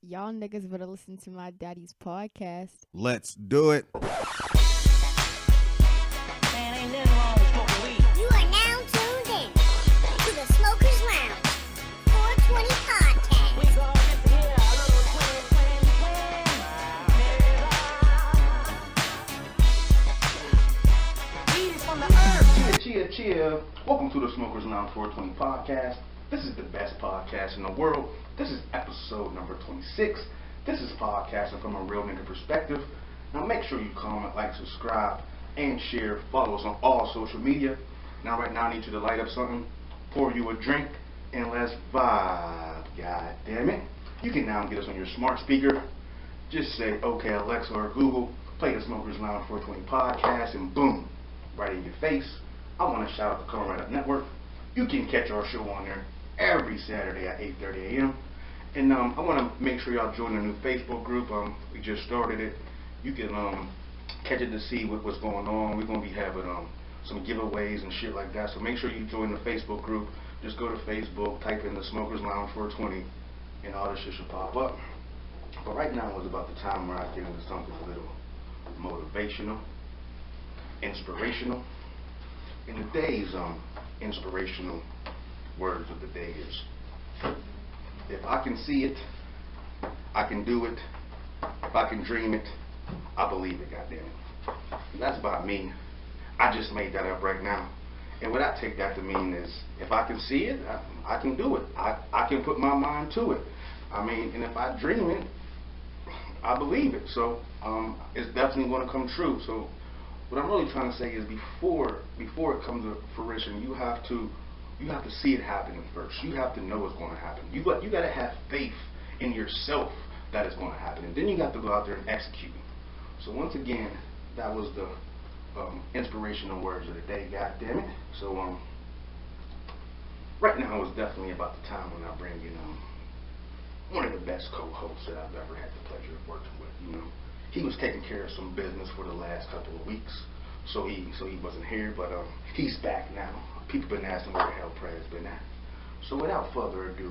Y'all niggas better listen to my daddy's podcast. Let's do it. Man, ain't nothing wrong with smoking weed. You are now tuned in to the Smokers Lounge 420 podcast. We gon' get to hear a little twin. Weed is from the earth. Cheer. Welcome to the Smokers Lounge 420 podcast. This is the best podcast in the world. This is episode number 26. This is podcasting from a real nigga perspective. Now make sure you comment, like, subscribe, and share. Follow us on all social media. Now right now I need you to light up something, pour you a drink, and let's vibe. God damn it. You can now get us on your smart speaker. Just say, okay, Alexa or Google, play the Smokers Lounge 420 podcast, and boom, right in your face. I want to shout out the Come Right Up Network. You can catch our show on there every Saturday at 8:30 a.m. And I want to make sure y'all join the new Facebook group. We just started it. You can catch it to see what's going on. We're going to be having some giveaways and shit like that. So make sure you join the Facebook group. Just go to Facebook, type in the Smokers Lounge 420, and all this shit should pop up. But right now is about the time where I get into something a little motivational, inspirational. And today's inspirational words of the day is, if I can see it, I can do it. If I can dream it, I believe it, goddammit. And that's about me. I just made that up right now. And what I take that to mean is, if I can see it, I can do it. I can put my mind to it. I mean, and if I dream it, I believe it. So it's definitely going to come true. So what I'm really trying to say is, before it comes to fruition, you have to see it happening first. You have to know it's going to happen. You got to have faith in yourself that it's going to happen, and then you got to go out there and execute. So once again, that was the inspirational words of the day. God damn it! So right now is definitely about the time when I bring in one of the best co-hosts that I've ever had the pleasure of working with. You know, he was taking care of some business for the last couple of weeks, so he wasn't here, but he's back now. People been asking where the hell Pred's been at. So without further ado,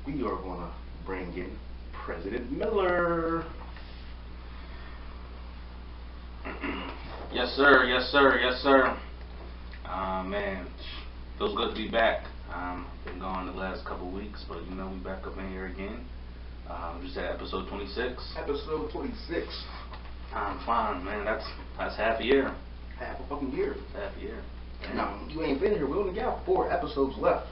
we are gonna bring in President Miller. Yes, sir. Man, feels good to be back. Been gone the last couple weeks, but you know, we back up in here again. Just at episode 26. Episode 26. I'm fine, man. That's half a year. Half a fucking year. Half a year. No, you ain't been here. We only got 4 episodes left.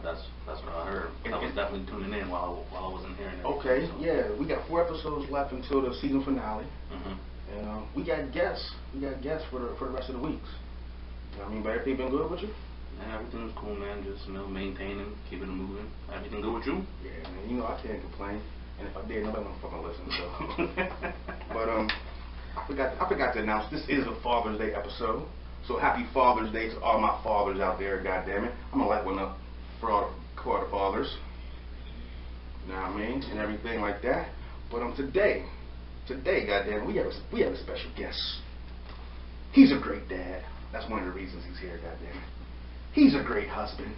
That's what I heard. I was definitely tuning in while I wasn't here. Okay, so. Yeah, we got 4 episodes left until the season finale. Mm-hmm. And we got guests. We got guests for the rest of the weeks. You know what I mean? But everything been good with you? Man, everything was cool, man. Just, maintaining, keeping it moving. Everything good with you? Yeah, man. You know, I can't complain. And if I did, nobody would fucking listen. So. But I forgot to announce, this is a Father's Day episode. So happy Father's Day to all my fathers out there, goddammit. I'm gonna light one up for all the fathers. You know what I mean? And everything like that. But today, goddamn, we have a special guest. He's a great dad. That's one of the reasons he's here, goddamn. He's a great husband.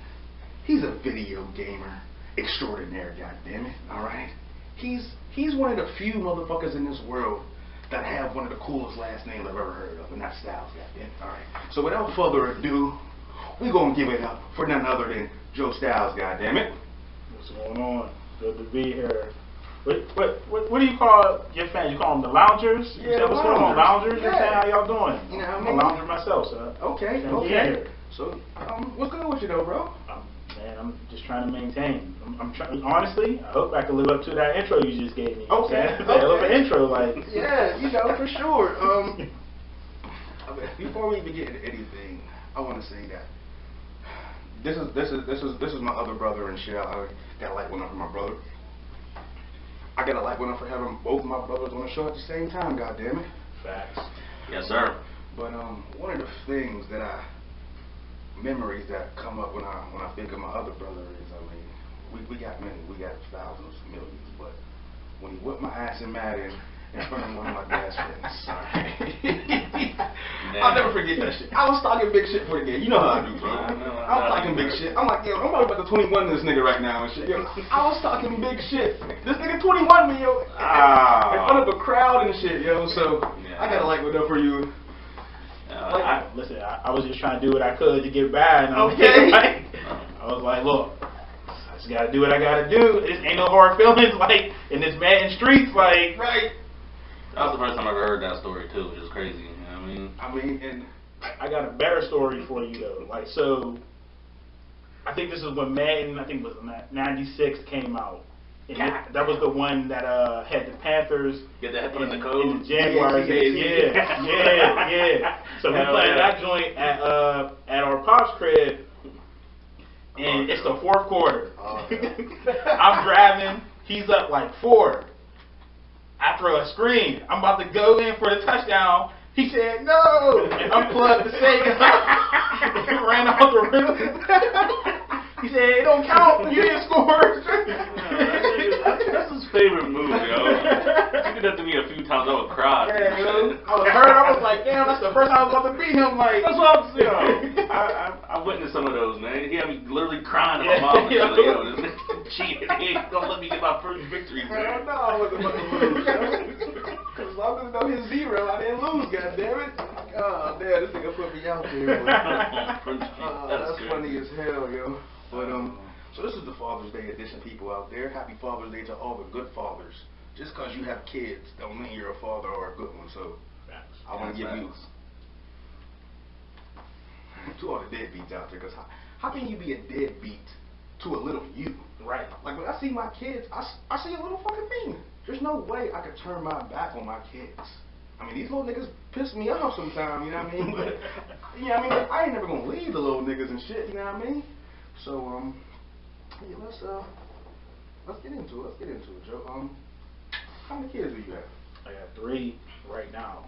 He's a video gamer extraordinaire, goddammit. Alright? He's one of the few motherfuckers in this world that have one of the coolest last names I've ever heard of, and that's Styles, goddamn. Alright. So without further ado, we're gonna give it up for none other than Joe Styles, goddammit. What's going on? Good to be here. What do you call your fans? You call them the loungers? Yeah, what's going on, loungers? Yeah. How y'all doing? You know what I I'm mean? a lounger myself, so. Okay. So, what's good with you though, bro? Man, I'm just trying to maintain. I'm trying. Honestly, I hope I can live up to that intro you just gave me. Okay. A little bit intro, like. Yeah, for sure. Before we even get into anything, I want to say that this is my other brother and shit. I gotta light one up for my brother. I gotta light one up for having both my brothers on the show at the same time. God damn it. Facts. Yes, sir. But one of the things memories that come up when I think of my other brother is, I mean, we got many, we got thousands, millions, but when he whipped my ass in Madden in front of one of my dad's friends. I'll never forget that shit. I was talking big shit for the game. You know how I do, bro. I was talking big shit. I'm like, yo, I'm about to 21 this nigga right now and shit. Yo, I was talking big shit. This nigga 21 me, yo. In front of a crowd and shit, yo. So I gotta like what up for you. Listen, I was just trying to do what I could to get by. And Okay. I was like, look, I just gotta do what I gotta do. This ain't no hard feelings, like, in this Madden streets, like. Right. That was the first time I ever heard that story too, which is crazy. You know what I mean? And I got a better story for you though. Like, so I think this is when Madden, I think it was 96 came out. And that was the one that had the Panthers Get that put in the code. and the Jaguars. Yeah. So we played that joint at our pop's crib, and it's the fourth quarter. I'm driving. He's up like 4. After a screen, I'm about to go in for the touchdown. He said no, and unplugged the safe. Ran out the rim. He said it don't count. You didn't score. That's his favorite move, yo. He did that to me a few times. I would cry. Yeah, yo. I was hurt. I was like, damn, that's the first time I was about to beat him. Like, That's what I'm saying. I witnessed some of those, man. He had me literally crying to my mom. And shit, like, yo, this nigga cheated. He ain't gonna let me get my first victory, man. no, I wasn't about to lose. As long as I know his 0, I didn't lose, goddammit. Oh, damn, this nigga put me out there. That's funny as hell, yo. But, so this is the Father's Day edition, people out there. Happy Father's Day to all the good fathers. Just because you have kids don't mean you're a father or a good one. So I want to give you to all the deadbeats out there, because how can you be a deadbeat to a little you? right. Like, when I see my kids, I see a little fucking thing. There's no way I could turn my back on my kids. I mean, these little niggas piss me off sometimes, you know what I mean? But, you know what I mean? Like, I ain't never gonna leave the little niggas and shit, you know what I mean? So, yeah, let's get into it, Joe. How many kids do you have? I got 3 right now.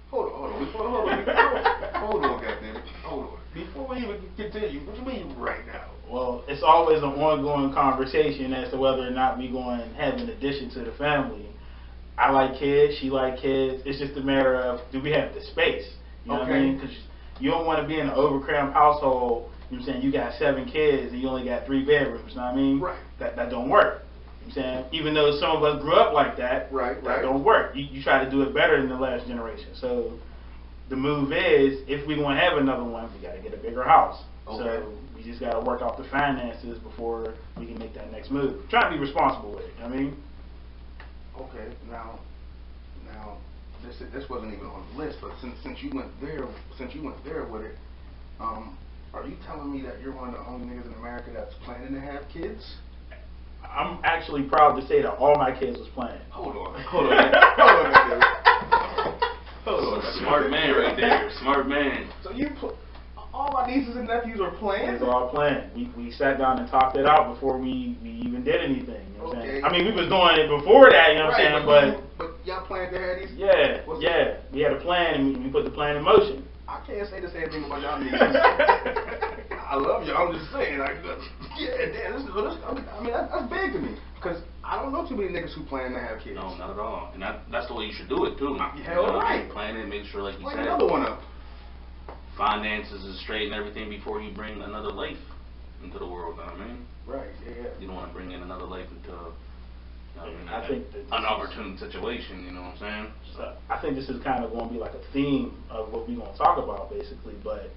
Hold on, goddammit. Hold on. Before we even continue, what you mean right now? Well, it's always an ongoing conversation as to whether or not we going to have an addition to the family. I like kids, she like kids. It's just a matter of, do we have the space? You know what I mean? Because you don't want to be in an overcrowded household. You know what I'm saying? You got 7 kids and you only got 3 bedrooms. You know what I mean? Right. That don't work. You know what I'm saying? Even though some of us grew up like that, that don't work. You try to do it better than the last generation. So the move is, if we want to have another one, we got to get a bigger house. Okay. So we just got to work out the finances before we can make that next move. Try to be responsible with it. You know what I mean? Okay, now, this wasn't even on the list, but since you went there with it, are you telling me that you're one of the only niggas in America that's planning to have kids? I'm actually proud to say that all my kids was playing. Hold on. Smart man right there. Smart man. So all my nieces and nephews are playing? It's all playing. We sat down and talked it out before we even did anything. You know what I'm saying? I mean, we was doing it before that, you know what I'm saying? But y'all planned to have these? Yeah. We had a plan and we put the plan in motion. I can't say the same thing about y'all niggas. I love you. I'm just saying, like, yeah, damn, I mean, that's big to me, because I don't know too many niggas who plan to have kids. No, not at all. And that's the way you should do it too. Hell right. Plan it, make sure, like you Like said, another one up. finances is straight and everything before you bring another life into the world. You know what I mean? Right. Yeah. You don't want to bring in another life into I think that an opportune situation. You know what I'm saying? So I think this is kind of going to be like a theme of what we're going to talk about, basically. But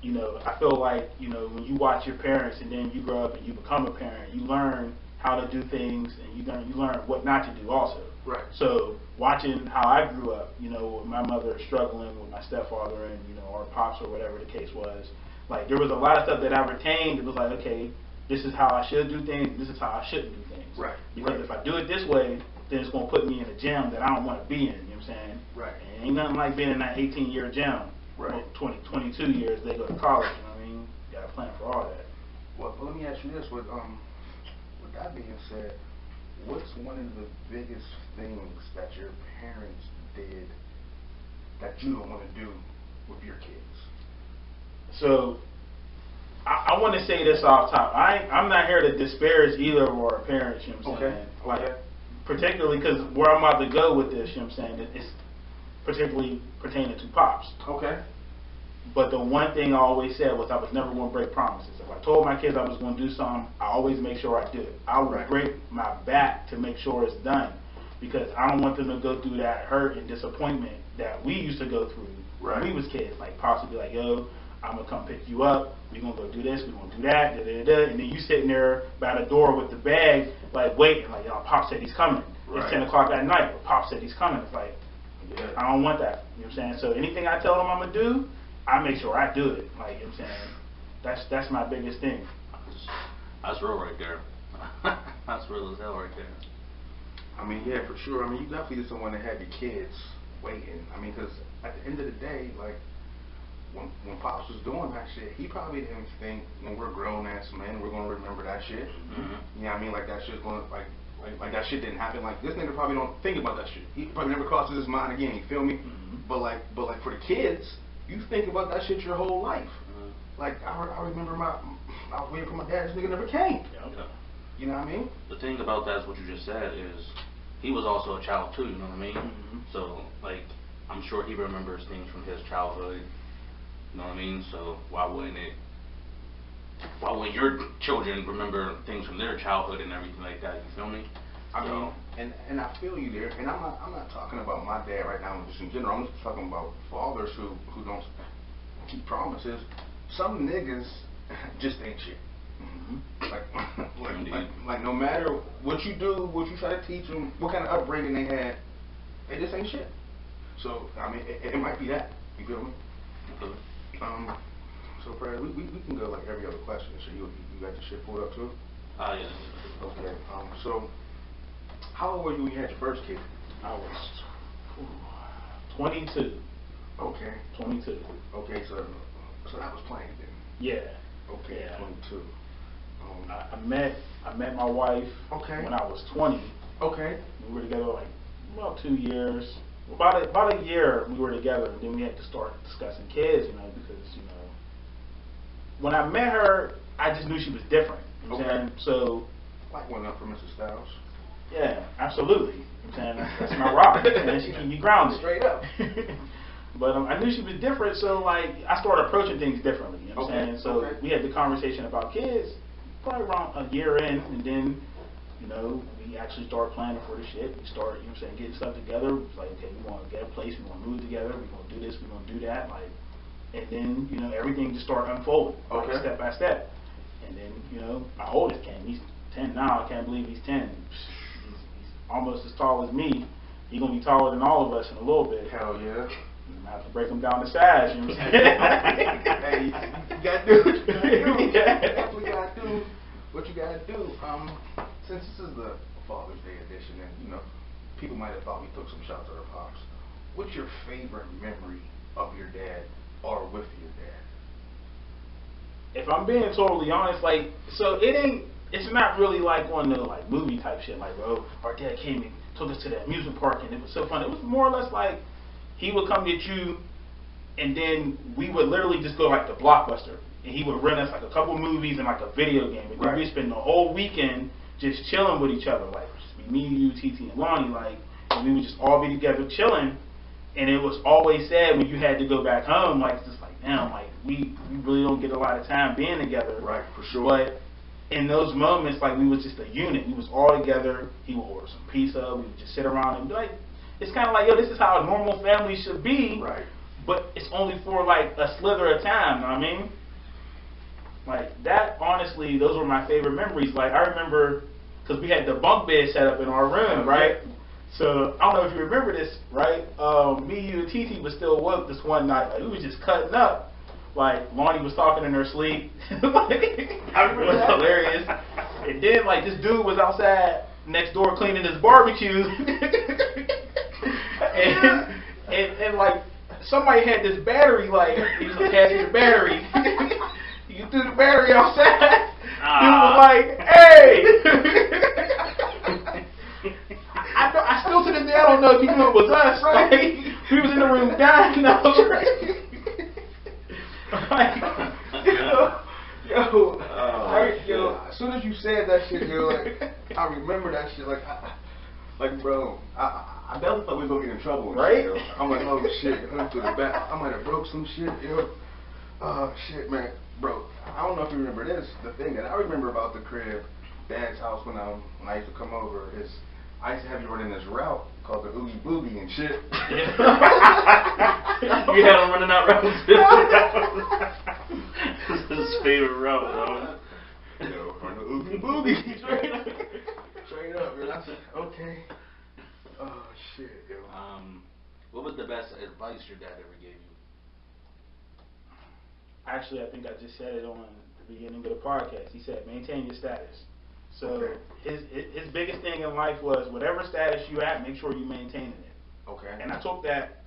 you know, I feel like, you know, when you watch your parents and then you grow up and you become a parent, you learn how to do things and you learn what not to do also. Right. So watching how I grew up, you know, with my mother struggling with my stepfather and, you know, our pops or whatever the case was, like there was a lot of stuff that I retained. It was like, okay, this is how I should do things, this is how I shouldn't do things. Right. Because if I do it this way, then it's going to put me in a gym that I don't want to be in, you know what I'm saying? Right. And ain't nothing like being in that 18-year gym. Right. 22 years they go to college, you know what I mean? You got to plan for all that. Well, let me ask you this. With that being said, what's one of the biggest things that your parents did that you don't want to do with your kids? So, I want to say this off top. I'm not here to disparage either of our parents, you know what I'm saying? Like, particularly because where I'm about to go with this, you know what I'm saying, it's particularly pertaining to Pops. Okay. But the one thing I always said was I was never going to break promises. If I told my kids I was going to do something, I always make sure I do it. I would Right. break my back to make sure it's done because I don't want them to go through that hurt and disappointment that we used to go through Right. when we was kids. Like Pops would be like, yo, I'm going to come pick you up. We're going to go do this. We're going to do that. Da, da, da. And then you sitting there by the door with the bag, like waiting. Like, yo, Pop said he's coming. Right. It's 10 o'clock at night. But Pop said he's coming. It's like, Yeah. I don't want that. You know what I'm saying? So anything I tell them I'm going to do, I make sure I do it. Like, you know what I'm saying? That's my biggest thing. That's real right there. That's real as hell right there. I mean, yeah, for sure. I mean, you definitely just don't want to have your kids waiting. I mean, because at the end of the day, like, when Pops was doing that shit, he probably didn't think when we're grown ass men, we're going to remember that shit. Mm-hmm. You know what I mean? Like, that shit's going to, like that shit didn't happen. Like, this nigga probably don't think about that shit. He probably never crosses his mind again, you feel me? Mm-hmm. But like for the kids, you think about that shit your whole life. Mm-hmm. Like, I remember I was waiting for my dad, this nigga never came. Yeah. You know what I mean? The thing about that is what you just said is he was also a child too, you know what I mean? Mhm. So, like, I'm sure he remembers things from his childhood, you know what I mean? So why wouldn't your children remember things from their childhood and everything like that, you feel me? I mean, and I feel you there, and I'm not talking about my dad right now, just in general. I'm just talking about fathers who don't keep promises. Some niggas just ain't shit. Like no matter what you do, what you try to teach them, what kind of upbringing they had, they just ain't shit. So I mean, it might be that. You feel me? Okay. So Brad, we can go like every other question. So you got your shit pulled up too? Yeah. Okay. So how old were you when you had your first kid? I was 22. Okay. 22. Okay. So that was playing then. Yeah. Okay. Yeah. 22. I met my wife Okay. when I was 20. Okay. We were together like about 2 years. About a year we were together, and then we had to start discussing kids, you know, because, you know, when I met her, I just knew she was different. You know what I'm saying? So, Like one up for Mrs. Styles. yeah, absolutely. You know what I'm saying? That's my rock. And she keep me grounded. Straight up. But I knew she was different, so like I started approaching things differently. You know what I'm saying? So we had the conversation about kids probably around a year in, and then, you know, we actually started planning for the shit. We started, you know what I'm saying, getting stuff together. It was like, okay, we want to get a place, we want to move together, we're going to do this, we're going to do that, like, and then, you know, everything just started unfolding, like, step by step. And then, you know, my oldest came. He's 10 now. I can't believe he's 10. He's almost as tall as me. He's going to be taller than all of us in a little bit. Hell yeah. I have to break him down to size, you know what I'm saying? Hey, you gotta do what you gotta do. You definitely gotta do what you gotta do. Since this is the Father's Day edition, and you know, people might have thought we took some shots at our pops. What's your favorite memory of your dad or with your dad? If I'm being totally honest, like, so it's not really like one of the like movie type shit, like, oh, our dad came and took us to the amusement park and it was so fun. It was more or less like he would come get you, and then we would literally just go like to Blockbuster, and he would rent us like a couple movies and like a video game, and then we'd spend the whole weekend just chilling with each other, like just me, you, TT, and Lonnie, like, and we would just all be together chilling. And it was always sad when you had to go back home, like, just like, damn, like, we really don't get a lot of time being together. Right, for sure. But in those moments, like, we was just a unit. We was all together. He would order some pizza. We would just sit around and be like, it's kind of like, yo, this is how a normal family should be. Right. But it's only for, like, a slither of time, you know what I mean? Like, that, honestly, those were my favorite memories. Like, I remember, because we had the bunk bed set up in our room, right? So, I don't know if you remember this, right? Me, you, and TT was still woke this one night. Like, we was just cutting up. Like, Lonnie was talking in her sleep. Like, it was hilarious. And then, like, this dude was outside next door cleaning his barbecue. and like, somebody had this battery, like, he was like, "Pass me the battery." You threw the battery outside. Dude was like, "Hey!" I still to this day, I don't know if he knew it was us. Like, we was in the room dying. Yo, as soon as you said that shit, yo, like, I remember that shit. Like, Like, bro, I definitely thought we was gonna get in trouble. And Right? shit, yo. I'm like, oh shit, I'm through the back. I might have broke some shit, yo. Oh shit, man, bro. I don't know if you remember this. The thing that I remember about the crib, Dad's house when I used to come over is I used to have you running this route called the Oogie Boogie and shit. You had him running out routes too. This is his favorite route, bro. Yo, run the Oogie Boogie. Straight up, yo. That's okay. Oh shit, yo. What was the best advice your dad ever gave you? Actually, I think I just said it on the beginning of the podcast. He said, maintain your status. So Okay. his biggest thing in life was whatever status you at, make sure you maintaining it. Okay. And I took that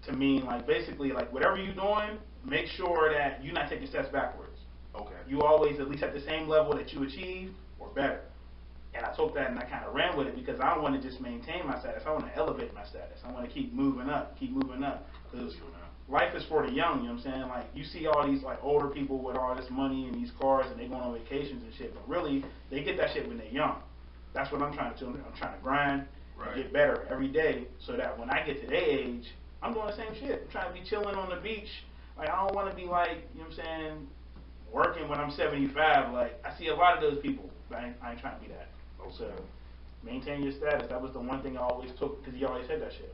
to mean like basically like whatever you're doing, make sure that you're not taking steps backwards. Okay. You always at least at the same level that you achieved or better. And I took that and I kind of ran with it because I don't want to just maintain my status. I want to elevate my status. I want to keep moving up. Because life is for the young, you know what I'm saying? Like, you see all these, like, older people with all this money and these cars and they going on vacations and shit, but really, they get that shit when they're young. That's what I'm trying to do. I'm trying to grind and get better every day so that when I get to their age, I'm doing the same shit. I'm trying to be chilling on the beach. Like, I don't want to be, like, you know what I'm saying, working when I'm 75. Like, I see a lot of those people, but I ain't trying to be that. So, maintain your status. That was the one thing I always took because he always said that shit.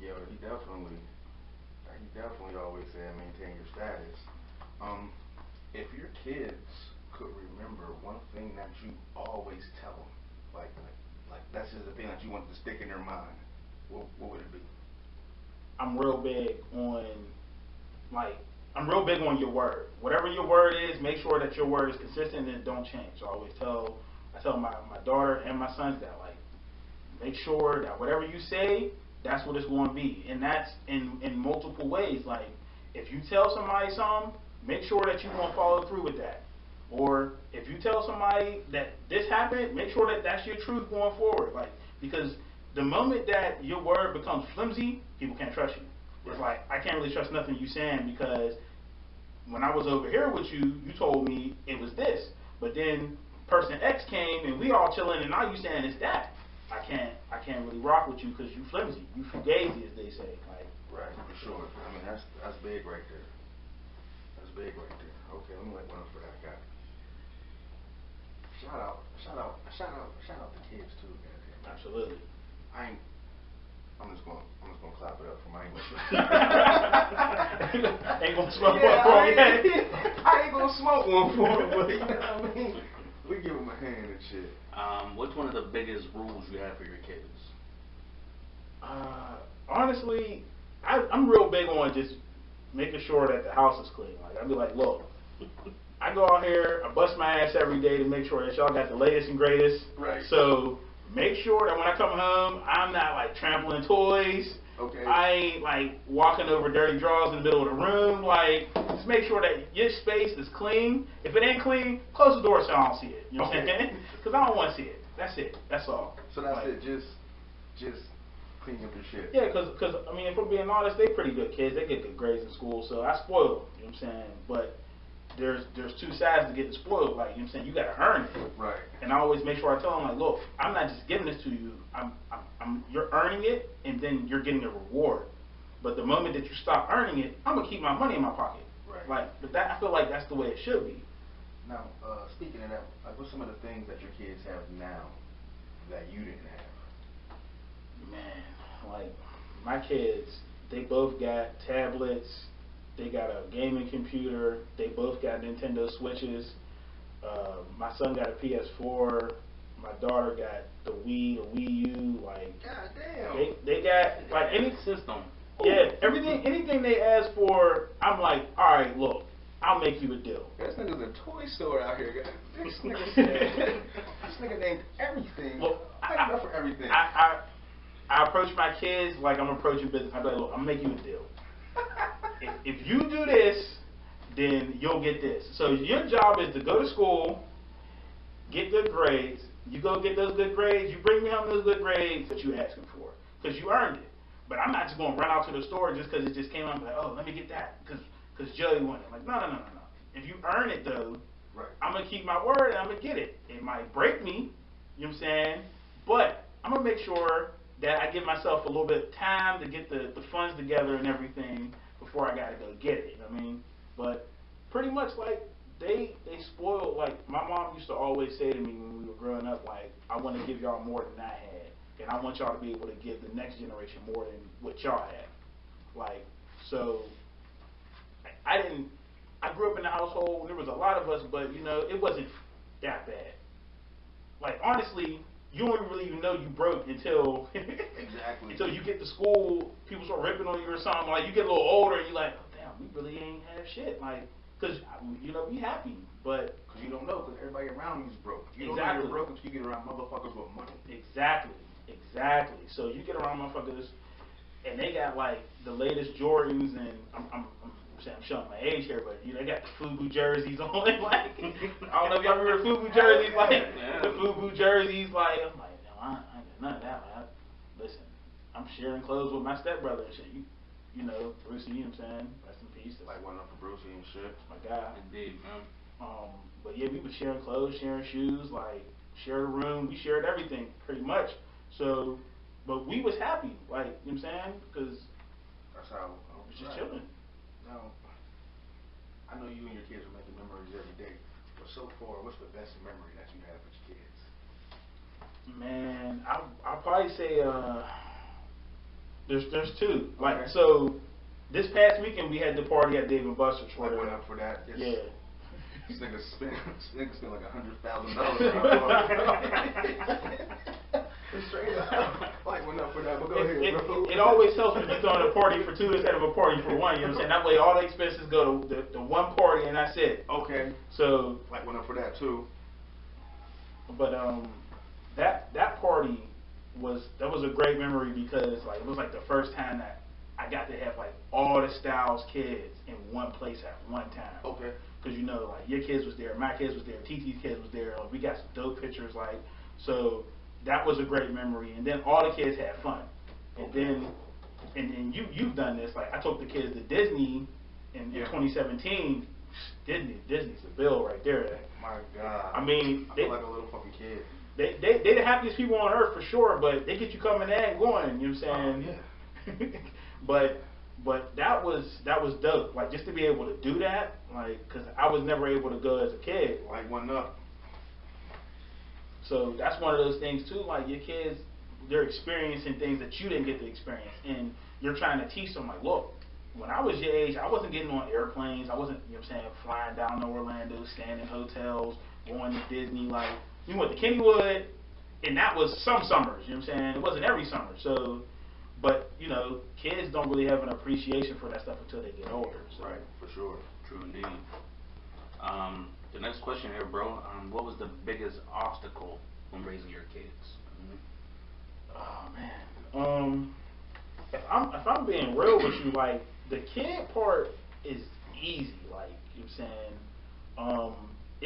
Yeah, he definitely always said maintain your status. If your kids could remember one thing that you always tell them, like that's just the thing that you want to stick in their mind, what would it be? I'm real big on your word. Whatever your word is, make sure that your word is consistent and it don't change. So I tell my daughter and my sons that, like, make sure that whatever you say, that's what it's going to be. And that's in multiple ways. Like, if you tell somebody something, make sure that you're going to follow through with that. Or if you tell somebody that this happened, make sure that that's your truth going forward. Like, because the moment that your word becomes flimsy, people can't trust you. It's like, I can't really trust nothing you saying because when I was over here with you, you told me it was this. But then person X came and we all chilling and now you saying it's that. I can't really rock with you because you flimsy. You fugazi, as they say. Like, right, for sure. I mean, that's big right there. That's big right there. Okay, let me let one up for that guy. Shout out the kids too, goddamn. absolutely. I'm just gonna clap it up for my English. Ain't gonna smoke Yeah, one for me. I ain't gonna smoke one for him, but you know what I mean? We give him a hand and shit. What's one of the biggest rules you have for your kids? Honestly, I'm real big on just making sure that the house is clean. Like, I'd be like, look, I go out here, I bust my ass every day to make sure that y'all got the latest and greatest. Right. So make sure that when I come home, I'm not like trampling toys. Okay. I ain't like walking over dirty drawers in the middle of the room. Like, just make sure that your space is clean. If it ain't clean, close the door so I don't see it. You know what I'm saying? Because I don't want to see it. That's it. That's all. So that's Like, it. Just clean up your shit. yeah, because I mean, if we're being honest, they pretty good kids. They get good grades in school, so I spoil them. You know what I'm saying? But there's two sides to getting spoiled. Like, you know what I'm saying? You got to earn it. Right. And I always make sure I tell them, like, look, I'm not just giving this to you. You're earning it, and then you're getting a reward. But the moment that you stop earning it, I'm gonna keep my money in my pocket. Right. Like, but that I feel like that's the way it should be. Now, speaking of that, like, what's some of the things that your kids have now that you didn't have? Man, like, my kids, they both got tablets. They got a gaming computer. They both got Nintendo Switches. My son got a PS4. My daughter got the Wii U. Like, God damn. they got like any system. Yeah, anything they ask for, I'm like, all right, look, I'll make you a deal. This nigga's a toy store out here, guys. This nigga said, this nigga named everything. Look, I enough for everything. I approach my kids like I'm approaching business. I'm like, look, I'm making you a deal. If you do this, then you'll get this. So your job is to go to school, get good grades. You go get those good grades. You bring me home those good grades that you're asking for because you earned it. But I'm not just going to run out to the store just because it just came out and be like, oh, let me get that because Joey wanted it. Like, no. If you earn it, though, right. I'm going to keep my word and I'm going to get it. It might break me, you know what I'm saying? But I'm gonna make sure that I give myself a little bit of time to get the funds together and everything before I gotta go get it. You know what I mean? But pretty much like they spoiled. Like my mom used to always say to me when we were growing up, like I want to give y'all more than I had, and I want y'all to be able to give the next generation more than what y'all had. Like so, I didn't. I grew up in a household and there was a lot of us, but you know it wasn't that bad. Like honestly, you don't really even know you broke until Exactly. until you get to school. People start ripping on you or something. Like you get a little older, and you like, oh, damn, we really ain't have shit. Like, cause you know we happy, but Because you don't know, because everybody around you is broke. You don't know Exactly. you're broke until you get around motherfuckers with money. exactly. So you get around motherfuckers, and they got like the latest Jordans, and I'm showing my age here, but you know they got the FUBU jerseys on. Like I don't know if y'all remember FUBU jerseys, like the FUBU jerseys. Like I'm like, no, I ain't got none of that. Man. Listen, I'm sharing clothes with my stepbrother and shit. You know, Brucey, you know what I'm saying? Rest in peace. That's Like went up for Brucey and shit. my guy. Indeed, man. But yeah, we was sharing clothes, sharing shoes, like shared a room. We shared everything pretty much. So, but we was happy, like you know what I'm saying? Because That's how we was just chilling. Now, I know you and your kids are making memories every day, but so far, what's the best memory that you have with your kids? Man, I'll probably say there's two. Like Okay. so, this past weekend we had the party at Dave and Buster's for Like went up for that. Yes. yeah. This nigga spent like $100,000. Straight up. Like went up for that. But go ahead, bro. It always helps when you're throwing a party for two instead of a party for one. You know what I'm saying? That way, all the expenses go to the one party, and that's it. Okay. So, Like went up for that too. but that party was a great memory because like it was like the first time that I got to have like all the Styles kids in one place at one time. Okay. Because you know, like your kids was there, my kids was there, TT's kids was there. We got some dope pictures, like so. That was a great memory, and then all the kids had fun. And then, and you've done this. Like I took the kids to Disney in 2017. Disney's the bill right there. My God. I mean, I feel like a little fucking kid. They the happiest people on earth for sure, but they get you coming in and going. You know what I'm saying? Yeah. But that was dope. Like just to be able to do that, like, cause I was never able to go as a kid. Like went up. So that's one of those things too. Like your kids, they're experiencing things that you didn't get to experience, and you're trying to teach them. Like, look, when I was your age, I wasn't getting on airplanes. I wasn't, you know what I'm saying, flying down to Orlando, staying in hotels, going to Disney. Like we went to Kennywood, and that was some summers. You know what I'm saying? It wasn't every summer. So, but you know, kids don't really have an appreciation for that stuff until they get older. So. Right, for sure. True indeed. The next question here, bro. What was the biggest obstacle when raising your kids? Oh man. If I'm being real with you, like the kid part is easy. Like you know what I'm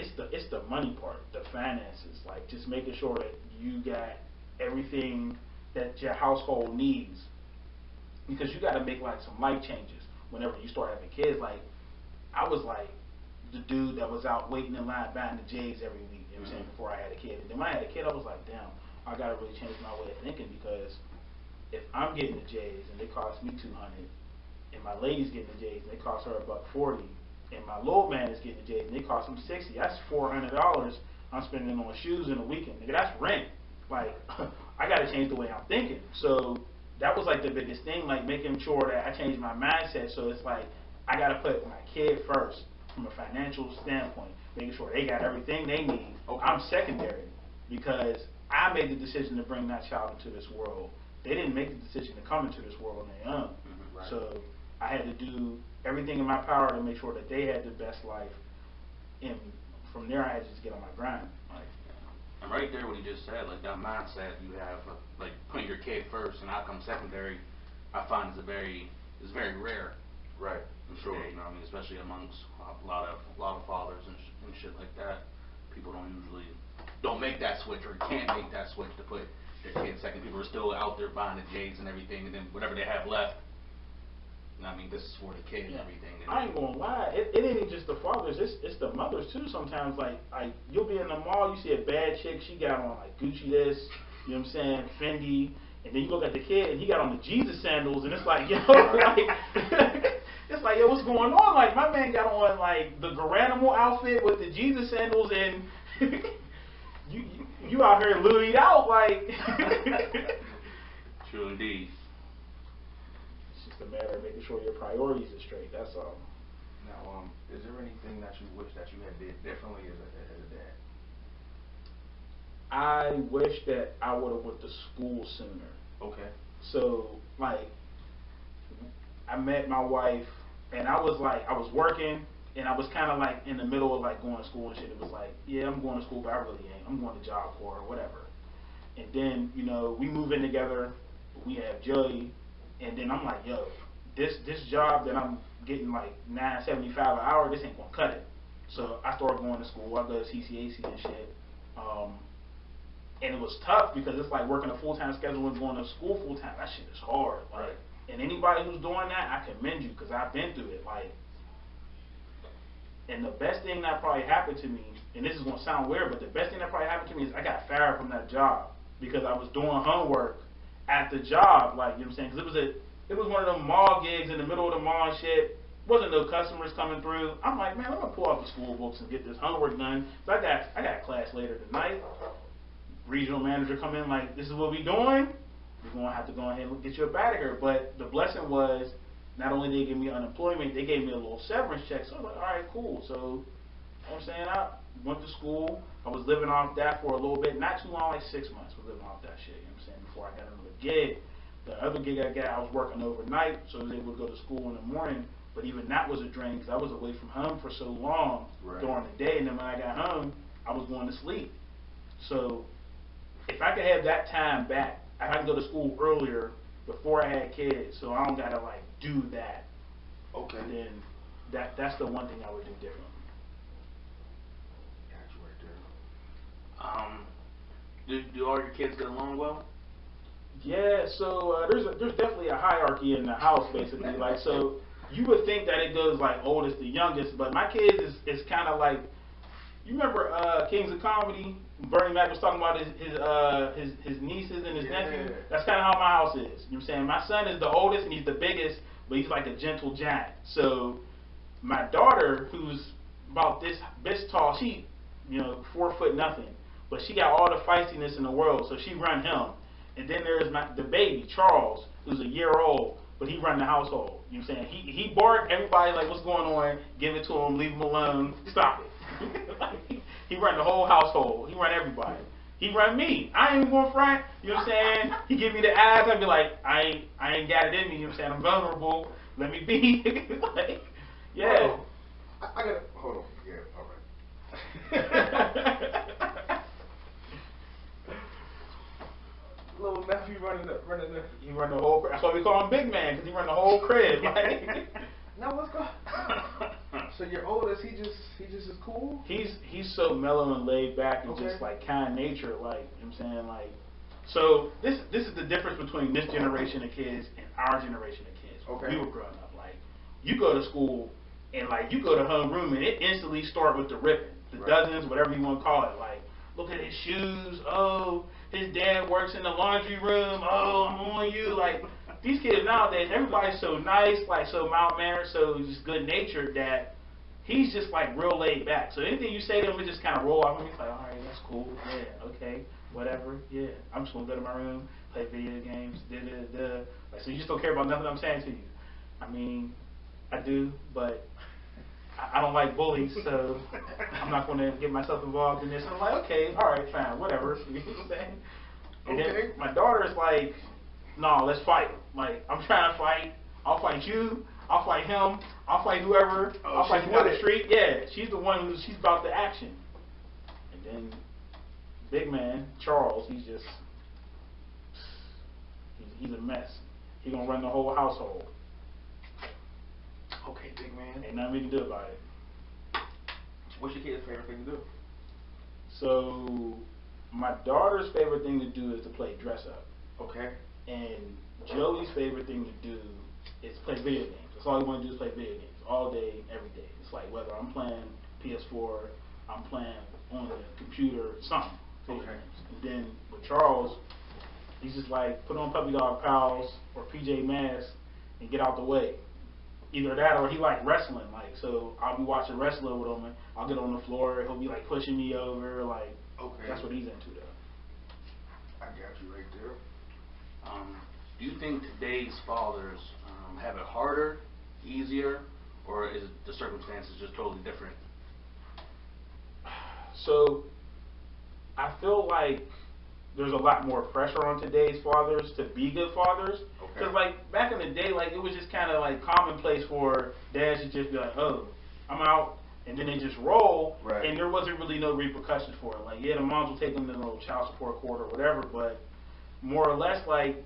saying, it's the money part, the finances. Like just making sure that you got everything that your household needs, because you got to make like some life changes whenever you start having kids. Like I was like the dude that was out waiting in line buying the J's every week, you know what I'm saying, before I had a kid. And then when I had a kid, I was like, damn, I got to really change my way of thinking, because if I'm getting the J's and they cost me $200, and my lady's getting the J's and they cost her $140, and my little man is getting the J's and they cost him $60, that's $400 I'm spending on shoes in a weekend. Nigga, that's rent. Like, I got to change the way I'm thinking. So that was like the biggest thing, like making sure that I changed my mindset. So it's like, I got to put my kid first. From a financial standpoint, making sure they got everything they need. Okay. I'm secondary, because I made the decision to bring that child into this world. They didn't make the decision to come into this world when they're young. Right. So I had to do everything in my power to make sure that they had the best life. And from there, I had to just get on my grind. Like, And right there, what you just said, like that mindset you have, like putting your kid first and outcome secondary, I find is very rare. Right. For sure. You know what I mean? Especially amongst a lot of fathers and shit like that. People don't make that switch, or can't make that switch to put their kids second. People are still out there buying the J's and everything, and then whatever they have left, you know what I mean, this is for the kid and everything. And I ain't gonna lie, it ain't just the fathers, it's the mothers too sometimes. Like you'll be in the mall, you see a bad chick, she got on like Gucci this, You know what I'm saying? Fendi. And then you look at the kid, and he got on the Jesus sandals, and it's like, yo, like, it's like, yo, what's going on? Like, my man got on, like, the Garanimal outfit with the Jesus sandals, and you out here Louis'd out, like. True indeed. It's just a matter of making sure your priorities are straight, that's all. Now, is there anything that you wish that you had did differently as a dad? I wish that I would have went to school sooner. Okay. So, like, I met my wife, and I was working, and I was kind of like in the middle of like going to school and shit. It was like, yeah, I'm going to school, but I really ain't. I'm going to Job Corps or whatever. And then, you know, we move in together. We have Joey, and then I'm like, yo, this job that I'm getting like $9.75 an hour, this ain't gonna cut it. So I started going to school. I go to CCAC and shit. And it was tough because it's like working a full-time schedule and going to school full-time. That shit is hard. Like, Right. And anybody who's doing that, I commend you because I've been through it. Like, and the best thing that probably happened to me, and this is gonna sound weird, but the best thing that probably happened to me is I got fired from that job because I was doing homework at the job. Like, you know what I'm saying? Because it was one of them mall gigs in the middle of the mall and shit. Wasn't no customers coming through. I'm like, man, I'm gonna pull out the school books and get this homework done. So I got class later tonight. Regional manager come in like, this is what we doing. We're gonna have to go ahead and get you up out of here. But the blessing was, not only did they give me unemployment, they gave me a little severance check. So I was like, all right, cool. So, you know what I'm saying? I went to school. I was living off that for a little bit, not too long, like 6 months. Was living off that shit. You know what I'm saying? Before I got another gig. The other gig I got, I was working overnight, so I was able to go to school in the morning. But even that was a drain because I was away from home for so long during the day, and then when I got home, I was going to sleep. So if I could have that time back, I had to go to school earlier before I had kids, so I don't gotta like do that. Okay. And then that's the one thing I would do differently. Got you right there. Do all your kids get along well? Yeah, so there's definitely a hierarchy in the house, basically. Like, so you would think that it goes like oldest to youngest, but my kids is kind of like, you remember Kings of Comedy? Bernie Mac was talking about his nieces and his nephew. That's kind of how my house is. You know what I'm saying? My son is the oldest and he's the biggest, but he's like a gentle giant. So my daughter, who's about this tall, she, 4 foot nothing, but she got all the feistiness in the world, so she run him. And then there's the baby, Charles, who's a year old, but he run the household. You know what I'm saying? He bark, everybody like, what's going on? Give it to him, leave him alone, stop it. He run the whole household. He run everybody. He run me. I ain't even going front. You know what I'm saying? He give me the eyes. I'd be like, I ain't got it in me. You know what I'm saying? I'm vulnerable. Let me be. Like, yeah. Well, I gotta hold on. Yeah, all right. Little nephew running the. He run the whole. That's why we call him Big Man, because he run the whole crib. Like, now let's go. So your oldest, he just is cool? He's so mellow and laid back and just like kind nature, like, you know what I'm saying? Like, so this is the difference between this generation of kids and our generation of kids. Okay. We were growing up, like, you go to school and like you go to homeroom and it instantly start with the ripping, the dozens, whatever you want to call it. Like, look at his shoes. Oh, his dad works in the laundry room. Oh, I'm on you. Like, these kids nowadays, everybody's so nice, like so mild mannered, so just good natured that he's just like real laid back. So anything you say to him, it just kind of roll off of me. He's like, all right, that's cool. Yeah, okay, whatever. Yeah, I'm just gonna go to my room, play video games. Like, so you just don't care about nothing I'm saying to you. I mean, I do, but I don't like bullies, so I'm not gonna get myself involved in this. I'm like, okay, all right, fine, whatever. You know what I'm saying? And then my daughter is like, no, let's fight. Like, I'm trying to fight. I'll fight you. I'll fight him. I'll fight whoever. I'll fight you on the street. Yeah, she's the one she's about the action. And then big man, Charles, he's a mess. He gonna run the whole household. Okay, big man. Ain't nothing we can do about it. What's your kid's favorite thing to do? So, my daughter's favorite thing to do is to play dress up. Okay. And Joey's favorite thing to do is play video games. That's all he want to do is play video games all day, every day. It's like whether I'm playing PS4, I'm playing on the computer, something. Video games. And then with Charles, He's just like, put on puppy dog pals or PJ Masks and get out the way. Either that or he like wrestling. Like, so I'll be watching wrestling with him and I'll get on the floor. He'll be like pushing me over. Like, Okay. that's what he's into though. I got you right there. Do you think today's fathers have it harder, easier, or is it the circumstances just totally different? So I feel like there's a lot more pressure on today's fathers to be good fathers. Because Okay. like back in the day, like it was just kind of like commonplace for dads to just be like, oh, I'm out, and then they just roll, Right. and there wasn't really no repercussions for it. Like, yeah, the moms will take them to the little child support court or whatever, but more or less like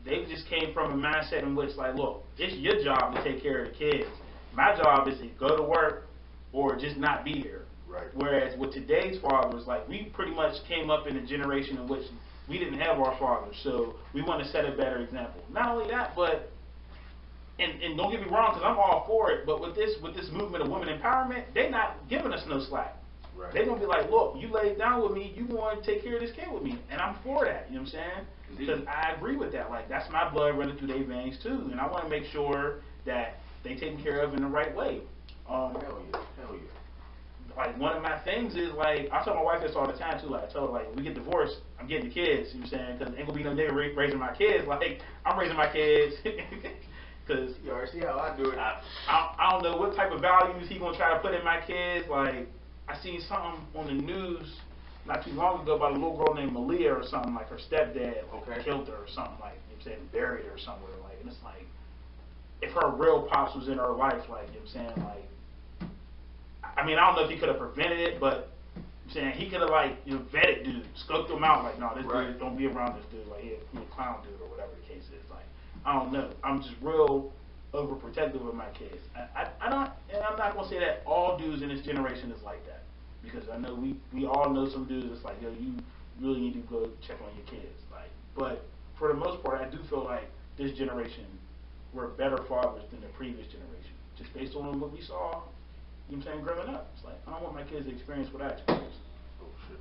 they just came from a mindset in which like, look, it's your job to take care of the kids. My job is to go to work or just not be here. Right. Whereas with today's fathers, like we pretty much came up in a generation in which we didn't have our fathers, so we want to set a better example. Not only that, but and don't get me wrong, because I'm all for it. But with this movement of women empowerment, they're not giving us no slack. Right. They're gonna be like, look, you laid down with me, you want to take care of this kid with me, and I'm for that. You know what I'm saying? Because I agree with that. Like that's my blood running through their veins too, and I want to make sure that they taken care of in the right way. Hell yeah. Hell yeah. Like one of my things is like I tell my wife this all the time too. Like I tell her like when we get divorced, I'm getting the kids. You know what I'm saying? Because ain't gonna be no nigga raising my kids. Like I'm raising my kids. Because You already see how I do it. I don't know what type of values he gonna try to put in my kids. Like I seen something on the news not too long ago about a little girl named Malia or something. Like her stepdad like, killed her or something. Like you know what I'm saying, buried her somewhere. Like and it's like if her real pops was in her life, like you know what I'm saying, like. I mean, I don't know if he could have prevented it, but I'm saying he could have like vetted dude, scoped him out, like no, this dude don't be around this dude, like he's a clown dude or whatever the case is. Like I don't know, I'm just real overprotective of my kids. I don't, and I'm not gonna say that all dudes in this generation is like that because I know we all know some dudes that's like yo, you really need to go check on your kids, like. But for the most part, I do feel like this generation we're better fathers than the previous generation, just based on what we saw. You know what I'm saying, growing up. It's like, I don't want my kids to experience what I experienced. Oh, shit.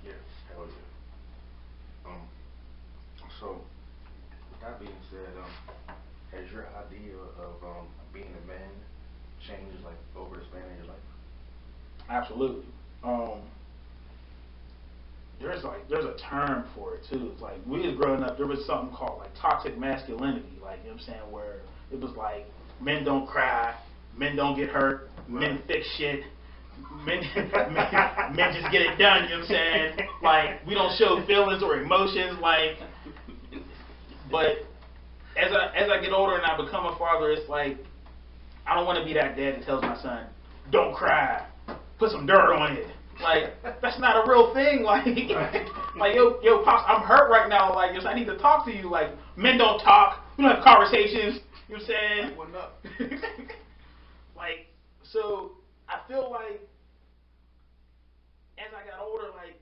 Yeah, hell yeah. So, with that being said, has your idea of being a man changed, like, over the span of your life? Absolutely. There's a term for it, too. It's like, we was growing up, there was something called, like, toxic masculinity. Like, you know what I'm saying, where it was like, men don't cry, men don't get hurt, men fix shit, men just get it done, you know what I'm saying? Like, we don't show feelings or emotions, like, but as I get older and I become a father, it's like, I don't want to be that dad that tells my son, don't cry, put some dirt on it. Like, that's not a real thing, like, like, yo, Pops, I'm hurt right now, like, I need to talk to you, like, men don't talk, we don't have conversations, you know what I'm saying? What up? Like, so I feel like as I got older, like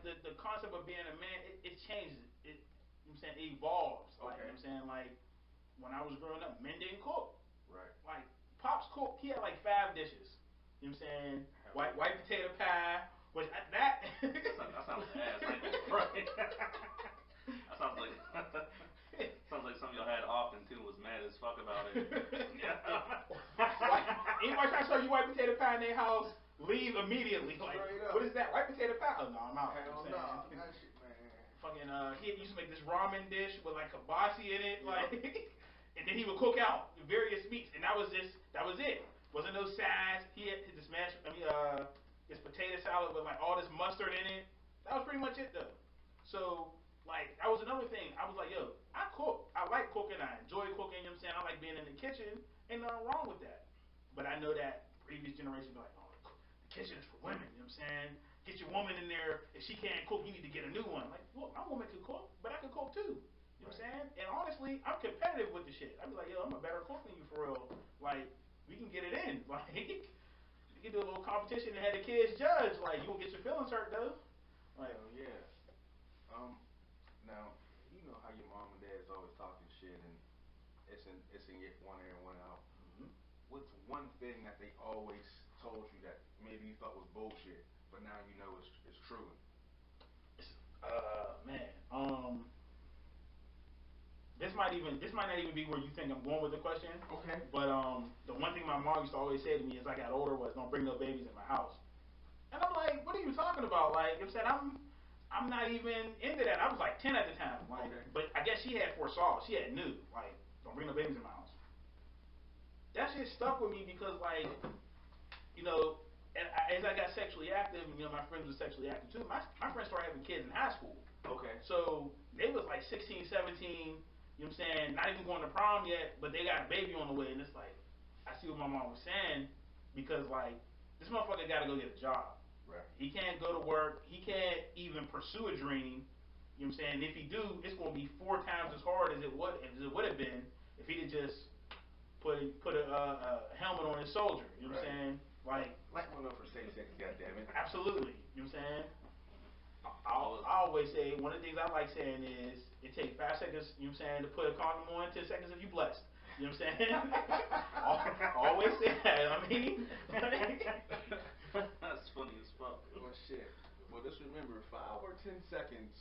the concept of being a man, it changes. You know what I'm saying, it evolves. Like, you know what I'm saying, like when I was growing up, men didn't cook. Right. Like Pops cooked, he had like 5 dishes. You know what I'm saying? White potato pie, which that sounds ass. Right. That sounds like something y'all had often too. Was mad as fuck about it. Yeah. Anybody trying to serve you white potato pie in their house, leave immediately. Like, what is that? White potato pie? Oh no, I'm out. Hell no. That shit, man. Fucking he used to make this ramen dish with like kibasi in it, like, and then he would cook out various meats, and that was it. Wasn't no sides. He had this this potato salad with like all this mustard in it. That was pretty much it though. So like that was another thing. I was like, yo, I cook. I like cooking. I enjoy cooking. You know what I'm saying? I like being in the kitchen. Ain't nothing wrong with that. But I know that previous generation be like, oh, the kitchen is for women. You know what I'm saying? Get your woman in there. If she can't cook, you need to get a new one. Like, look, my woman can cook, but I can cook too. You know what I'm saying? And honestly, I'm competitive with the shit. I be like, yo, I'm a better cook than you for real. Like, we can get it in. Like, we can do a little competition and have the kids judge. Like, you won't get your feelings hurt though. Like, oh yeah. Now you know how your mom and dad's always talking shit, and it's in one ear and one out. Mm-hmm. What's one thing that they always told you that maybe you thought was bullshit, but now you know it's true? man, might not even be where you think I'm going with the question. Okay. But the one thing my mom used to always say to me as I got older was, "Don't bring no babies in my house." And I'm like, "What are you talking about?" Like, I'm saying I'm not even into that. I was like 10 at the time. Like, Okay. but I guess she had foresaw. She had knew. Like, don't bring no babies in my house. That shit stuck with me because, like, you know, as I got sexually active, and, you know, my friends were sexually active too. My friends started having kids in high school. Okay. So they was like 16, 17, you know what I'm saying, not even going to prom yet, but they got a baby on the way. And it's like, I see what my mom was saying because, like, this motherfucker got to go get a job. Right. He can't go to work. He can't even pursue a dream. You know what I'm saying? If he do, it's going to be 4 times as hard as it would have been if he'd have just put a helmet on his soldier. You know what I'm saying? Like one up for 6 seconds, goddammit. Absolutely. You know what I'm saying? I always say, one of the things I like saying is, it takes 5 seconds, you know what I'm saying, to put a condom on, 10 seconds if you blessed. You know what I'm saying? Always say that. I mean, That's funny as fuck. Well, shit. Well, just remember, 5 or 10 seconds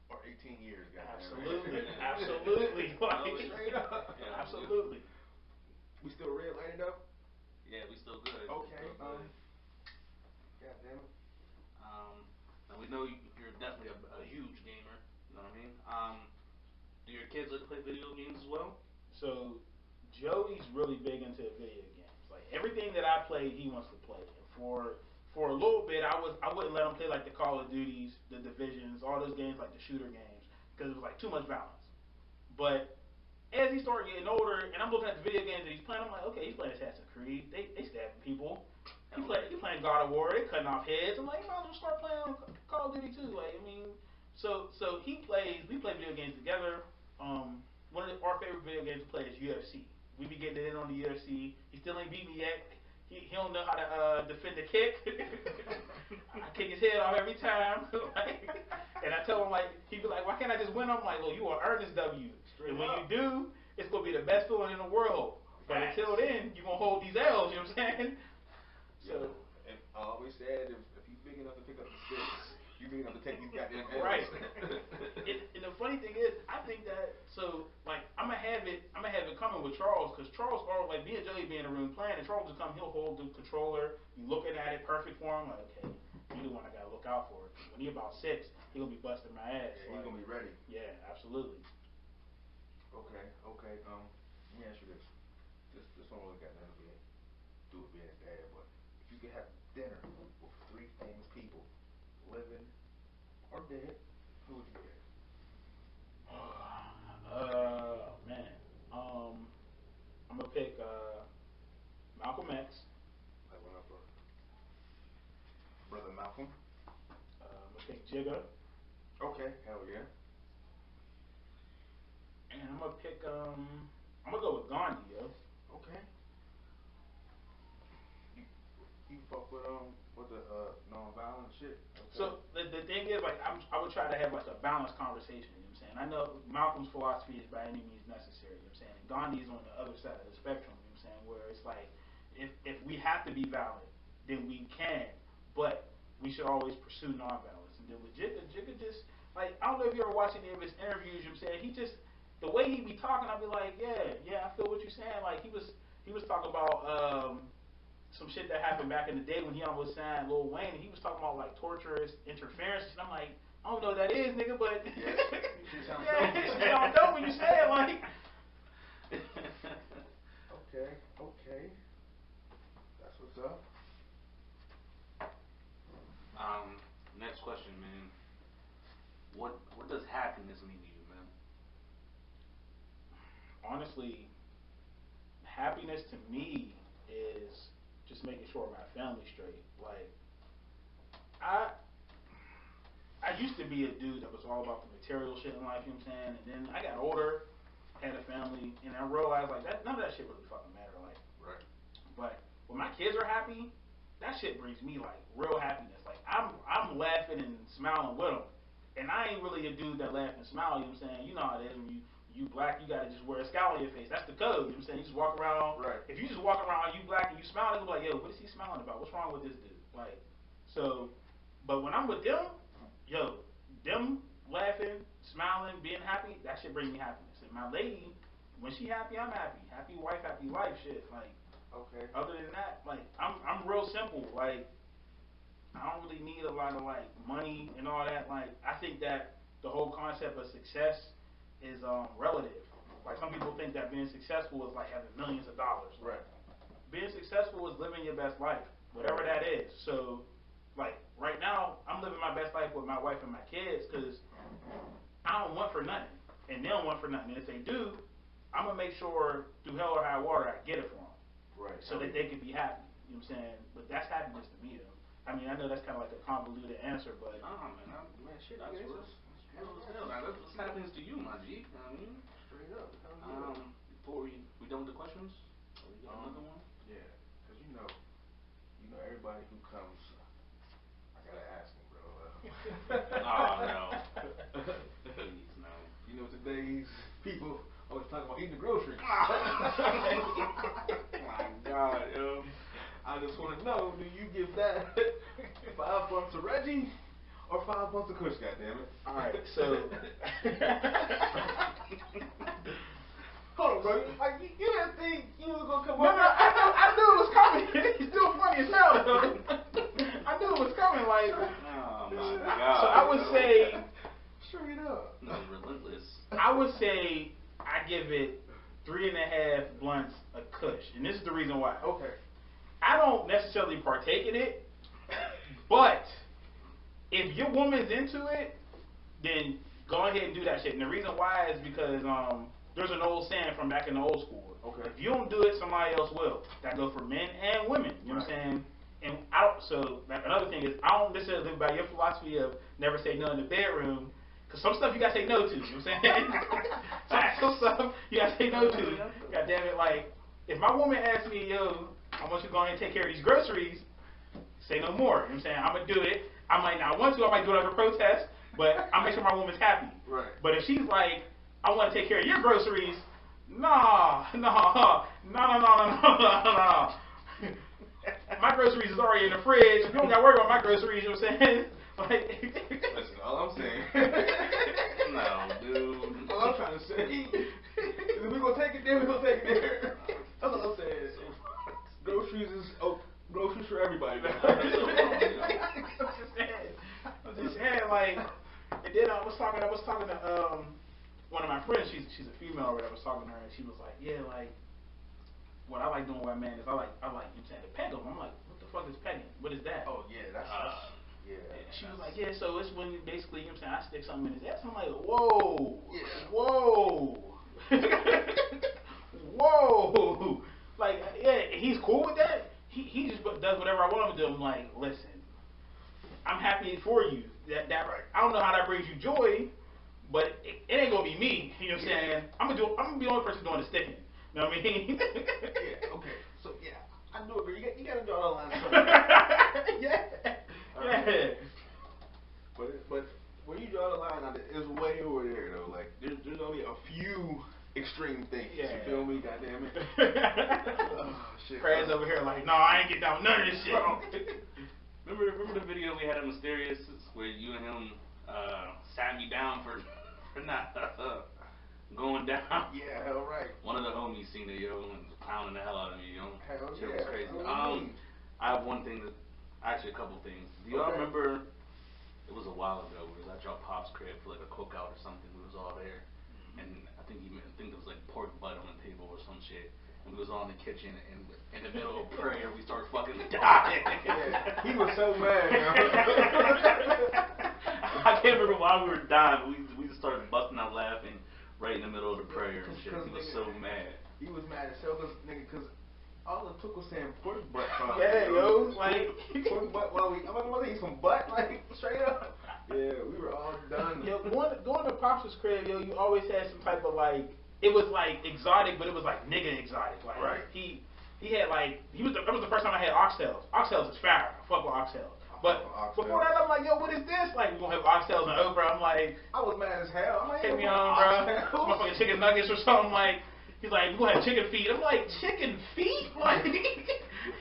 or 18 years, goddammit. absolutely, absolutely. No, straight up. Yeah, Absolutely. We still red lighted up? Yeah, we still good. Okay. We still good. Goddammit. And we know you're definitely a huge gamer. You know what I mean? Do your kids like to play video games as well? So, Joey's really big into video games. Like, everything that I play, he wants to play. And for a little bit, I wouldn't let him play like the Call of Duties, the Divisions, all those games, like the shooter games, because it was like too much violence. But as he started getting older, and I'm looking at the video games that he's playing, I'm like, okay, he's playing Assassin's Creed. They stabbing people. He playing God of War. They cutting off heads. I'm like, you might as well start playing Call of Duty too. Like, I mean, so we play video games together. One of our favorite video games to play is UFC. We be getting it in on the UFC. He still ain't beat me yet. He don't know how to defend the kick. I kick his head off every time. And I tell him, like, he be like, why can't I just win? I'm like, well, you will earn this W. And when you do, it's going to be the best feeling in the world. But until then, you're going to hold these L's, you know what I'm saying? So, and I always said, if you big enough to pick up the sticks, you big enough to take these goddamn L's. right. And the funny thing is, I think that, so, like, I'm gonna have it coming with Charles, because Charles, or like me and Joey be in the room playing, and Charles will come, he'll hold the controller, you looking at it perfect for him, like, okay, you the one I gotta look out for. When he about 6, he'll be busting my ass. Yeah, he's gonna be ready. Yeah, absolutely. Okay. Let me ask you this. This one really got nothing to do with being a dad, but if you could have dinner with 3 famous people, living or dead, who would you get? Man. I'm gonna pick Malcolm X. Like one up for Brother Malcolm. I'm gonna pick Jigga. Okay, hell yeah. And I'm gonna pick I'm gonna go with Gandhi, yo. Okay. You fuck with the non-violent shit. Okay. So the thing is, like, I would try to have like a balanced conversation. You know what I'm saying? I know Malcolm's philosophy is by any means necessary. You know what I'm saying? And Gandhi's on the other side of the spectrum. You know what I'm saying? Where it's like, if we have to be violent, then we can, but we should always pursue non-violence. And then with Jigga just, like, I don't know if you ever watched any of his interviews. You know what I'm saying? He just, the way he be talking, I'd be like, yeah, I feel what you're saying. Like, he was talking about some shit that happened back in the day when he almost signed Lil Wayne, and he was talking about like torturous interference, and I'm like, I don't know what that is, nigga, but Shit sounds yeah, dope when you say it, like. Okay. That's what's up. Next question, man. What does happiness mean to you, man? Honestly, happiness to me is just making sure my family's straight. Like, I used to be a dude that was all about the material shit in life, you know what I'm saying? And then I got older, had a family, and I realized, like, that none of that shit really fucking matter. Like, Right. but when my kids are happy, that shit brings me, like, real happiness. Like, I'm laughing and smiling with them. And I ain't really a dude that laugh and smile, you know what I'm saying? You know how it is when you black, you gotta just wear a scowl on your face. That's the code, you know what I'm saying? You just walk around. Right. If you just walk around, you black, and you smile, they'll be like, yo, what is he smiling about? What's wrong with this dude? Like, so, but when I'm with them, yo, them laughing, smiling, being happy, that shit bring me happiness. And my lady, when she happy, I'm happy. Happy wife, happy life. Shit, like. Okay. Other than that, like I'm real simple. Like I don't really need a lot of like money and all that. Like I think that the whole concept of success is relative. Like some people think that being successful is like having millions of dollars. Right. Being successful is living your best life, whatever that is. So, like right now, I'm living my best life with my wife and my kids because I don't want for nothing, and they don't want for nothing. And if they do, I'm gonna make sure through hell or high water I get it for them. Right. So that they can be happy. You know what I'm saying? But that's happiness to me, though. I mean, I know that's kind of like a convoluted answer, but. Oh, man, shit, that's real. What's happiness to you, my G? You know what I mean? Straight up. Before we done with the questions? Or we got another one? Yeah, because you know everybody who comes, I gotta ask them, bro. Oh, no. Please, no. You know, today's people always talking about eating the groceries. My God, yo. I just want to know, do you give that $5 to Reggie or $5 to Kush, goddammit? Alright, so. Hold on, bro. Like, you didn't think you was going to come No, up? I knew it was coming. He's still funny as hell, though. I knew it was coming, like. Oh, my God. So I would say. Straight up. No, relentless. I would say I give it 3.5 blunts a Kush. And this is the reason why. Okay. I don't necessarily partake in it, but if your woman's into it, then go ahead and do that shit. And the reason why is because there's an old saying from back in the old school. Okay. If you don't do it, somebody else will. That goes for men and women. You know what I'm saying? And I don't. So another thing is I don't necessarily live by your philosophy of never say no in the bedroom. Cause some stuff you gotta say no to. You know what I'm saying? Some stuff you gotta say no to. God damn it! Like if my woman asks me, yo, I want you to go ahead and take care of these groceries, say no more. You know what I'm saying? I'm gonna do it. I might not want to. I might do it under protest, but I make sure my woman's happy. Right. But if she's like, I want to take care of your groceries, no. My groceries is already in the fridge. You don't got to worry about my groceries. You know what I'm saying? Like, listen, all I'm saying. No, dude. All I'm trying to say is if we're going to take it there, we're going to take it there. That's all I'm saying. Groceries is groceries for everybody. I'm just saying, like, and then I was talking to one of my friends. She's a female, right? I was talking to her, and she was like, yeah, like, what I like doing with my man is I like you know what I'm saying, to peg him. I'm like, what the fuck is pegging? What is that? Oh yeah, that's yeah. And she was like, yeah, so it's when basically, you know what I'm saying, I stick something in his ass. I'm like, whoa, Yeah. whoa, whoa. Like, yeah, he's cool with that. He just does whatever I want him to do. I'm like, listen, I'm happy for you. That right. I don't know how that brings you joy, but it ain't gonna be me. You know what I'm saying? I'm gonna be the only person doing the sticking. You know what I mean? Yeah. Okay. So yeah, I do agree. You gotta draw the line. Yeah. Yeah. But when you draw the line, it's way over there though. Like there's only a few extreme things. Yeah. You feel me? Goddamn it. Oh, shit. Craig's over here like, no, I ain't get down with none of this shit. Remember the video we had at Mysterious where you and him sat me down for not going down? Yeah, hell right. One of the homies seen it, yo, and was pounding the hell out of me, yo. Hell Shit yeah. was crazy. I have one thing actually a couple things. Do y'all Okay. remember? It was a while ago. We was at y'all pop's crib for like a cookout or something. We was all there, and I think there was like pork butt on the table or some shit. And we was all in the kitchen, and in the middle of prayer, we started fucking dying. Yeah, he was so mad, yo. I can't remember why we were dying, but we just started busting out laughing right in the middle of the prayer and shit. He was so mad. He was mad as hell because all it took was saying pork butt. Yeah, yo, like pork butt. I'm like, want to eat some butt, like straight up. Yeah, we were all done. yo, going to Pops' crib, yo, you always had some type of like. It was like exotic, but it was like nigga exotic. Like right. He had like that was the first time I had oxtails. Oxtails is fire. I fuck with oxtails. But before that, I'm like, yo, what is this? Like, we gonna have oxtails and okra. I'm like, I was mad as hell. I'm like, take me home, bro. Motherfucking chicken nuggets or something. Like, he's like, we gonna have chicken feet. I'm like, chicken feet? Like,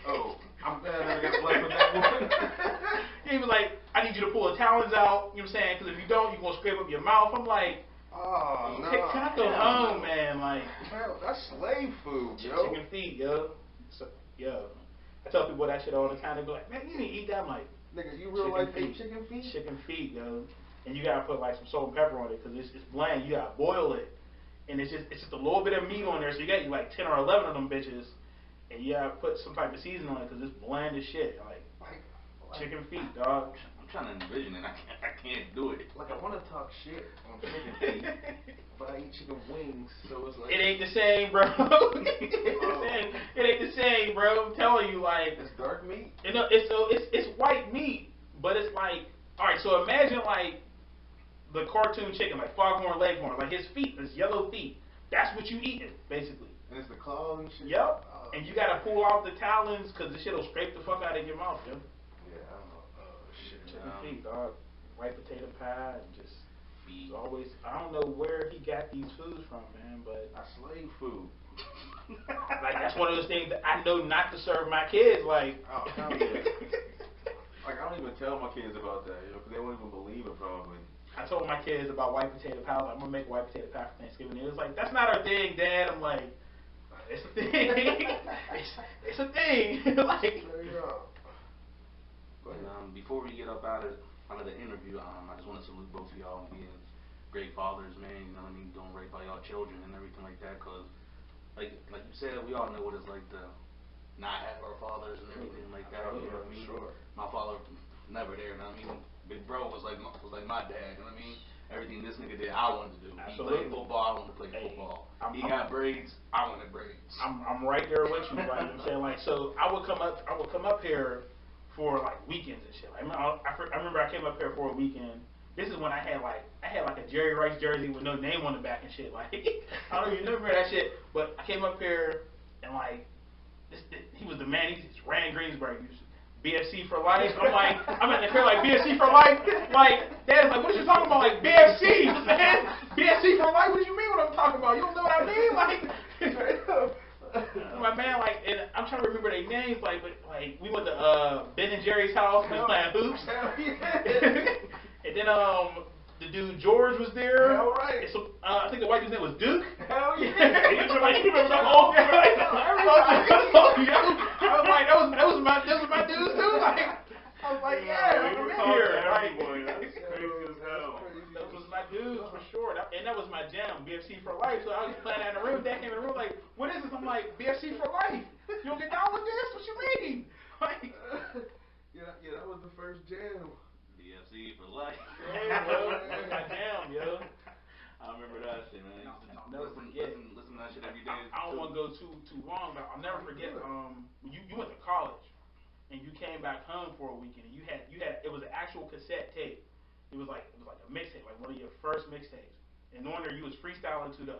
oh, I'm glad I never got black with that one. He was like, I need you to pull the talons out, you know what I'm saying? Because if you don't, you're going to scrape up your mouth. I'm like, Oh, no. can I go home, man? Like, Hell, that's slave food, yo. chicken feet, yo. So, yo. I tell people that shit all the time. They be like, man, you didn't eat that. I'm like, Nigga, you real life ate chicken feet? chicken feet, yo. And you gotta put like some salt and pepper on it because it's bland. You gotta boil it, and it's just a little bit of meat on there. So you got like 10 or 11 of them bitches, and you gotta put some type of seasoning on it because it's bland as shit. Like chicken feet, dog. I'm trying to envision it. I can't do it. Like, I want to talk shit on chicken feet, but I eat chicken wings, so it's like... It ain't the same, bro. It ain't the same, bro. I'm telling you, like It's dark meat? you know, it's white meat, but it's like, all right. So imagine like the cartoon chicken, like Foghorn Leghorn, like his feet, his yellow feet. That's what you eating, basically. And it's the claws and shit? Yep. Oh, And you gotta pull out the talons because the shit'll scrape the fuck out of your mouth, yo. yeah, I don't know. Oh, shit. Chicken feet, dog. White potato pie, and just Feet. it's always. I don't know where he got these foods from, man, but That's slave food. like that's one of those things that I know not to serve my kids. Like, Oh, hell yeah. Like, I don't even tell my kids about that, you know, because they won't even believe it, probably. I told my kids about white potato pie. I was like, I'm gonna make white potato pie for Thanksgiving. It was like, that's not our thing, Dad. I'm like, it's a thing. it's a thing. Like, There you go. Go And, ahead. before we get up out of the interview, I just want to salute both of y'all and being great fathers, man. You know what I mean? Doing right by y'all children and everything like that. Cause like you said, we all know what it's like to not have our fathers and everything like that. You know what I mean? Sure. My father never there. You know what I mean? Big bro was like my dad. You know what I mean? Everything this nigga did, I wanted to do. He Absolutely. played football. I wanted to play Hey, football. I'm- He got braids. I wanted braids. I'm right there with you, right? You know what I'm saying? Like, so I would come up here for like weekends and shit. Like, I remember I came up here for a weekend. This is when I had like a Jerry Rice jersey with no name on the back and shit. Like, I don't even remember that shit. But I came up here and like he was the man. He just ran Greensburg. He was BFC for life. I'm like, I'm at the crib like BFC for life. Like, Dad's like, what you talking about? Like BFC, man. BFC for life. What do you mean what I'm talking about? You don't know what I mean? Like, my man, like, and I'm trying to remember their names, like, but like we went to Ben and Jerry's house, we playing hoops. And then the dude George was there. Hell right. And so, I think the white dude's name was Duke. Hell yeah. And you remember the whole thing. I was like, that was my dudes too. Like, I was like, yeah, I'm in here. Like, That's crazy as hell. those was my dudes for sure. And that was my jam, BFC for life. So I was playing out in the room. Dad came in the room like, what is this? I'm like, BFC for life. You don't get down with this? What you mean? Like, Yeah, that was the first jam. BFC for life. yeah, yo, that was my jam, yo. I remember that shit, man. I'll never forget. Listen to that shit every day. I don't want to go too long, but I'll never forget. You went to college, and you came back home for a weekend. And you had it was an actual cassette tape. It was like a mixtape, like one of your first mixtapes. And on there, you was freestyling to the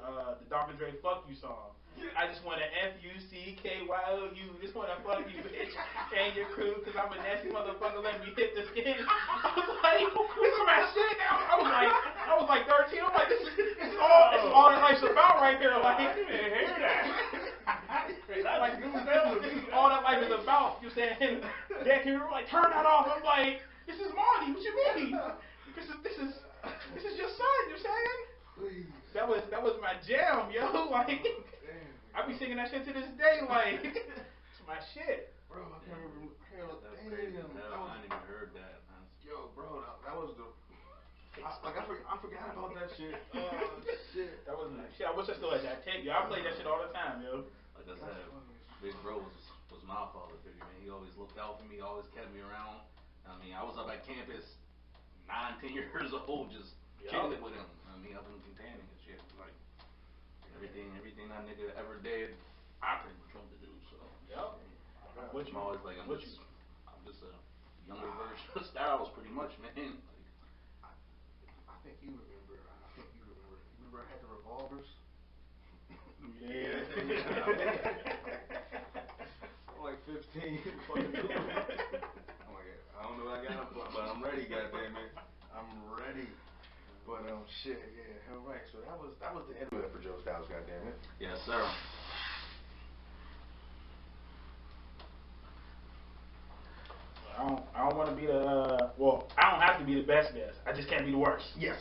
Dr. Dre "Fuck You" song. I just want to FUCKYOU. Just want to fuck you, bitch, and your crew, cause I'm a nasty motherfucker. Let me hit the skin. I was like, this is my shit. I was like 13. I'm like, this is all that life's about right there. Like, I didn't even hear that. Like, this is all that life is about. You saying? Dad came over like, turn that off. I'm like, this is Marty. What you mean? This is your son. You saying? Please. That was my jam, yo. Like, I be singing that shit to this day. Like, it's my shit. Bro, I can't remember. That's crazy. No, I didn't even heard that. Yo, bro, that was the... I forgot about that shit. Oh, shit. That was my shit. I wish I still had that tape, yo. I played that shit all the time, yo. Like I said, Big Bro was my father figure, man. He always looked out for me, always kept me around. I mean, I was up at campus 9, 10 years old, just kicking it with him. I mean, up in containing and shit. Like, everything that nigga ever did, I pretty much wanted to do, so. Yep. I'm always like, I'm just a younger version of Styles, pretty much, man. Like, I think you remember. You remember I had the revolvers? Yeah. I'm like 15. I'm like, I don't know what I got, but I'm ready, goddammit. I'm ready. But shit, yeah, all right. So that was the end of it for Joe Styles, goddammit. yes, sir. can be the best guest. I just can't be the worst. Yes.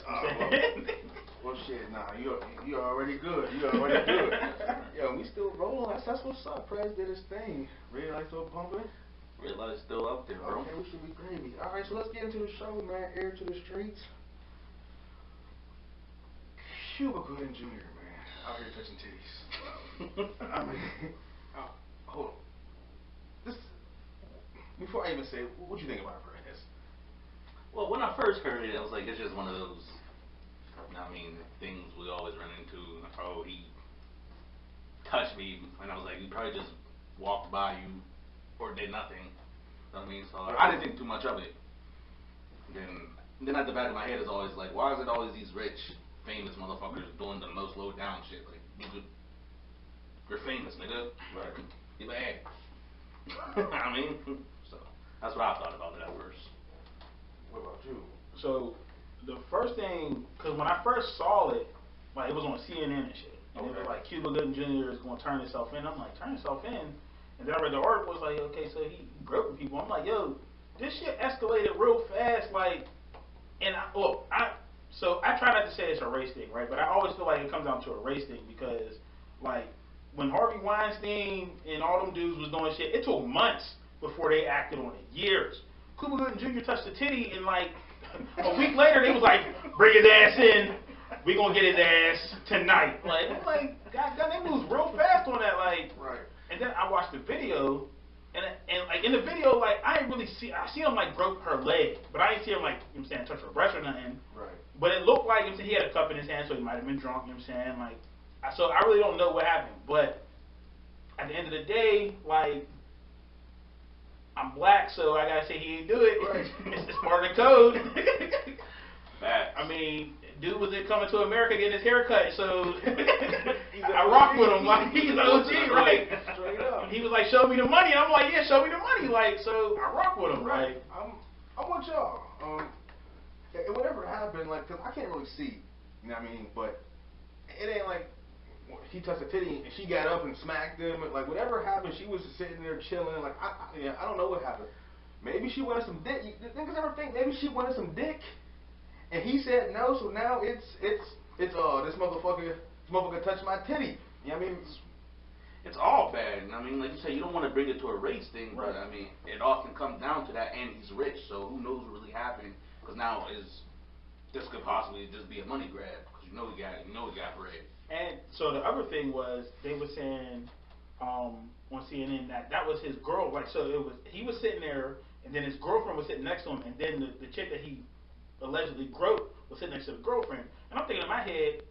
You Well, shit, nah, you already good. You already good. Yo, we still rolling. That's what's up. Prez did his thing. Red light still pumping. Red light's still up there, bro. Okay, we should be gravy. All right, so let's get into the show, man. Air to the streets. Cuba Gooding Jr., man, out here touching titties. I mean, hold on. This, before I even say, what you think about Prez? Well, when I first heard it, I was like, it's just one of those, things we always run into. Oh, he touched me, and I was like, he probably just walked by you or did nothing. You know what I mean? So I didn't think too much of it. Then at the back of my head is always like, why is it always these rich, famous motherfuckers doing the most low down shit? Like, you're famous, nigga. Right. You bad. I mean, so that's what I thought about it at first. What about you? So the first thing, because when I first saw it, like it was on CNN and shit. And it was like Cuba Gooding Jr. is going to turn himself in. I'm like, turn himself in? And then I read the article, was like, okay, so he groping people. I'm like, yo, this shit escalated real fast, like, and so I try not to say it's a race thing, right? But I always feel like it comes down to a race thing because, like, when Harvey Weinstein and all them dudes was doing shit, it took months before they acted on it. Years. Cuba Gooding Jr. touched the titty, and like a week later, they was like, bring his ass in. We gonna get his ass tonight. Like, I'm like, God, they moves real fast on that, like. Right. And then I watched the video, and like in the video, like I didn't really see. I see him like broke her leg, but I didn't see him like, you know what I'm saying, touch her breast or nothing. Right. But it looked like, you know what I'm saying, he had a cup in his hand, so he might have been drunk. You know what I'm saying, like. So I really don't know what happened, but at the end of the day, like, I'm black, so I gotta say he didn't do it. Right. It's part of the code. Facts. I mean, dude was coming to America getting his hair cut, so I rock with him. Like, he's an OG, right? Straight up. He was like, show me the money. I'm like, yeah, show me the money. Like, so I rock with him, right? I'm with y'all. And whatever happened, like, cause I can't really see, you know what I mean? But it ain't like he touched a titty and she got up and smacked him. And, like, whatever happened, she was just sitting there chilling. Like, I don't know what happened. Maybe she wanted some dick. Niggas ever think maybe she wanted some dick? And he said no, so now it's this motherfucker touched my titty. You know what I mean? It's all bad. I mean, like you say, you don't want to bring it to a race thing, Right. but I mean, it often comes down to that, and he's rich, so who knows what really happened? Because now this could possibly just be a money grab, because you know he got bread. And so the other thing was, they were saying on CNN that was his girl. Like, so he was sitting there, and then his girlfriend was sitting next to him, and then the chick that he allegedly groped was sitting next to the girlfriend. And I'm thinking in my head,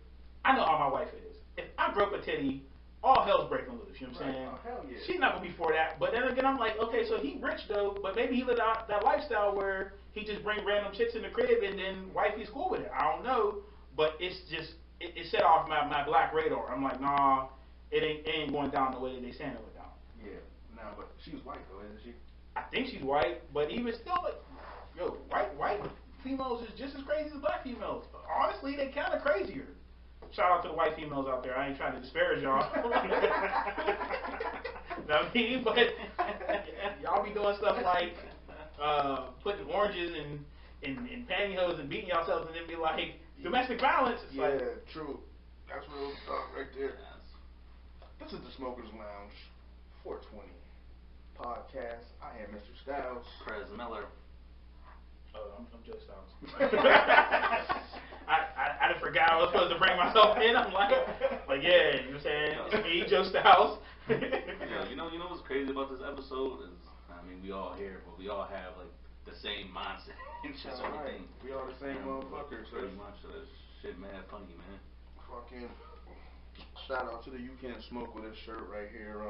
I know how my wife is. If I grope a titty, all hell's breaking loose. You know what I'm saying? Oh, hell yeah. She's not gonna be for that. But then again, I'm like, okay, so he rich though, but maybe he lived out that lifestyle where he just bring random chicks in the crib and then wifey's cool with it. I don't know, but it's just it set off my black radar. I'm like, nah, it ain't going down the way that they saying it went down. Yeah. Nah, but she's white though, isn't she? I think she's white, but even still, like, yo, white females is just as crazy as black females. Honestly, they kind of crazier. Shout out to the white females out there. I ain't trying to disparage y'all. I mean, but y'all be doing stuff like putting oranges in pantyhose and beating yourselves and then be like, domestic violence. It's Yeah, like, true. That's real stuff right there. This is the Smokers Lounge 420 podcast. I am Mr. Styles. Prez Miller. oh, I'm Joe Styles. I done forgot I was supposed to bring myself in. I'm like, yeah, you know what I'm saying? It's me, Joe Styles. You know what's crazy about this episode is, I mean, we all here, but we all have like the same mindset and shit. That's right. We all the same motherfuckers. So Pretty much. So that's shit, mad funny, man. fucking shout out to the You Can't Smoke With Us shirt right here.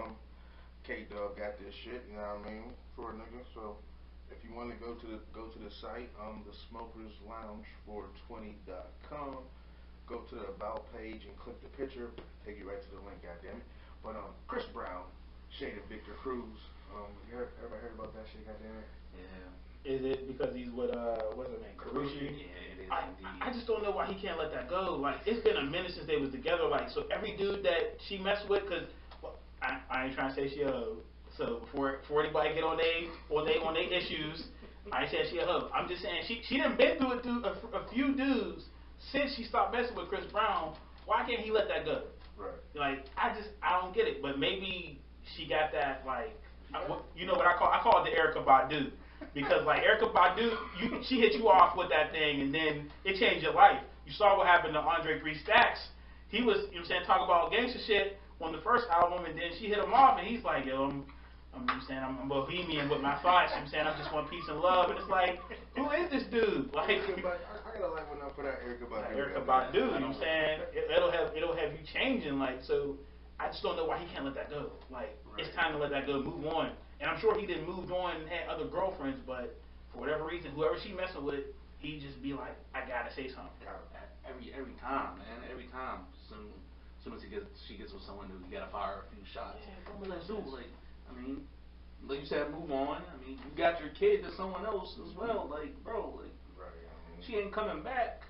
K-Dub got this shit, you know what I mean, for a nigga. So if you want to go to the site, the Smokers Lounge 420.com. Go to the About page and click the picture. Take you right to the link, goddammit. But Chris Brown, shaded Victor Cruz. Everybody heard about that shit, goddammit? Yeah. Is it because he's with what's his name, Karushi? Yeah, it is indeed. I just don't know why he can't let that go. Like, it's been a minute since they was together. Like, so every dude that she messed with, cause I ain't trying to say she so before anybody get on they issues, I ain't saying she a hoe. I'm just saying she done been through it through a few dudes since she stopped messing with Chris Brown. Why can't he let that go? Right. Like I don't get it. But maybe she got that like you know what I call it the Erykah Badu. Because like Erykah Badu, she hit you off with that thing and then it changed your life. You saw what happened to Andre 3 Stacks. He was, you know what I'm saying, talking about gangster shit on the first album, and then she hit him off, and he's like, yo, I'm bohemian with my thoughts. You know what I'm saying, I just want peace and love, and it's like, who is this dude? Like, I gotta like when I put out Erykah Badu. Erykah Badu, you know what I'm saying? It'll have you changing, like, so I just don't know why he can't let that go. Like, it's time to let that go, move on. And I'm sure he didn't move on and had other girlfriends, but for whatever reason, whoever she messing with, he just be like, I gotta say something. Every time, man. Every time. Soon as she gets with someone new, you gotta fire a few shots. Yeah, What do? Like, I mean, like you said, move on. I mean, you got your kid to someone else as well. Like, bro, like, she ain't coming back.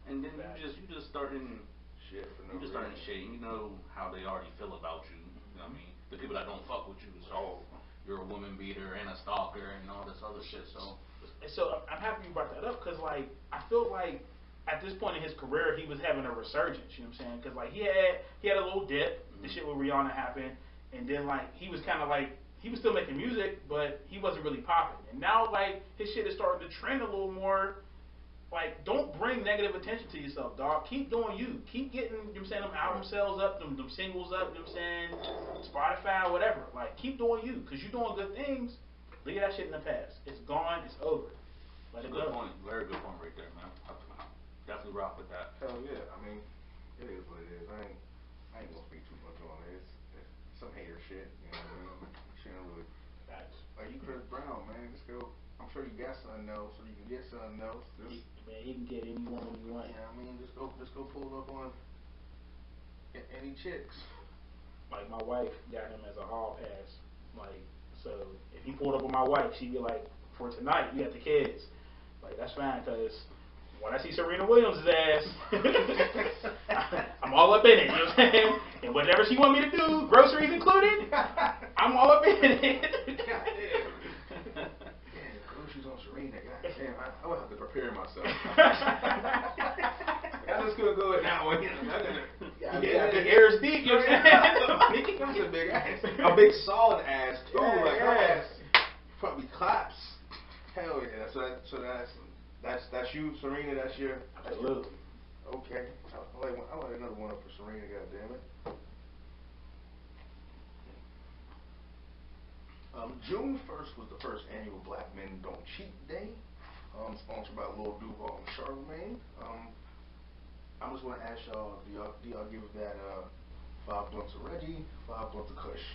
And then you just starting shit for no you just reason. starting shit. You know how they already feel about you. You know what I mean? The people that don't fuck with you. So you're a woman beater and a stalker and all this other shit. So I'm happy you brought that up because like I feel like at this point in his career he was having a resurgence. You know what I'm saying? Because like he had a little dip. The shit with Rihanna happened, and then like he was kind of like he was still making music, but he wasn't really popping. And now like his shit is starting to trend a little more. Like, don't bring negative attention to yourself, dog. Keep doing you. Keep getting, you know what I'm saying, them album sales up, them singles up, you know what I'm saying, Spotify, whatever. Like, keep doing you, because you're doing good things. Leave that shit in the past. It's gone. It's over. Let it Good go. point. Very good point right there, man. I definitely rock with that. Hell yeah. I mean, it is what it is. I ain't gonna speak too much on it. It's some hater shit. You know what I mean? She don't really. Like you, Chris Brown, man. Let's go. I'm sure you got something else, so you can get something else. Man, he can get any woman you want. Yeah, I mean, just go pull up on any chicks. Like my wife got him as a hall pass. Like, so if he pulled up on my wife, she'd be like, for tonight, you got the kids. Like, that's fine, because when I see Serena Williams' ass, I'm all up in it, you know what I'm saying? And whatever she want me to do, groceries included, I'm all up in it. Goddamn. Groceries on Serena, goddamn. I would have to prepare myself. I just couldn't go with that one. Yeah, the air is deep, you know what I'm saying? That's a big ass. A big solid ass, too. Yeah, like, yeah. her ass probably claps. Hell yeah. So that's you, Serena, that's your... Absolutely. Okay. I like another one up for Serena, goddammit. June 1st was the first annual Black Men Don't Cheat Day, sponsored by Lil Duval and Charlemagne. I'm just going to ask y'all, do y'all give that 5 blunts of Reggie, 5 blunts of Kush?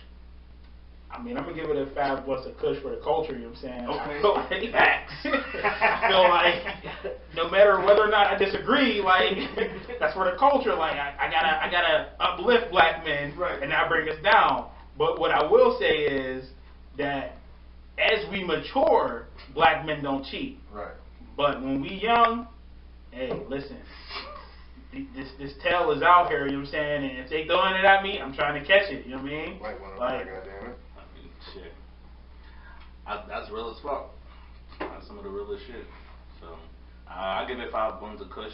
I mean, I'm going to give it a 5 blunts of Kush for the culture, you know what I'm saying? Okay. I feel like facts. I feel like no matter whether or not I disagree, like, that's for the culture. Like, I gotta uplift black men and not bring us down. But what I will say is that as we mature, black men don't cheat. Right. But when we young, hey, listen, this tail is out here, you know what I'm saying? And if they throwing it at me, I'm trying to catch it, you know what I mean? Like one of Like, them, goddammit. I mean, shit. That's real as fuck. That's some of the realest shit. So, I give it 5 blunts of Kush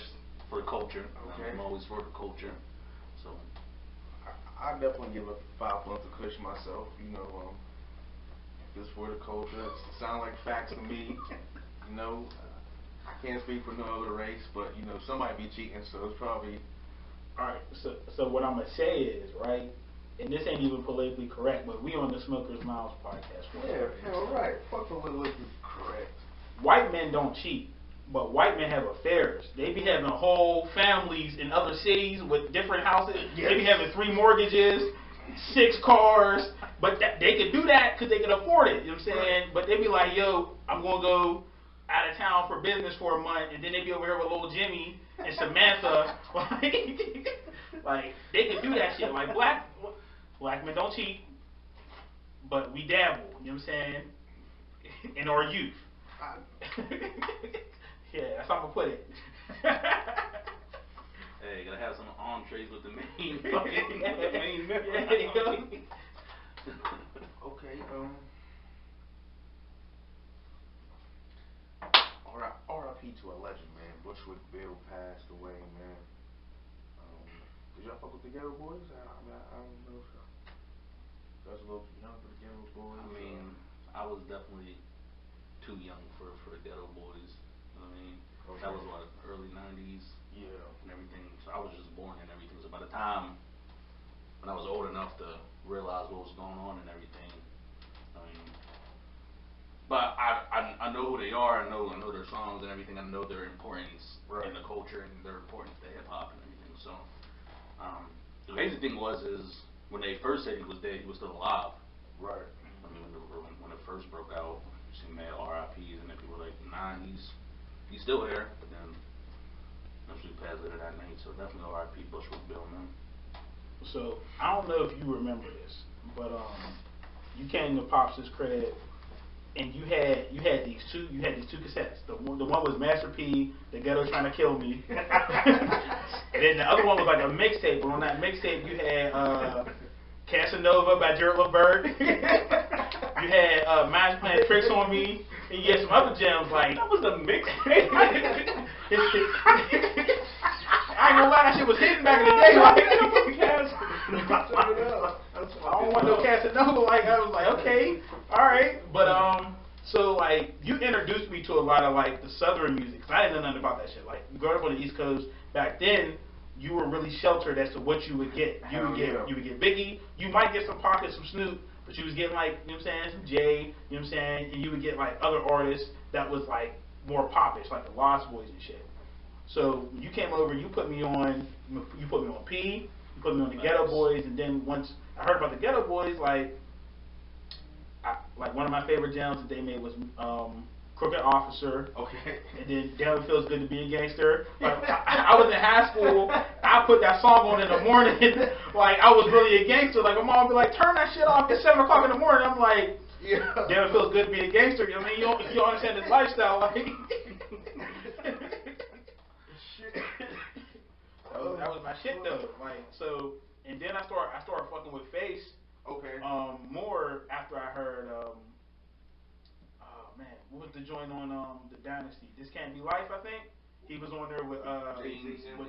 for the culture. Okay. I'm always for the culture. So, I definitely give it 5 blunts of Kush myself. You know, if it's for the culture, it sounds like facts to me. You know, I can't speak for no other race, but you know, somebody be cheating, so it's probably. all right, so what I'm going to say is, right, and this ain't even politically correct, but we on the Smokers Miles podcast. Yeah, hell right. Fuck politically correct. White men don't cheat, but white men have affairs. They be having whole families in other cities with different houses. Yes. They be having 3 mortgages, 6 cars, but they could do that because they can afford it, you know what I'm saying? Right. But they be like, yo, I'm going to go out of town for business for a month, and then they be over here with little Jimmy and Samantha. Like, they can do that shit. Like, black men don't cheat, but we dabble, you know what I'm saying, in our youth. Yeah, that's how I'm gonna put it. hey, you gotta have some entrees with the main fucking the main meal. Yeah, there you go. Okay, R.I.P. to a legend, man. Bushwick Bill passed away, man. Did y'all fuck with the Ghetto Boys? I don't know if y'all was a little too young for the Ghetto Boys. I mean, I was definitely too young for the Ghetto Boys. You know what I mean? Okay. That was what, early 90s Yeah. and everything. So I was just born and everything. So by the time when I was old enough to realize what was going on and everything, I mean, but I know who they are. I know their songs and everything. I know their importance Right. in the culture and their importance to hip hop and everything. So the crazy thing is when they first said he was dead, he was still alive. Right. I mean, when it first broke out, you see mad RIPs, and then people were like, nah, he's still here, but then eventually passed later that night. So definitely RIP Bushwick Bill, man. So I don't know if you remember this, but you came to Pops' crib and you had these two cassettes. The one was Master P, The Ghetto Trying to Kill Me, and then the other one was like a mixtape. But on that mixtape you had Casanova by Jared LeVert. You had Max playing Tricks on Me, and you had some other gems like That was the mixtape. I ain't gonna lie, that shit was hidden back in the day. Like, I don't want no Casanova. Like, I was like, okay, all right. But so like, you introduced me to a lot of like the Southern music. 'Cause I didn't know nothing about that shit. Like, growing up on the East Coast back then, you were really sheltered as to what you would get. You would get Biggie. You might get some Pac, some Snoop, but you was getting like, you know what I'm saying, some Jay. You know what I'm saying, and you would get like other artists that was like more popish, like the Lost Boys and shit. So you came over, you put me on P, you put me on the Ghetto Boys, and then once I heard about the Ghetto Boys, like one of my favorite jams that they made was Crooked Officer. Okay. And then Damn It Feels Good to Be a Gangster. Like I was in high school, I put that song on in the morning, like I was really a gangster. Like my mom would be like, turn that shit off at 7 o'clock in the morning. I'm like, Yeah. Damn It Feels Good to Be a Gangster. You know what I mean? You don't understand this lifestyle, like. That was my shit though. Like so, and then I started fucking with Face. Okay. More after I heard oh man, what was the joint on the Dynasty? This Can't Be Life, I think. He was on there with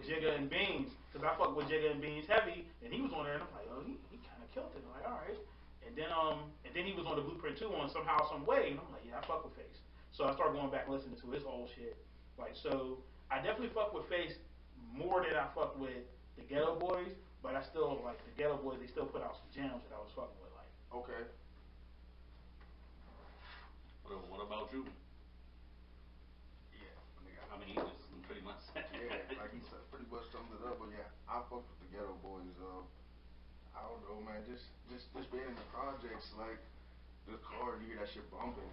Jigga and Beans, because I fuck with Jigga and Beans heavy, and he was on there, and I'm like, oh, he kind of killed it. I'm like, all right. And then he was on the Blueprint 2 on Somehow Some Way, and I'm like, yeah, I fuck with Face. So I started going back and listening to his old shit. Like so, I definitely fuck with Face more than I fuck with the Ghetto Boys, but I still like the Ghetto Boys. They still put out some jams that I was fucking with, like. Okay. What about you? Yeah. I mean, he just pretty much said. Yeah, like he said, pretty much summed it up. But yeah, I fucked with the Ghetto Boys. I don't know, man. Just being in the projects, like the car, you hear that shit bumping,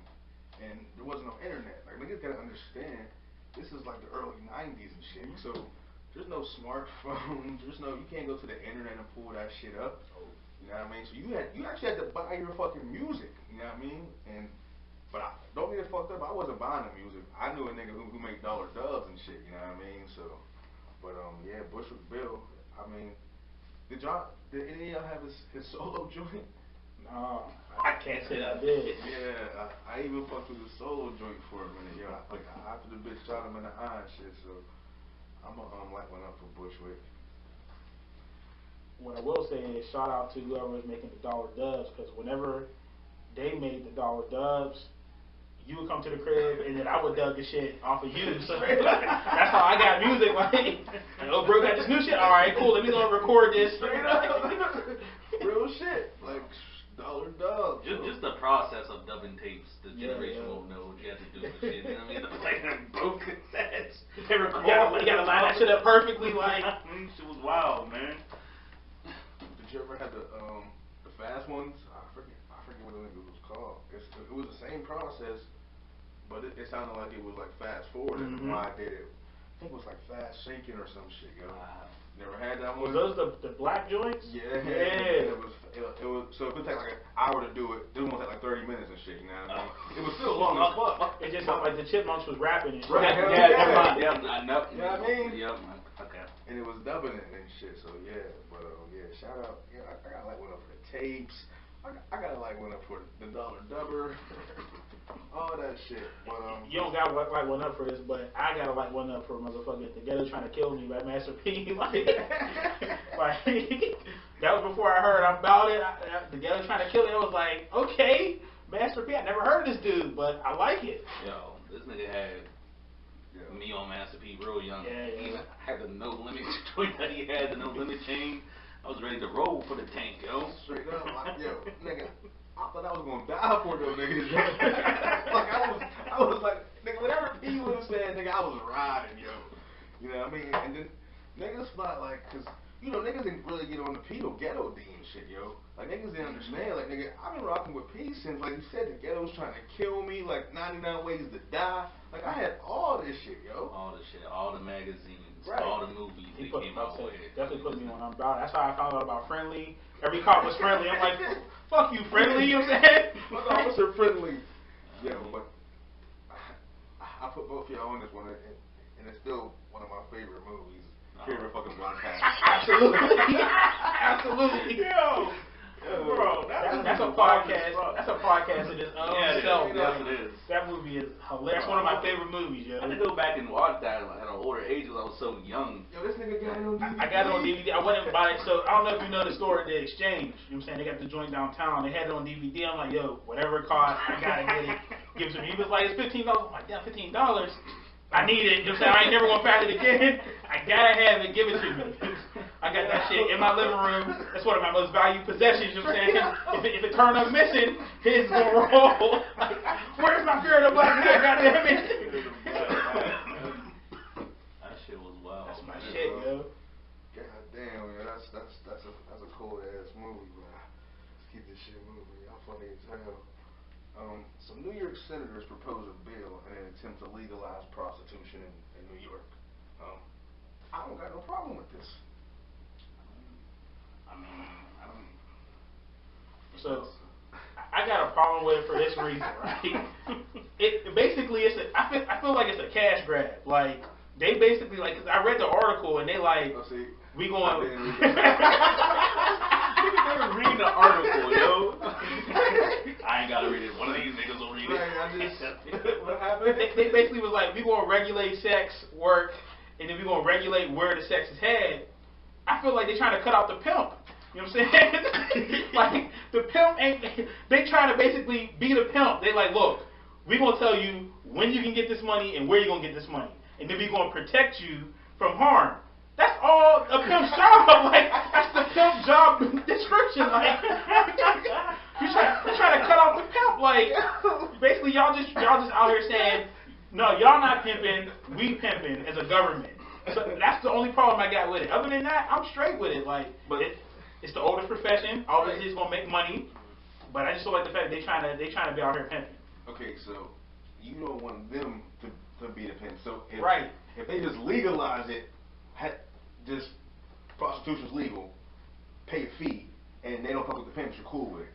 and there wasn't no internet. Like niggas gotta understand, this is like the early '90s and shit. So there's no smartphones. You can't go to the internet and pull that shit up. You know what I mean? So you actually had to buy your fucking music. You know what I mean? But don't get it fucked up. I wasn't buying the music. I knew a nigga who made dollar dubs and shit. You know what I mean? So, but yeah, Bushwick Bill. I mean, did any of y'all have his solo joint? No, I can't say I did. Yeah, I even fucked with his solo joint for a minute. Yo, like after the bitch shot him in the eye and shit. So I'm gonna light one up for Bushwick. What I will say is shout out to whoever is making the dollar dubs, because whenever they made the dollar dubs, you would come to the crib and then I would dub the shit off of you. So that's how I got music. Like, oh, bro, got this new shit. All right, cool. Let me go record this. Real shit, like dollar dub. Just the process of dubbing tapes, the generation won't know what you have to do with shit. You know what I mean? The like broke cassettes. You gotta line that shit up perfectly. Like, shit was wild, man. Did you ever have the fast ones? I forget what the nigga was called. It was the same process, but it sounded like it was like fast forward. And why I did it, I think it was like fast syncing or some shit. Yo, never had that one. was those the black joints? Yeah. Yeah. It was so it would take like an hour to do it. This one would take like 30 minutes and shit. You know what I mean? It was still long as fuck. It just felt like the Chipmunks was rapping and shit. Right. Never mind. Yeah, I know. You know what I mean? Yep. Okay. And it was dubbing it and shit. So yeah, but yeah, shout out. Yeah, I got like one up for the tapes. I gotta like one up for the dollar dubber, all that shit. But You don't gotta like one up for this, but I gotta like one up for motherfucker. The Ghetto Trying to Kill Me by Master P. like that was before I heard about it. The Ghetto Trying to Kill Me. I was like, okay, Master P. I never heard of this dude, but I like it. Yo, this nigga had me on Master P real young. Yeah. He had the No Limit joint that he had, the No Limit chain. I was ready to roll for the tank, yo. Straight up, like, yo, nigga, I thought I was gonna die for those niggas. Like I was like, nigga, whatever P would have said, nigga, I was riding, yo. You know what I mean? And then niggas thought like, cause you know niggas didn't really get on the P ghetto D and shit, yo. Like niggas didn't understand. Like nigga, I've been rocking with P since like you said, the ghetto's trying to kill me. Like 99 Ways to Die. Like I had all this shit, yo. All the shit, all the magazines, Right. all the movies He they put, came out with. definitely put me on Umbrella. That's how I found out about Friendly. Every cop was Friendly. I'm like, fuck you, Friendly. You know what I'm saying? Fuck Officer Friendly. Yeah, but I put both of y'all on this one, and it's still one of my favorite movies. Favorite fucking black cast. Absolutely. Absolutely. Yo, Bro, that's a podcast. That's a podcast in its own yeah, self. yes, it is. That movie is hilarious. That's one of my favorite movies, yo. I had to go back and watch that at an older age because I was so young. Yo, this nigga got it on DVD. I got it on DVD. I went and bought it. So I don't know if you know the store, The Exchange. You know what I'm saying? They got the joint downtown. They had it on DVD. I'm like, yo, whatever it costs, I gotta get it. Gives it to me. He was like, it's $15. I'm like, damn, $15. I need it. You know what I'm saying? I ain't never gonna find it again. I gotta have it. Give it to me. I got that shit in my living room. That's one of my most valued possessions. You know what I'm saying? 'Cause if it turn up missing, it's gonna roll. Like, where's my Fear of the Black Man? Goddamn it. That shit was wild. That's my shit, yo. God damn, man, that's a cold ass movie, man. Let's keep this shit moving. Y'all funny as hell. Some New York senators proposed a bill in an attempt to legalize prostitution in New York. I don't got no problem with this. I mean, I don't. So I got a problem with it for this reason, right? It basically I feel like it's a cash grab. Like they basically like 'cause I read the article and they like Oh, see, we going. Never read the article, yo. I ain't gotta read it. One of these niggas will read it. Right, I just what happened? They basically was like, we gonna regulate sex work, and then we gonna regulate where the sex is had. I feel like they trying to cut out the pimp. You know what I'm saying? Like the pimp ain't. They trying to basically be the pimp. They like, look, we gonna tell you when you can get this money and where you gonna get this money, and then we gonna protect you from harm. That's all a pimp's job. Like that's the pimp job description. Like you're trying to cut off the pimp. Like basically y'all just out here saying, no, y'all not pimping, we pimping as a government. So that's the only problem I got with it. Other than that, I'm straight with it. Like, but it's the oldest profession. Obviously, it's gonna make money. But I just don't like the fact that they trying to be out here pimping. Okay, so you don't want them to be the pimp. So if they just legalize it, just prostitution's legal, pay a fee, and they don't fuck with the pimps, you're cool with it.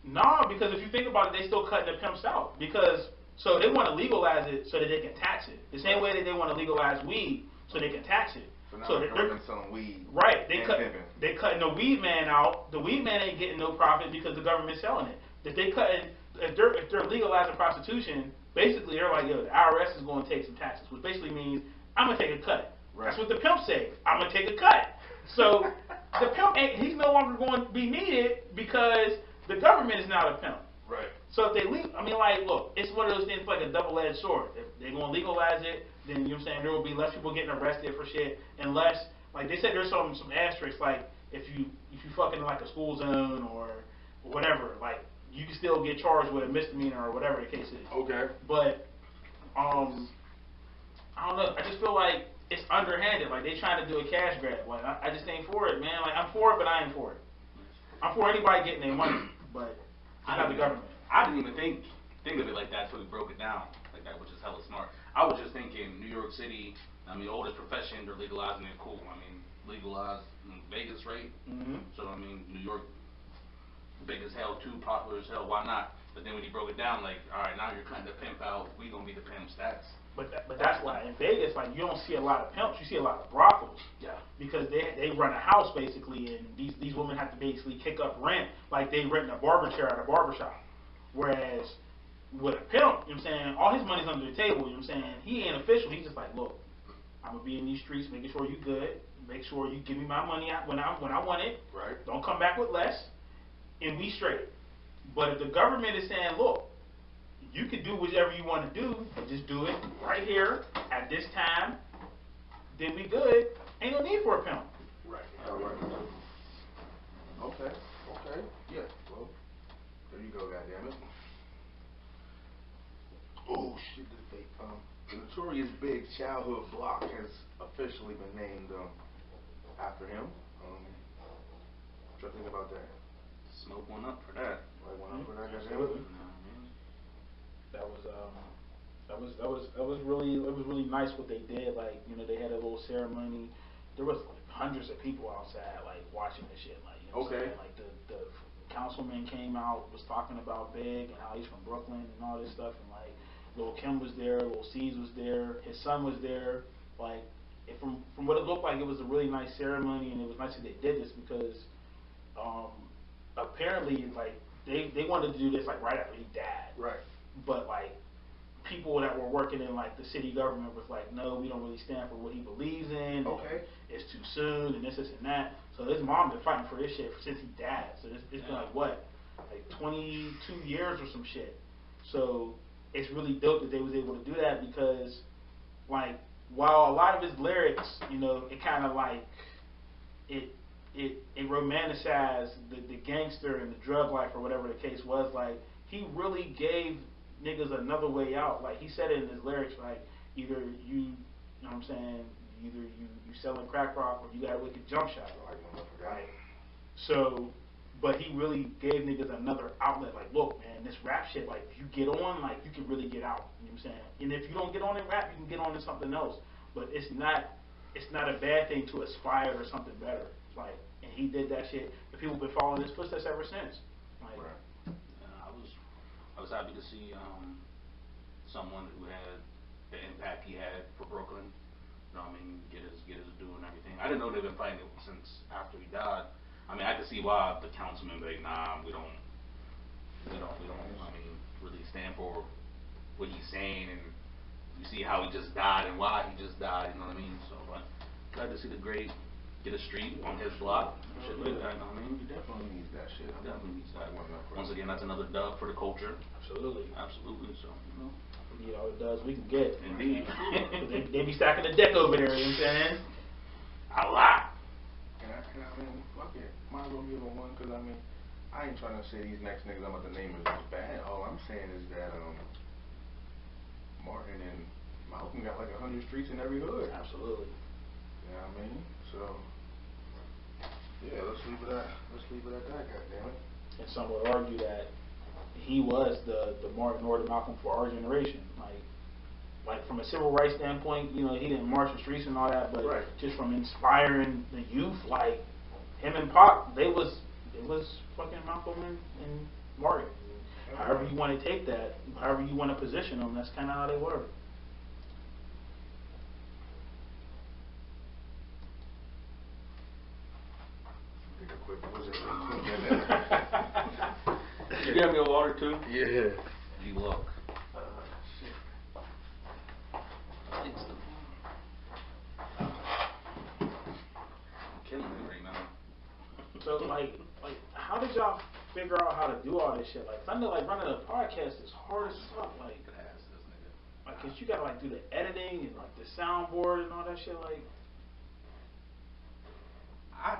No, because if you think about it, they still cutting the pimps out. Because so they want to legalize it so that they can tax it. The same way that they want to legalize weed so they can tax it. So now So the government's selling weed. right, and pimping. they cutting the weed man out. The weed man ain't getting no profit because the government's selling it. If they cutting, if they're legalizing prostitution, basically they're like, yo, the IRS is going to take some taxes, which basically means I'm gonna take a cut. Right. That's what the pimp say. I'm gonna take a cut. So the pimp he's no longer going to be needed because the government is now the pimp. Right. So if they I mean, like, look, it's one of those things like a double-edged sword. If they're going to legalize it, then, you know what I'm saying, there will be less people getting arrested for shit, and less, like they said there's some asterisks, like, if you fucking like a school zone or whatever, like, you can still get charged with a misdemeanor or whatever the case is. Okay. But, I don't know, I just feel like it's underhanded, like, they trying to do a cash grab. Like, I just ain't for it, man. Like, I'm for it, but I ain't for it. I'm for anybody getting their money, but not the government. I didn't even think of it like that until we broke it down like that, which is hella smart. I was just thinking New York City, I mean, oldest profession, they're legalizing it, cool. I mean, legalized in Vegas, right? Mm-hmm. So, I mean, New York, big as hell, too popular as hell, why not? But then when you broke it down, like, all right, now you're cutting the pimp out, we gonna be the pimps, that's But that's why in Vegas, like, you don't see a lot of pimps, you see a lot of brothels. Yeah. Because they run a house basically, and these women have to basically kick up rent like they renting a barber chair at a barber shop. Whereas with a pimp, you know what I'm saying, all his money's under the table, you know what I'm saying? He ain't official, he's just like, look, I'm gonna be in these streets making sure you good, make sure you give me my money out when I want it. Right. Don't come back with less, and we straight. But if the government is saying, look, you can do whatever you want to do, but just do it right here at this time, then we good. Ain't no need for a pimp. Right. All right. Okay. Okay. Yeah. Well, there you go. Goddamn it. Oh shit! The fake. The notorious Big childhood block has officially been named after him. What you think about that? Smoke one up for that. Like one up for that. Absolutely. That was really nice what they did. Like, you know, they had a little ceremony. There was like hundreds of people outside, like, watching this shit. Like, you know what I'm saying? Like the councilman came out, was talking about Big and how he's from Brooklyn and all this stuff, and like Lil Kim was there, Lil C's was there, his son was there. Like, from what it looked like, it was a really nice ceremony, and it was nice that they did this because apparently, like, they wanted to do this like right after he died. Right. But like, people that were working in like the city government was like, no, we don't really stand for what he believes in. Okay. It's too soon, and this and that. So his mom been fighting for this shit since he died. So it's been like what, like 22 years or some shit. So it's really dope that they was able to do that because, like, while a lot of his lyrics, you know, it kind of like it romanticized the gangster and the drug life or whatever the case was. Like, he really gave niggas another way out. Like, he said it in his lyrics, like, either you know what I'm saying, either you selling crack rock or you got a wicked jump shot. Right. So, but he really gave niggas another outlet. Like, look, man, this rap shit, like, if you get on, like, you can really get out. You know what I'm saying? And if you don't get on in rap, you can get on to something else. But it's not a bad thing to aspire to something better. Like, and he did that shit. The people have been following his footsteps ever since. Like, I was happy to see someone who had the impact he had for Brooklyn. You know what I mean? Get his due and everything. I didn't know they've been fighting it since after he died. I mean, I could see why the councilman be like, nah, we don't. I mean, really stand for what he's saying, and you see how he just died and why he just died. You know what I mean? So, but glad to see the great get a street on his block, shit like that. You know what I mean? He definitely needs that shit. Definitely needs that. Once again, that's another dub for the culture. absolutely. Absolutely. So, you know. We get all the dubs we can get. Indeed. they be stacking the deck over there, you know what I'm saying? A lot. And I mean, fuck it. Might as well give him one, because I mean, I ain't trying to say these next niggas I'm about to name is bad. All I'm saying is that Martin and Malcolm got like 100 streets in every hood. Absolutely. You know what I mean? So, yeah, let's leave it at that, goddammit. And some would argue that he was the Martin or the Malcolm for our generation. Like from a civil rights standpoint, you know, he didn't march the streets and all that, but right. just from inspiring the youth, like him and Pac, it was fucking Malcolm and Martin. However you want to take that, however you want to position them, that's kind of how they were. Take a quick visit. You got me a water too? Yeah. You look. Shit. It's killing me right now. So like how did y'all figure out how to do all this shit? Like, 'cause I know like running a podcast is hard as fuck. Like, Could ask this nigga. Like, cause you gotta like do the editing and like the soundboard and all that shit. Like, I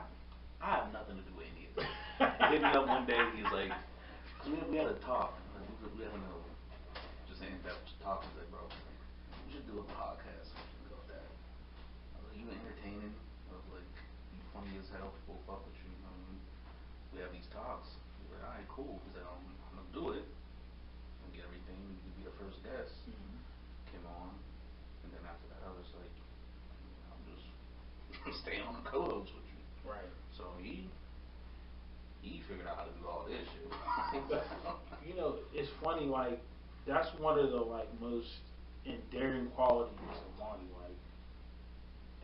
have nothing to do with any of this. He hit me up one day. He's like, cause we had a talk. We had a just in-depth talk. He's like, bro, we should do a podcast about that. I was like, you entertaining? I was like, you funny as hell. People fuck with you. You know what I mean? We have these talks. He's like, all right, cool. He said, I'm gonna do it. And get everything. You could be the first guest. Came on, and then after that, I was like, I'm just staying on the co-host with you. right. So he figured out how to do all this shit. You know, it's funny. Like, that's one of the like most endearing qualities of Lonnie. Like,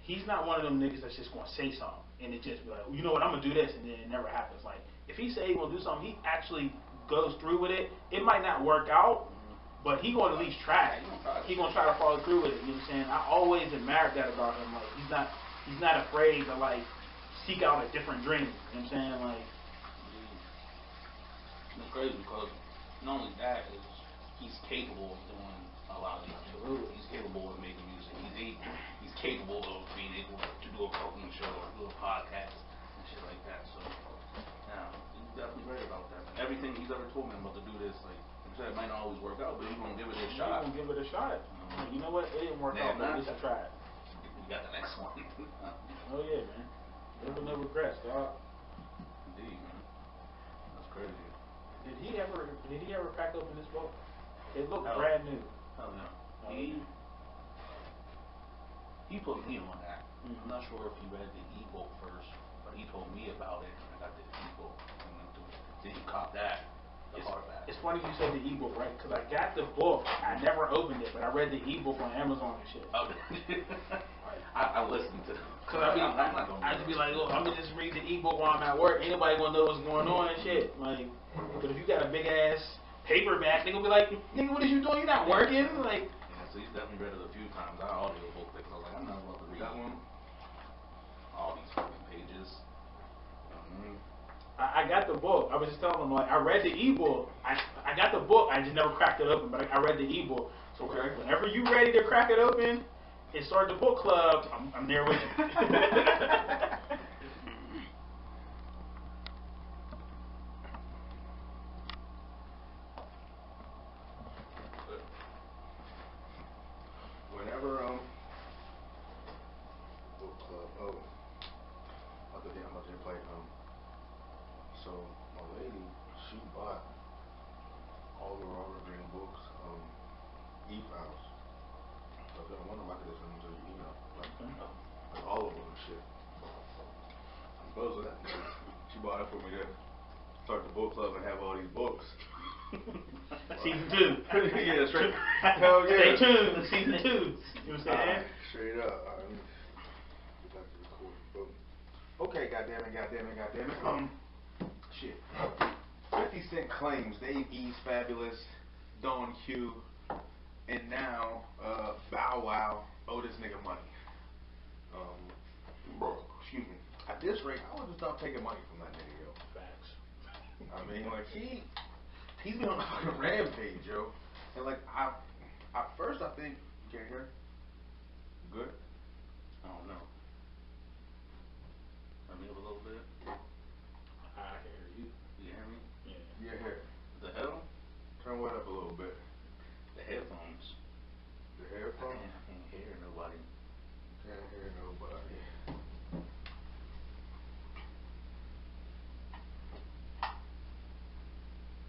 he's not one of them niggas that's just gonna say something and it just be like, you know what, I'm gonna do this, and then it never happens. Like, if he say he gonna do something, he actually goes through with it. It might not work out, but he gonna at least try it. He gonna try to follow through with it. You know what I'm saying? I always admired that about him. Like, he's not afraid to like seek out a different dream. You know what I'm saying? Like, it's crazy because not only that is he's capable of doing a lot of these things. He's capable of making music. He's capable of being able to do a cooking show or do a podcast and shit like that. So yeah, he's definitely right about that. Everything he's ever told me about to do this, like I said, it might not always work out, but he's gonna give it a shot. He's gonna give it a shot. Like, you know what? It didn't work out, but at least I tried. You got the next one. Oh yeah, man. Never no regrets, dog. Indeed, man. That's crazy. Did he ever crack open this book? It looked Hell. brand new. Hell no. Oh, He put me on that. Mhm. I'm not sure if he read the ebook first, but he told me about it. I got the ebook and went through it. Did he cop that? The hardback. It's funny you said the ebook, right? Because I got the book. I never opened it, but I read the ebook on Amazon and shit. Oh, I listened to it. Cause I just be like, look, I'm gonna just read the ebook while I'm at work. Ain't nobody gonna know what's going on and shit. Like, but if you got a big ass paperback, they gonna be like, nigga, what is you doing? You not working? Like, Yeah, so he's definitely read it a few times. I audio booked it because I was like, I'm not about to read that one. All these fucking pages. I got the book. I was just telling them, like, I read the ebook. I got the book. I just never cracked it open, but I read the ebook. So whenever you ready to crack it open and start the book club, I'm there with you. Whenever book club. Oh, other day I'm up there playing. So my lady, she bought all the Robert Greene books, e-files. So if you don't want them, I could just send them to your email, like all of them and shit. I'm close with that. She bought it for me to start the book club and have all these books. Season 2. Yeah, straight. Hell yeah. Stay tuned. Season 2. You know what I'm saying? Straight up. All right, let me get back to recording. Boom. Okay, goddammit. Shit. 50 Cent claims Dave East, Fabulous, Don Q, and now Bow Wow owe this nigga money. Excuse me. At this rate, I would just stop taking money from that nigga, yo. Facts. I mean, like he's been on a fucking rampage, yo. And like at first I think you can't hear? Good? I don't know. Let me up a little bit. I can hear you. You hear me? Yeah. Yeah, here. The hell? Turn what up a little bit. The headphones. The headphones? I can't hear nobody. Can't hear nobody.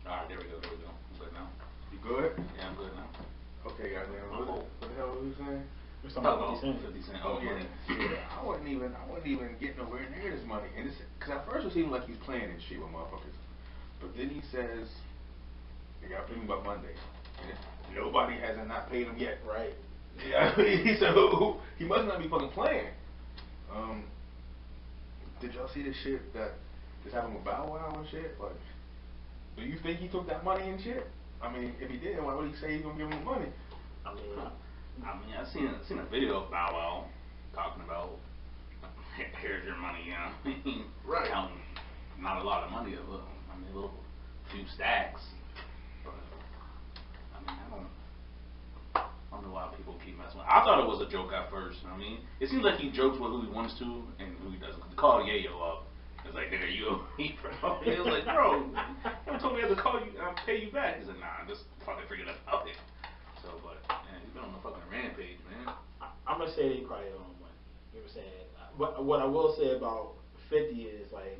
Alright, there we go. I'm good now. You good? Yeah, I'm good now. Okay, goddamn. What the hell was you saying? We're talking about 50 Cent. 50 Cent. Oh yeah, yeah. I wasn't even getting nowhere near this money, and it's because at first it seemed like he's playing and shit with motherfuckers, but then he says they got to pay me by Monday, and nobody hasn't not paid him yet. Right. Yeah, so he must not be fucking playing. Did y'all see this shit that just happened with Bow Wow and shit? Like, do you think he took that money and shit? I mean, if he did, why would he say he's gonna give him the money? I mean, I seen a video of Bow Wow talking about here's your money, you know. I mean, Right. Not a lot of money, a little few stacks. But I mean, I don't know why people keep messing with it. I thought it was a joke at first. I mean, it seems like he jokes with who he wants to and who he doesn't. To call Yayo up, it's like, nigga, you owe me, bro. He was like, bro, you told me I had to call you, pay you back. He's like, nah, just fucking forget about it. So, but man, he's been on the fucking rampage, man. I'm gonna say they probably owe him money. You know what I'm saying? But what I will say about 50 is like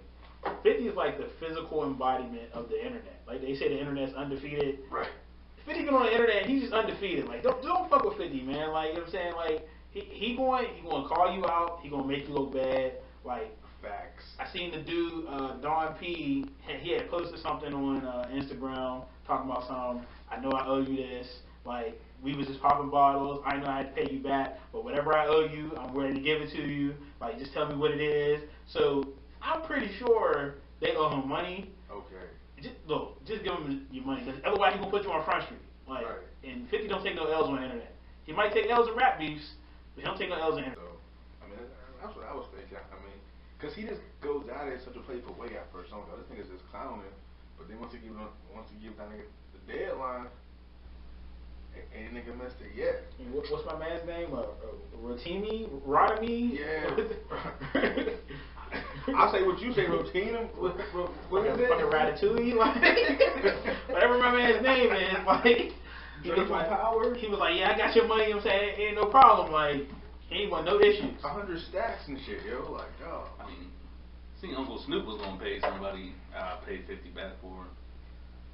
50 is like the physical embodiment of the internet. Like they say the internet's undefeated. Right. 50 been on the internet, he's just undefeated. Like don't fuck with 50, man. Like you know what I'm saying? Like he going call you out. He gonna make you look bad. Like Facts. I seen the dude Don P. He had posted something on Instagram talking about something. I know I owe you this. Like we was just popping bottles. I know I had to pay you back, but whatever I owe you, I'm ready to give it to you. Like, just tell me what it is. So I'm pretty sure they owe him money. Okay. Just give him your money, because otherwise he's gonna put you on Front Street. Like, Right. and 50 don't take no L's on the internet. He might take L's in rap beefs, but he don't take no L's in the internet. So, I mean, that's what I was thinking. I mean, because he just goes out there in such a playful way at first. I'm like, this nigga's just clowning. But then once he gives that nigga the deadline, ain't nigga missed it yet. And what's my man's name? Rotimi? Rodamy? Yeah. I say what you say, routine. What is it? Fucking Ratatouille? Like, whatever my man's name is, like, he was like, yeah, I got your money. I'm saying, ain't no problem. Like, he ain't want no issues. 100 stacks and shit, yo. Like, dog. I mean, see, Uncle Snoop was gonna pay somebody, pay 50 back for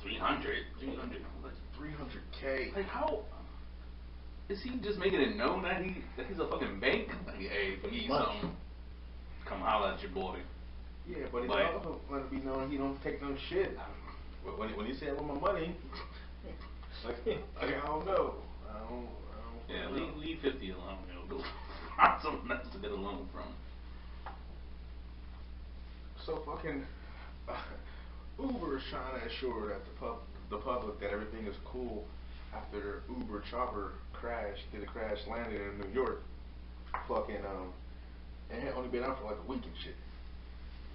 300. Like, 300K. Like, how is he just making it known that he's a fucking bank? Like, hey, if you need something, come holler at your boy. Yeah, but he's also letting it be known he don't take no shit. When he said I want my money, like I don't know. Yeah, leave 50 alone. Go find someone else to get a loan from. So fucking Uber is trying to assure that the public that everything is cool after Uber chopper did a crash landing in New York. Fucking it had only been out for like a week and shit.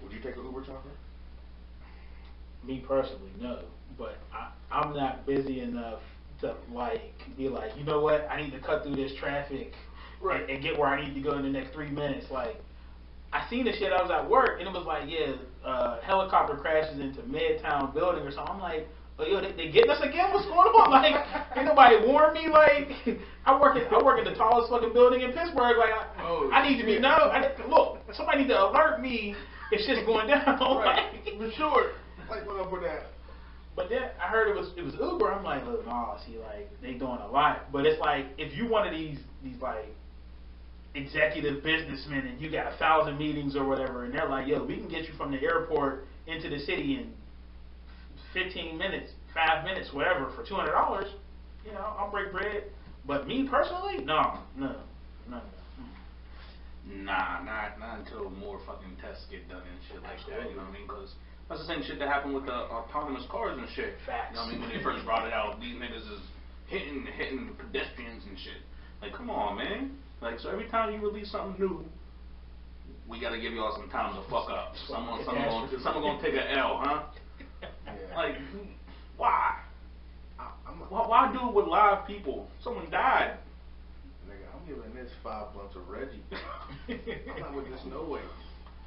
Would you take an Uber chopper? Me personally, no. But I'm not busy enough to like be like, you know what? I need to cut through this traffic and get where I need to go in the next 3 minutes. Like, I seen the shit. I was at work and it was like, helicopter crashes into Midtown building or something. I'm like, oh, yo, they getting us again? What's going on? Like, ain't nobody warned me. Like, I work in the tallest fucking building in Pittsburgh. Like, I need to be look, somebody need to alert me if shit's going down. Right, Like, for sure. Like, what up with that? But then I heard it was Uber. I'm like, look, nah, see, like, they doing a lot. But it's like, if you one of these like executive businessmen and you got 1,000 meetings or whatever, and they're like, yo, we can get you from the airport into the city in 15 minutes, 5 minutes, whatever, for $200, you know, I'll break bread. But me personally, no. Nah, not until more fucking tests get done and shit like that. You know what I mean? Because that's the same shit that happened with the autonomous cars and shit. Facts. You know what I mean? When they first brought it out, these niggas is hitting pedestrians and shit. Like, come on, man. Like, so every time you release something new, we gotta give y'all some time to fuck up. Someone gonna take a L, huh? Yeah. Like, why? Why do it with live people? Someone died. Nigga, I'm giving this 5 blunts of Reggie. I'm not with this no way.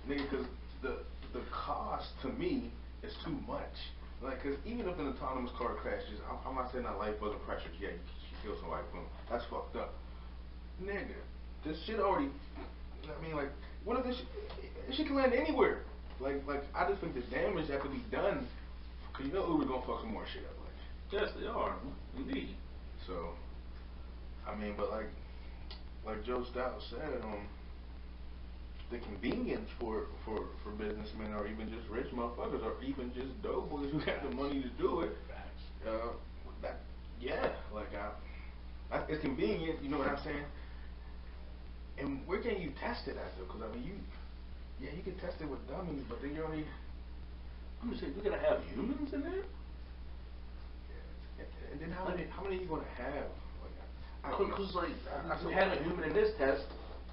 Nigga, because the cost to me is too much. Like, because even if an autonomous car crashes, I'm not saying that life wasn't precious. Yeah, you kill somebody, boom. That's fucked up. Nigga, this shit already, I mean, like, what if this shit can land anywhere? Like, I just think the damage that could be done, because you know Uber gonna fuck some more shit up. Like. Yes, they are. Indeed. So, I mean, but like Joe Stout said, the convenience for businessmen or even just rich motherfuckers or even just dope boys who got the money to do it, it's convenient, you know what I'm saying? And where can you test it at though? Because I mean, you can test it with dummies, but then you only. I'm just saying, we gotta have humans in there. And then how many are you gonna have? Because we had a human in this test,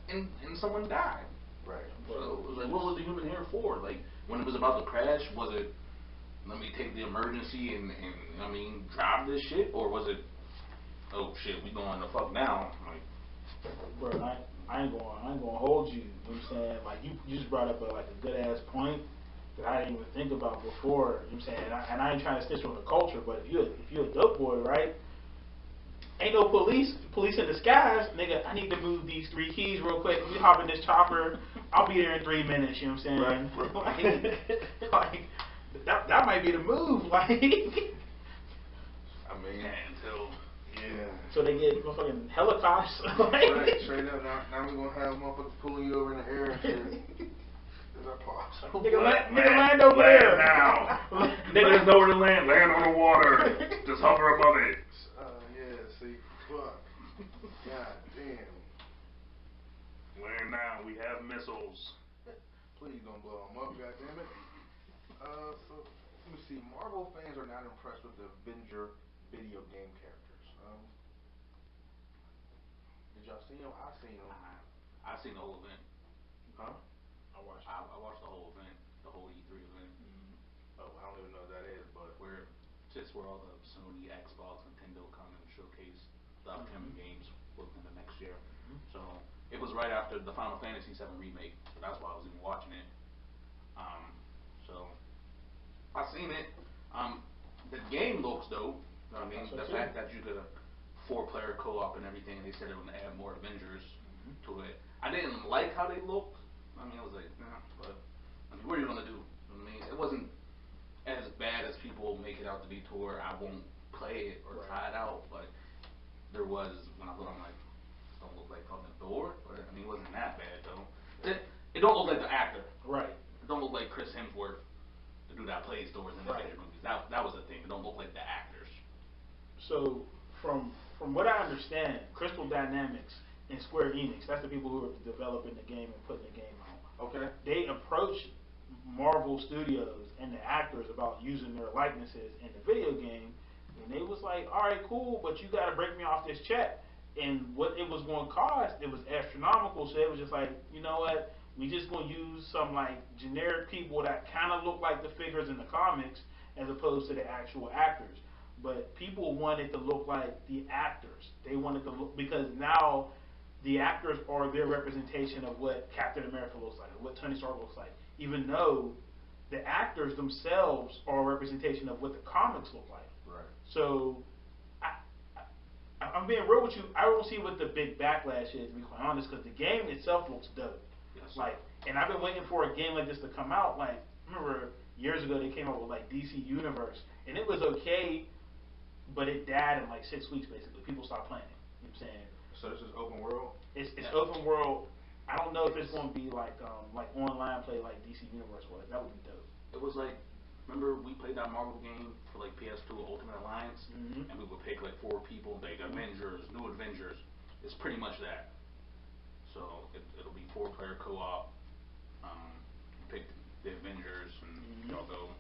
and someone died. Right. So it was like, what was the human here for? Like, when it was about to crash, was it, let me take the emergency and I mean, drive this shit? Or was it, oh shit, we going the fuck down? Like, bro, I ain't gonna hold you. You know what I'm saying? Like, you just brought up a good ass point that I didn't even think about before. You know what I'm saying? And I ain't trying to stitch on the culture, but if you're a dope boy, right? Ain't no police in disguise, nigga. I need to move these 3 keys real quick. We hop in this chopper. I'll be there in 3 minutes. You know what I'm saying? Right. like that might be the move. Like, I mean, until so they get fucking helicopters. right, straight up. Now we're gonna have motherfuckers pulling you over in the air and shit. Nigga, land over there now. Niggas know where to land. Land on the water. Just hover above it. Yeah, see, fuck. Laying down, we have missiles. Please don't blow them up, goddammit. So let me see. Marvel fans are not impressed with the Avenger video game characters. Did y'all see them? I seen them. I seen the whole event. Huh? I watched. I watched the whole event, the whole E3 event. Oh, I don't even know what that is, but Where just where all the Sony, Xbox, Nintendo come and showcase the upcoming games within the next year. So it was right after the Final Fantasy VII remake, so that's why I was even watching it. So I seen it. The game looks dope. I mean, So the too. fact that you could 4-player co-op and everything, and they said it would add more Avengers to it. I didn't like how they looked. I mean, I was like, nah, but I mean, what are you gonna do? I mean, it wasn't as bad as people make it out to be to where I won't play it or try it out, but there was, when I look, I'm like, this don't look like fucking Thor, but I mean, it wasn't that bad though. It don't look like the actor. Right. It don't look like Chris Hemsworth, the dude that plays Thor in the Right. Avenger movies. That was the thing. It don't look like the actors. So from what I understand, Crystal Dynamics and Square Enix, that's the people who are developing the game and putting the game out. okay. They approached Marvel Studios and the actors about using their likenesses in the video game, and they was like, all right, cool, but you got to break me off this check. And what it was going to cost, it was astronomical. So it was just like, you know what, we just going to use some like generic people that kind of look like the figures in the comics as opposed to the actual actors. But people wanted to look like the actors. They wanted to look, because now the actors are their representation of what Captain America looks like, or what Tony Stark looks like, even though the actors themselves are a representation of what the comics look like. Right. So I'm being real with you. I don't see what the big backlash is, to be quite honest, because the game itself looks dope. Yes. Like, and I've been waiting for a game like this to come out. Like, remember years ago they came out with like DC Universe, and it was okay, but it died in like 6 weeks basically. People stopped playing it. You know what I'm saying? So this is open world? It's open world. I don't know if it's going to be like online play like DC Universe was. That would be dope. It was like, remember we played that Marvel game for like PS2 Ultimate Alliance, and we would pick like 4 people, like Avengers, New Avengers. It's pretty much that. So it'll be 4-player co-op. Pick the Avengers, and y'all go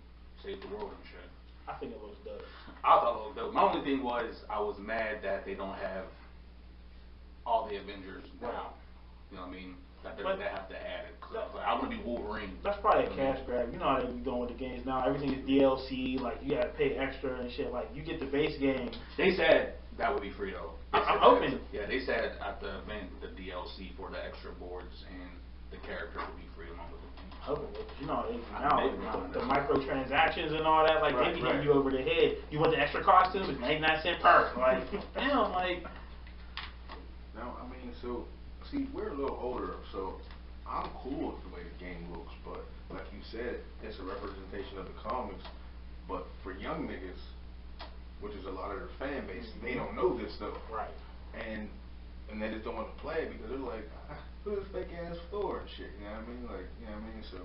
save the world and shit. I think it looks dope. I thought it looked dope. My only thing was I was mad that they don't have all the Avengers now. You know what I mean? That they have to add it. 'Cause I was like, I want to be Wolverine. That's probably a cash grab. You know how they be doing with the games now. Everything is DLC. Like, you got to pay extra and shit. Like, you get the base game. They said that would be free though. I'm hoping. Yeah, they said at the event the DLC for the extra boards and the characters would be free along with the game. Hoping. You know how they be I now. maybe not. The microtransactions and all that. Like, Right, they be right. hitting you over the head. You want the extra costume? It's 99 cents per. Like, damn. Like, Now, I mean, so, see, we're a little older, so I'm cool with the way the game looks, but like you said, it's a representation of the comics. But for young niggas, which is a lot of their fan base, they don't know this stuff. right. And they just don't want to play it because they're like, who's fake ass Thor and shit, you know what I mean? Like, you know what I mean? So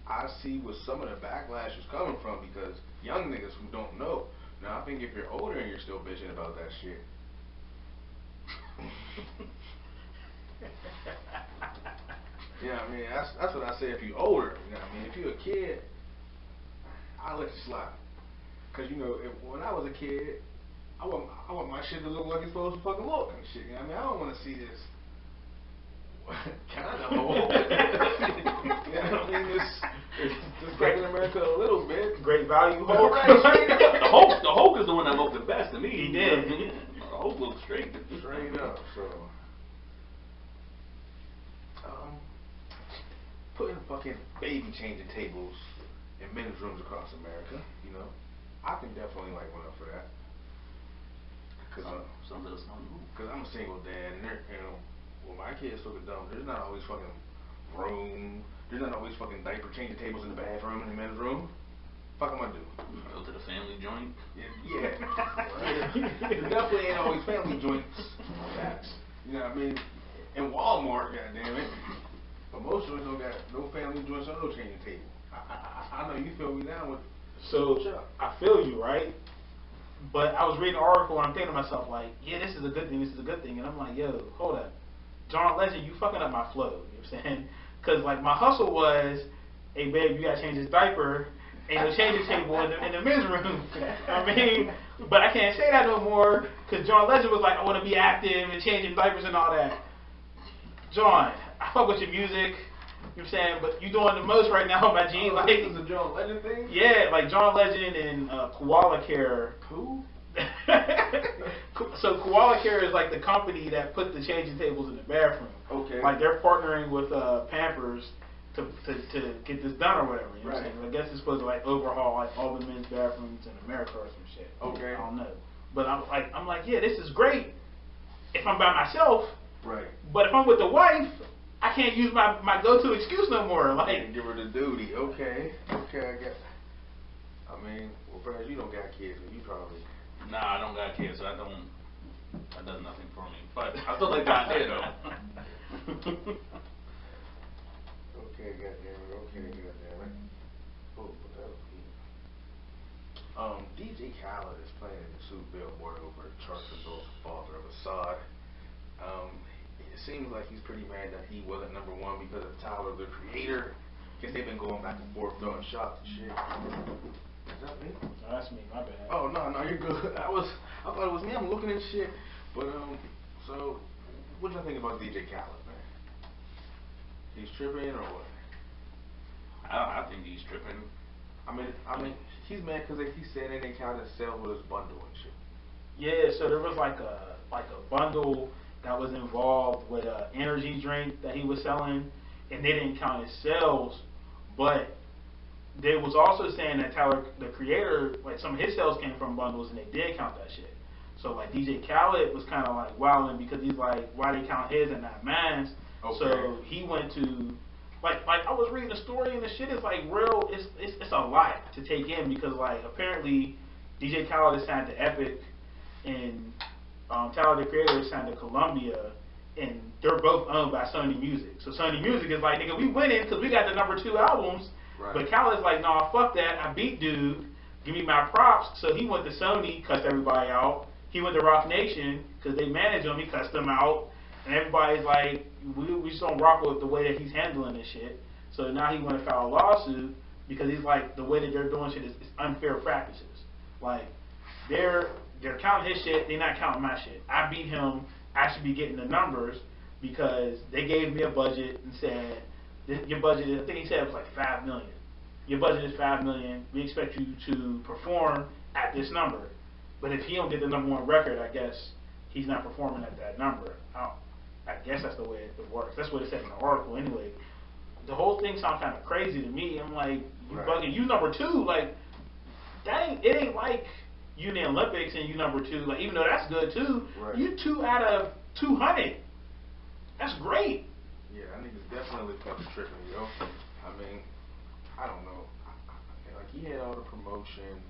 I see where some of the backlash is coming from because young niggas who don't know. Now, I think if you're older and you're still bitching about that shit, you know what I mean? That's what I say if you're older, you know what I mean? If you're a kid, I'll let you slide. Because, you know, when I was a kid, I want my shit to look like it's supposed to fucking look and shit, you know what I mean? I don't want to see this kind of hole. You know what I mean? It's Captain America a little bit. Great value Hulk. The Hulk is the one that looked the best to me. He did. The Hulk looked straight. Straight up, so. Putting fucking baby changing tables in men's rooms across America, you know, I can definitely like one up for that. Some little small move. Cause I'm a single dad, and you know, when my kids look at them, there's not always fucking room. There's not always fucking diaper changing tables in the bathroom in the men's room. Fuck am I do? Go to the family joint. Yeah. There definitely ain't always family joints. Facts. You know what I mean? In Walmart, goddammit. But most joints don't got no family joints or no changing table. I know you feel me down with. So I feel you, right? But I was reading an article and I'm thinking to myself like, yeah, this is a good thing, and I'm like, yo, hold up. John Legend, you fucking up my flow. You know what I'm saying? Because like my hustle was, hey babe, you gotta change his diaper. Ain't no changing table in the men's room. I mean, but I can't say that no more because John Legend was like, I want to be active and changing diapers and all that. John, I fuck with your music. You know what I'm saying? But you doing the most right now, my G. Like, this is a John Legend thing? yeah, like John Legend and Koala Care. Who? So Koala Care is like the company that put the changing tables in the bathroom. Okay. Like they're partnering with Pampers to get this done or whatever. You know what I'm Right. saying? I guess it's supposed to like overhaul like all the men's bathrooms in America or some shit. Okay. I don't know. But I'm like, yeah, this is great if I'm by myself. Right. But if I'm with the wife, I can't use my go-to excuse no more. Like, And give her the duty. Okay. Okay, I guess. I mean, well, Brad, you don't got kids, and you probably. Nah, I don't got kids, so that does nothing for me. But I still like the idea though. Okay, goddamn it. Okay, goddamn it. Oh, but that was good. DJ Khaled is playing in the Super Billboard over Charles Adult's father of Assad. It seems like he's pretty mad that he wasn't number one because of Tyler, the Creator. Guess they've been going back and forth throwing shots and shit. Is that me? oh, that's me. My bad. Oh no, you're good. I thought it was me. I'm looking at shit. But so what do you think about DJ Khaled, man? He's tripping or what? I think he's tripping. I mean, he's mad because he said they didn't count his sales with his bundle and shit. Yeah, so there was like a bundle that was involved with an energy drink that he was selling, and they didn't count his sales, but they was also saying that Tyler, the Creator, like some of his sales came from bundles, and they did count that shit. So like DJ Khaled was kind of like wilding because he's like, why they count his and not mine's? Okay. So he went to like I was reading the story and the shit is like real. It's a lot to take in because like apparently DJ Khaled is signed to Epic and Tyler the Creator is signed to Columbia, and they're both owned by Sony Music. So Sony Music is like, nigga, we winning because we got the number 2 albums. Right. But Khaled's like, nah, fuck that. I beat dude. Give me my props. So he went to Sony, cussed everybody out. He went to Rock Nation because they manage him. He cussed them out. And everybody's like, we just don't rock with the way that he's handling this shit. So now he went to file a lawsuit because he's like, the way that they're doing shit is unfair practices. Like, they're counting his shit, they're not counting my shit. I beat him, I should be getting the numbers because they gave me a budget and said, your budget is, I think he said it was like $5 million. Your budget is $5 million. We expect you to perform at this number. But if he don't get the #1 record, I guess he's not performing at that number. I guess that's the way it works. That's what it said in the article anyway. The whole thing sounds kind of crazy to me. I'm like, you Right. bugging. You number 2, like, it ain't like you in the Olympics and you number 2. Like, even though that's good too, Right. you 2 out of 200. That's great. Yeah, that nigga's definitely fucking tripping, yo. I mean, I don't know. Like, he had all the promotion.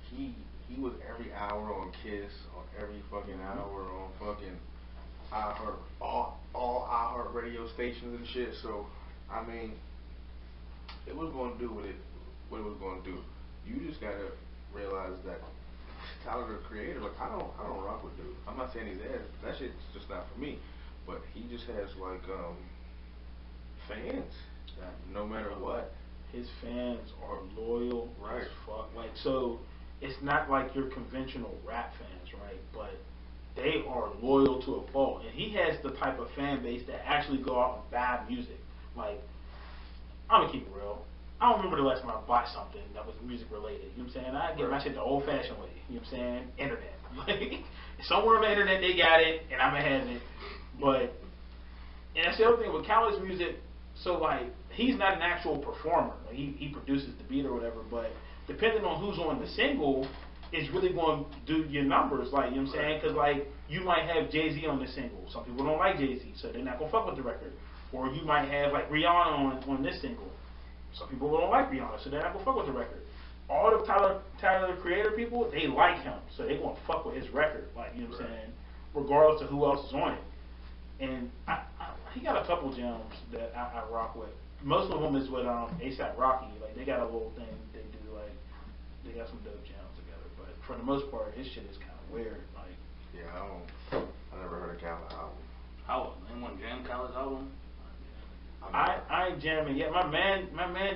He was every hour on Kiss, on every fucking hour on fucking iHeart, all iHeart radio stations and shit. So, I mean, it was going to do what it was going to do. You just gotta realize that Tyler the Creator, like, I don't rock with dude. I'm not saying he's ass. That shit's just not for me. But he just has like fans that no matter what. His fans are loyal Right. as fuck. Like, so it's not like your conventional rap fans, right? But they are loyal to a fault. And he has the type of fan base that actually go out and buy music. Like, I'm gonna keep it real. I don't remember the last time I bought something that was music related. You know what I'm saying? I get my shit the old fashioned way. You know what I'm saying? Internet. Like, somewhere on the internet they got it, and I'm gonna have it. But, and that's the other thing with Khaled's music. So like, he's not an actual performer. Like, he produces the beat or whatever. But depending on who's on the single, is really going to do your numbers. Like, you know what I'm saying? Because like, you might have Jay-Z on the single. Some people don't like Jay-Z, so they're not gonna fuck with the record. Or you might have like Rihanna on this single. Some people don't like Rihanna, so they're not gonna fuck with the record. All the Tyler the Creator people, they like him, so they gonna fuck with his record. Like, you know what I'm saying? Regardless of who else is on it. And he got a couple gems that I rock with. Most of them is with A$AP Rocky. Like, they got a little thing they do. Like, they got some dope gems together. But for the most part, his shit is kind of weird. Like, Yeah, I never heard a Khaled album. How? Anyone jam Khaled's album? I ain't jamming yet. My man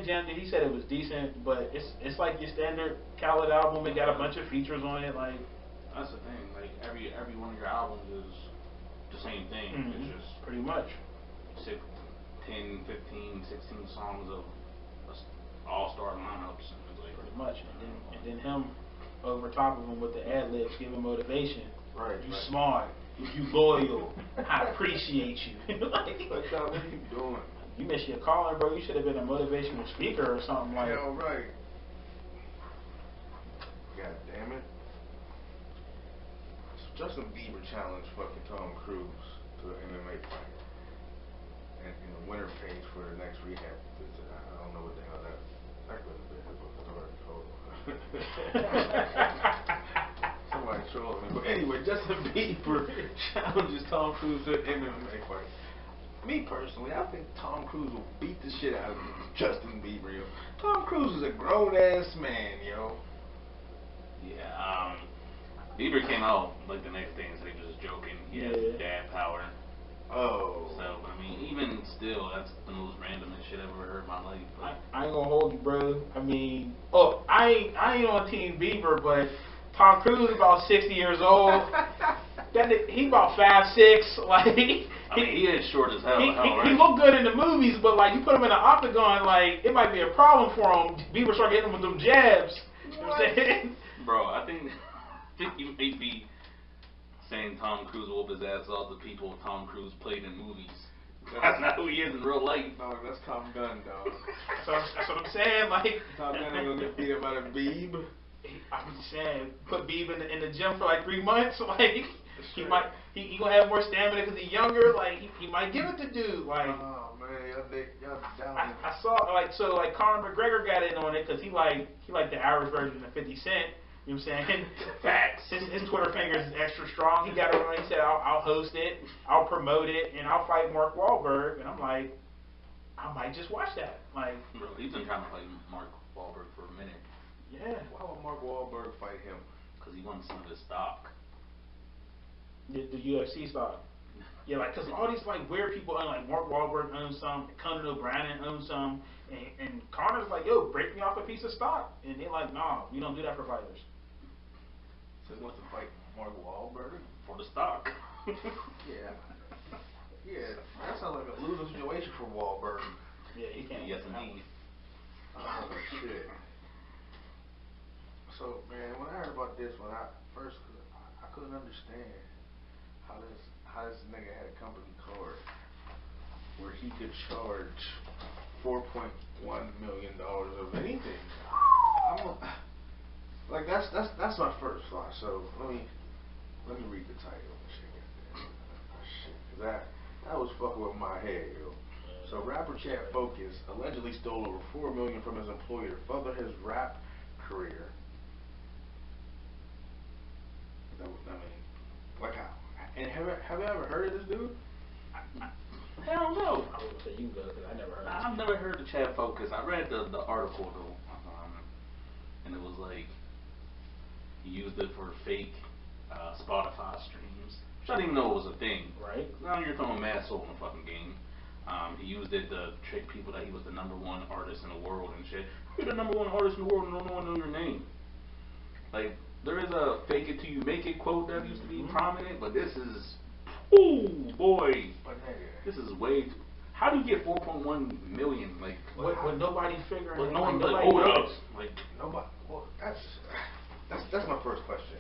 jammed it. He said it was decent, but it's like your standard Khaled album. It got a bunch of features on it. Like that's the thing. Like every one of your albums is the same thing. It's just pretty much 10, 15, 16 songs of all-star lineups. And it's like pretty much, and then him over top of him with the ad libs giving motivation. Right. You smart. You loyal. I appreciate you. Like, what are you doing? You missed your calling, bro. You should have been a motivational speaker or something like. Hell right. God damn it. So Justin Bieber challenged fucking Tom Cruise to an MMA fight. And the winner pays for the next rehab visit. I don't know what the hell that could have been. Somebody trolling me. But anyway, Justin Bieber challenges Tom Cruise to an MMA fight. Me personally, I think Tom Cruise will beat the shit out of Justin Bieber, yo. Tom Cruise is a grown-ass man, yo. Yeah, Bieber came out like the next day and said he was just joking. He has dad power. Oh. So, but I mean, even still, that's the most randomest shit I've ever heard in my life. I ain't gonna hold you, bro. I mean, I ain't on Team Bieber, but Tom Cruise is about 60 years old. He about 5'6". Like, I mean, he is short as hell. He look good in the movies, but like you put him in an octagon, like it might be a problem for him. Bieber started hitting him with them jabs. You know what I'm saying? Bro, I think you may be saying Tom Cruise will whoop his ass off the people Tom Cruise played in movies. That's not who he is in real life. Dog, that's Tom Gunn, dog. That's what I'm saying. Like Tom Gunn ain't gonna get beat up by the Beeb. I'm just saying, put Beeb in the gym for like 3 months. Like he gonna have more stamina because he's younger. Like he might give it to dude. Like oh man, y'all down. I saw like Conor McGregor got in on it because he like the average version of 50 Cent. You know what I'm saying? Facts. His Twitter fingers is extra strong. He got it on. He said, I'll host it, I'll promote it, and I'll fight Mark Wahlberg. And I'm like, I might just watch that. Like, bro, he's been trying to fight Mark Wahlberg for a minute. Yeah. Why would Mark Wahlberg fight him? Because he wants some of his stock. The UFC stock. Yeah, like, because all these like weird people own, like Mark Wahlberg owns some, Conan O'Brien owns some, and Connor's like, yo, break me off a piece of stock. And they're like, nah, we don't do that for fighters. So he wants to fight Mark Wahlberg? For the stock. Yeah. Yeah, that sounds like a losing situation for Wahlberg. Yeah, he can't. Yes, indeed. Oh, shit. So, man, when I heard about this, I couldn't understand how this nigga had a company card where he could charge $4.1 million of anything. Like that's my first thought. So let me read the title and shit. Shit, 'cause that was fucking with my head, yo. So rapper Chad Focus allegedly stole over $4 million from his employer to further his rap career. I mean, like how? And have you ever heard of this dude? Hell no. I was gonna say you go because I never heard. I've never heard of Chad Focus. I read the article though, and it was like he used it for fake Spotify streams, which I didn't even know was a thing. Right. Now you're throwing mad soul in the fucking game. He used it to trick people that he was the #1 artist in the world and shit. You're the #1 artist in the world and no one knows your name. Like, there is a fake it till you make it quote that used to be prominent, but this is, ooh boy, this is way too, how do you get 4.1 million? Like, With nobody figuring but it no out, one's like, nobody hold up. knows. Like, Nobody. Well, that's my first question.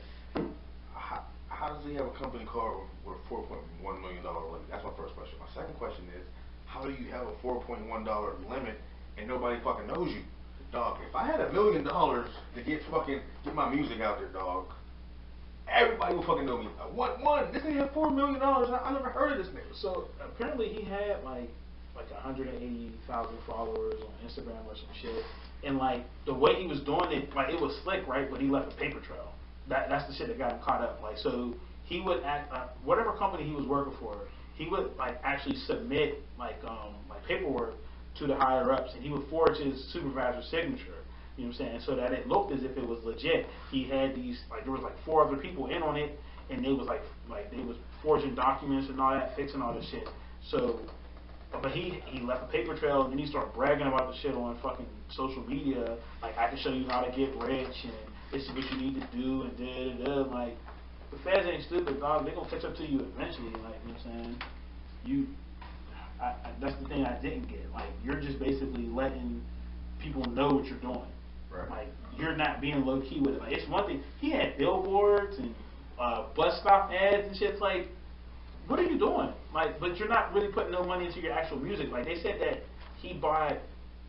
How does he have a company card with a $4.1 million limit? That's my first question. My second question is, how do you have a $4.1 limit and nobody fucking knows you? Dog, if I had $1 million to get my music out there, dog, everybody would fucking know me. This nigga had $4 million. I never heard of this nigga. So apparently he had like 180,000 followers on Instagram or some shit, and like the way he was doing it, like it was slick, right? But he left a paper trail. That's the shit that got him caught up. Like, so he would whatever company he was working for, he would like actually submit like paperwork to the higher ups, and he would forge his supervisor's signature. You know what I'm saying? So that it looked as if it was legit. He had these, like, there was like 4 other people in on it, and they was like they was forging documents and all that, fixing all this shit. So, but he left a paper trail, and then he started bragging about the shit on fucking social media. Like, I can show you how to get rich, and this is what you need to do, and da da da. Like, the feds ain't stupid, dog. They gonna catch up to you eventually. Like, you know what I'm saying? That's the thing I didn't get. Like, you're just basically letting people know what you're doing. Right. Like, you're not being low key with it. Like, it's one thing. He had billboards and bus stop ads and shit. It's like, what are you doing? Like, but you're not really putting no money into your actual music. Like, they said that he bought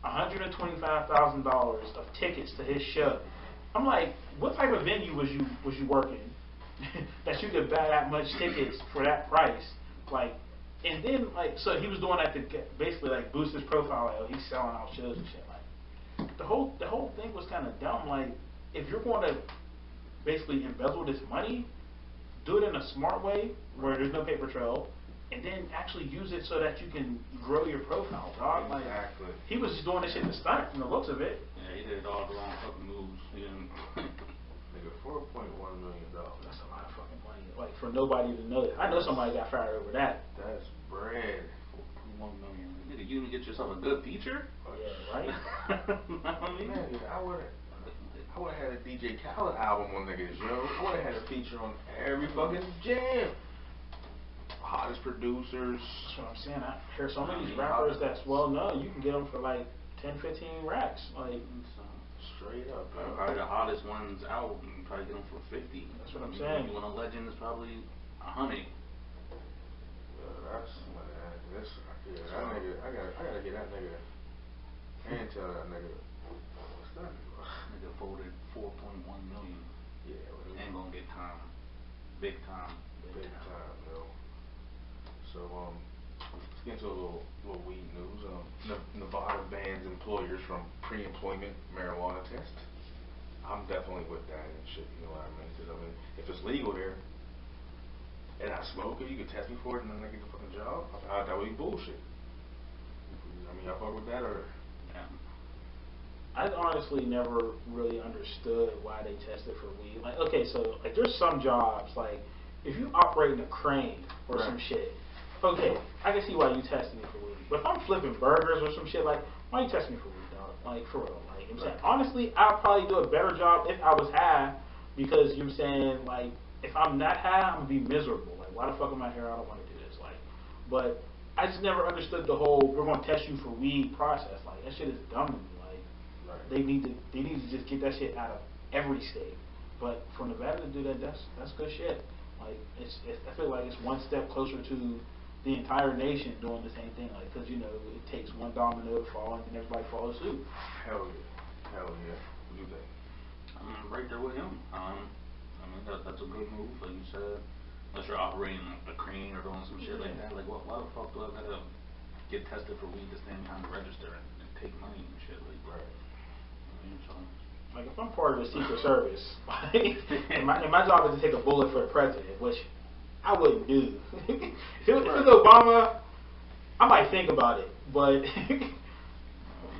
$125,000 of tickets to his show. I'm like, what type of venue was you working that you could buy that much tickets for that price? Like, and then like, so he was doing that to basically like boost his profile. Like, he's selling out shows and shit. Like, the whole thing was kind of dumb. Like, if you're going to basically embezzle this money, do it in a smart way where there's no paper trail, and then actually use it so that you can grow your profile, dog. Like, Exactly. he was just doing this shit to stunt from the looks of it. Yeah, he did all the wrong fucking moves. He didn't. Nigga, $4.1 million. That's a lot of fucking money. Like, for nobody to know that. I know somebody got fired over that. That's bread. 1 million. Nigga, you didn't get yourself a good feature? Yeah, right? I mean, Man, I would have had a DJ Khaled album on niggas, yo. I would have had a feature on every fucking jam. Hottest producers. That's what I'm saying. I hear some of these rappers that's well known. You can get them for like 10, 15 racks. Like, Straight up, bro. probably the hottest ones out, you can probably get them for 50. That's what I'm saying. You want a legend, it's probably 100. Yeah, that's man. This, yeah, that nigga. I gotta get that nigga. And tell that nigga. What's that? Nigga folded 4.1 million. Yeah, well, Ain't gonna get time. Big time. big time, yo. So let's get into a little weed news. Nevada bans employers from pre-employment marijuana tests. I'm definitely with that and shit. You know what I mean? Because I mean, if it's legal there, and I smoke it, you can test me for it, and then I get the fucking job. That would be bullshit. I mean, y'all fuck with that or? Yeah. I honestly never really understood why they tested for weed. Like, okay, so like there's some jobs, like if you operate in a crane or Right. some shit, okay, I can see why you testing me for weed. But if I'm flipping burgers or some shit, like, why you testing me for weed, dog? Like, for real. Like, you know what I'm saying? Honestly, I'll probably do a better job if I was high, because you know what I'm saying, like, if I'm not high, I'm gonna be miserable. Like, why the fuck am I here? I don't want to do this. Like, but I just never understood the whole we're gonna test you for weed process. Like, that shit is dumb to me. Like, Right. they need to just get that shit out of every state. But for Nevada to do that, that's good shit. Like, I feel like it's one step closer to the entire nation doing the same thing. Like, because you know it takes one domino to fall and then everybody follows suit. Hell yeah. Hell yeah. What do you think? I'm right there with him. I mean, that's a good move, like you said. Unless you're operating a crane or doing some shit like that. Like, why the fuck do I gotta get tested for weed to stand behind the register and take money and shit? Like, Right. I mean, so. Like, if I'm part of the Secret Service, and my job is to take a bullet for the president, which I wouldn't do. If it was Obama, I might think about it, but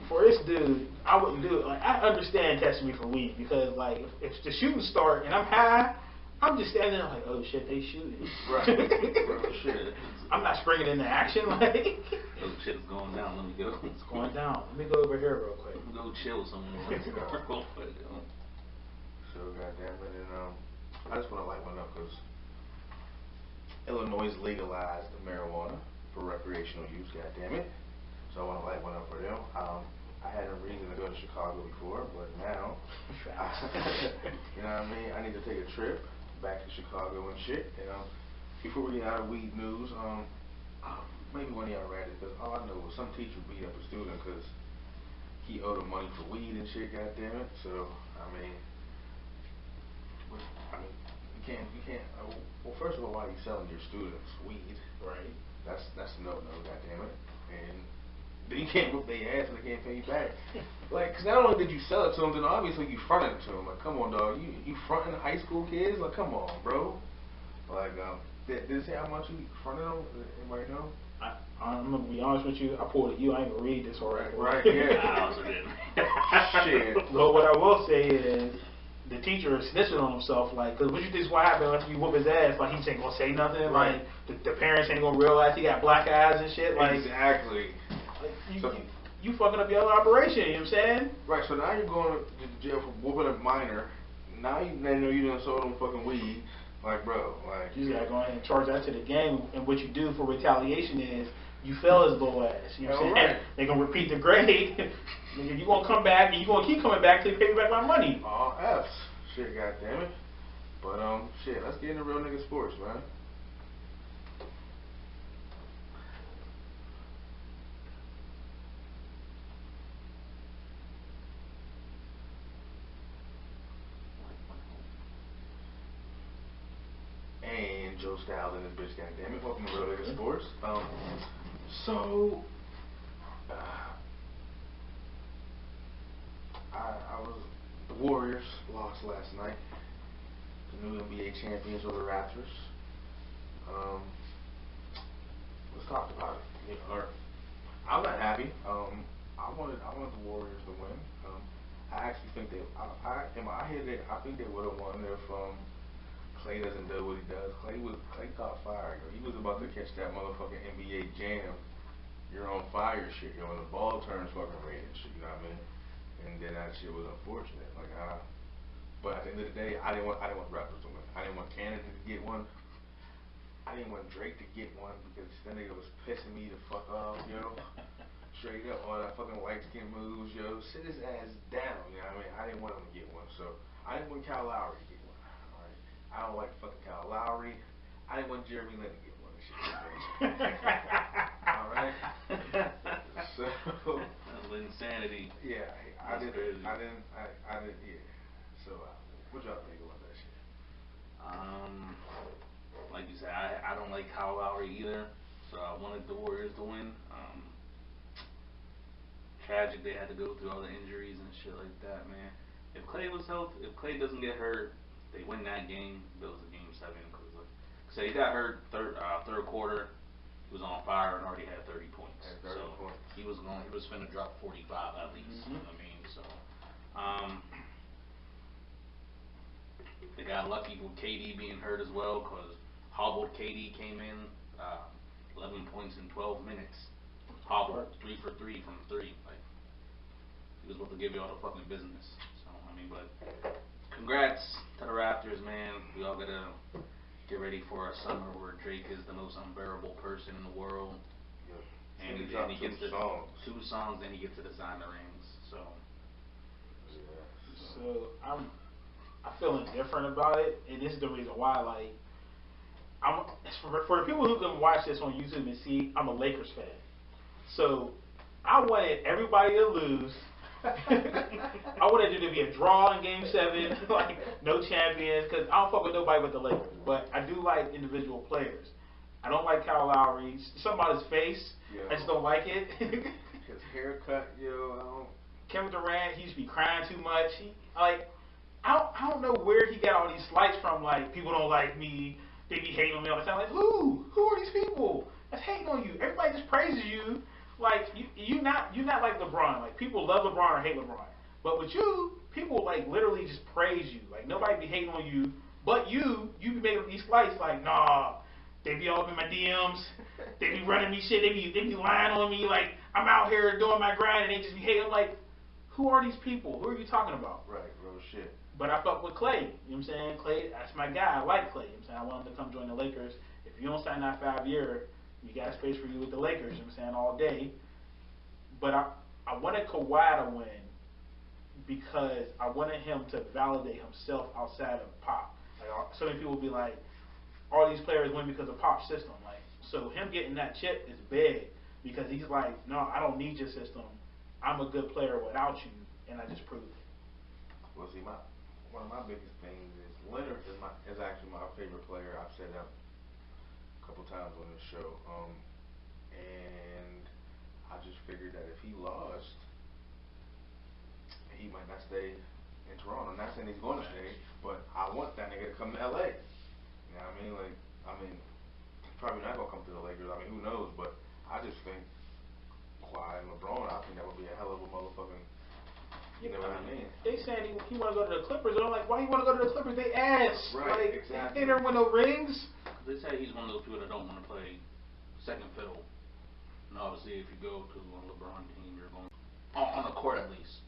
for this dude, I wouldn't do it. Like, I understand testing me for weed because, like, if the shooting start and I'm high, I'm just standing there like, oh shit, they shooting. Right. Right. Shit. I'm not springing into action. Like, Oh, shit's going down, let me go. it's going down. Let me go over here real quick. Let me go chill somewhere. Real quick, yo. So goddamn it, and I just want to light one up because Illinois legalized marijuana for recreational use. Goddamn it! So I want to light one up for them. I had a reason to go to Chicago before, but now, you know what I mean? I need to take a trip back to Chicago and shit. And before we get out of weed news, maybe one of y'all read it, because all I know was some teacher beat up a student because he owed him money for weed and shit. Goddamn it! So I mean, you can't. Well, first of all, why are you selling your students weed? Right. That's no, goddamn it. And then you can't whip their ass and they can't pay you back. Like, cause not only did you sell it to them, then obviously you fronted it to them. Like, come on, dog, you fronting high school kids? Like, come on, bro. Like, did it say how much you fronted them? Anybody know? I'm gonna be honest with you. I pulled it. I ain't gonna read this already. Right, yeah. I also didn't. Shit. But what I will say is, the teacher is snitching on himself, like, because what you think's gonna happen after you whoop his ass? Like, he ain't gonna say nothing. Right. Like, the parents ain't gonna realize he got black eyes and shit. Like, exactly. like So- you fucking up your own operation. You know what I'm saying? Right. So now you're going to jail for whooping a minor. Now they know you done sold them fucking weed. Like, bro, like. You just gotta go ahead and charge that to the game. And what you do for retaliation is you fail his little ass. You know what I'm saying? Right. They gonna repeat the grade. Nigga, you gonna come back and you gonna keep coming back till you pay me back my money. All F's. Shit, goddammit. But shit, let's get into real nigga sports, man. And Joe Styles and his bitch, goddammit. Welcome to real nigga sports. So I was the Warriors lost last night. The new NBA champions were the Raptors. Let's talk about it. I'm not happy. I wanted the Warriors to win. I actually think in my head I think they would have won if Clay doesn't do what he does. Clay caught fire. Yo. He was about to catch that motherfucking NBA jam. You're on fire shit. Yo, when the ball turns fucking red and shit. You know what I mean? And then that shit was unfortunate. Like but at the end of the day, I didn't want Raptors to win. I didn't want Canada to get one. I didn't want Drake to get one because that nigga was pissing me the fuck off, yo. Straight up, all that fucking light skin moves, yo. Sit his ass down, you know what I mean? I didn't want him to get one, so I didn't want Kyle Lowry to get one. Alright. I don't like fucking Kyle Lowry. I didn't want Jeremy Lin to get one and shit. Alright. So insanity. yeah, I didn't, yeah. So, what y'all think about that shit? Like you said, I don't like Kyle Lowry either, so I wanted the Warriors to win. Tragic they had to go through all the injuries and shit like that, man. If Clay was healthy, if Clay doesn't get hurt, they win that game. That was a game 7. Cause he got hurt third quarter. He was on fire and already had 30 points. He was finna drop 45 at least. You know what I mean? So, they got lucky with KD being hurt as well, cause hobbled KD came in 11 points in 12 minutes. Hobbled 3 for 3 from 3. Like, he was about to give you all the fucking business. So I mean, but congrats to the Raptors, man. We all gotta get ready for a summer where Drake is the most unbearable person in the world. Yeah. And he gets the 2 songs, then he gets to design the rings. So So I'm feeling different about it, and this is the reason why. Like, for the people who can watch this on YouTube and see, I'm a Lakers fan. So I wanted everybody to lose. I wanted it to be a draw in Game 7, like no champions, because I don't fuck with nobody but the Lakers. But I do like individual players. I don't like Kyle Lowry. Something about his face, I just don't like it. His haircut, yo, Kevin Durant, he used to be crying too much. I don't know where he got all these slights from. Like, people don't like me. They be hating on me all the time. Like, who? Who are these people that's hating on you? Everybody just praises you. Like, you're not like LeBron. Like, people love LeBron or hate LeBron. But with you, people like literally just praise you. Like, nobody be hating on you. But you be making these slights like, nah. They be all up in my DMs. They be running me shit. They be lying on me. Like, I'm out here doing my grind and they just be hating. I'm like, who are these people? Who are you talking about? Right, real shit. But I fuck with Clay. You know what I'm saying? Clay, that's my guy. I like Clay. You know what I'm saying? I want him to come join the Lakers. If you don't sign that 5-year, you got space for you with the Lakers. You know what I'm saying? All day. But I wanted Kawhi to win because I wanted him to validate himself outside of Pop. Like, so many people will be like, all these players win because of Pop's system. Like, so him getting that chip is big because he's like, no, I don't need your system. I'm a good player without you, and I just proved it. Well, see, one of my biggest things is Leonard is actually my favorite player. I've said that a couple times on this show, and I just figured that if he lost, he might not stay in Toronto. I'm not saying he's going to stay, but I want that nigga to come to LA. You know what I mean? Like, he's probably not gonna come to the Lakers. I mean, who knows? But I just think Kawhi and LeBron, I think that would be a hell of a motherfucking You know what I mean? They saying he want to go to the Clippers, and I'm like, why you want to go to the Clippers? They ass. Right, Like, exactly. They never win no rings. They say he's one of those people that don't want to play second fiddle. And obviously, if you go to a LeBron team, you're going on the court at least.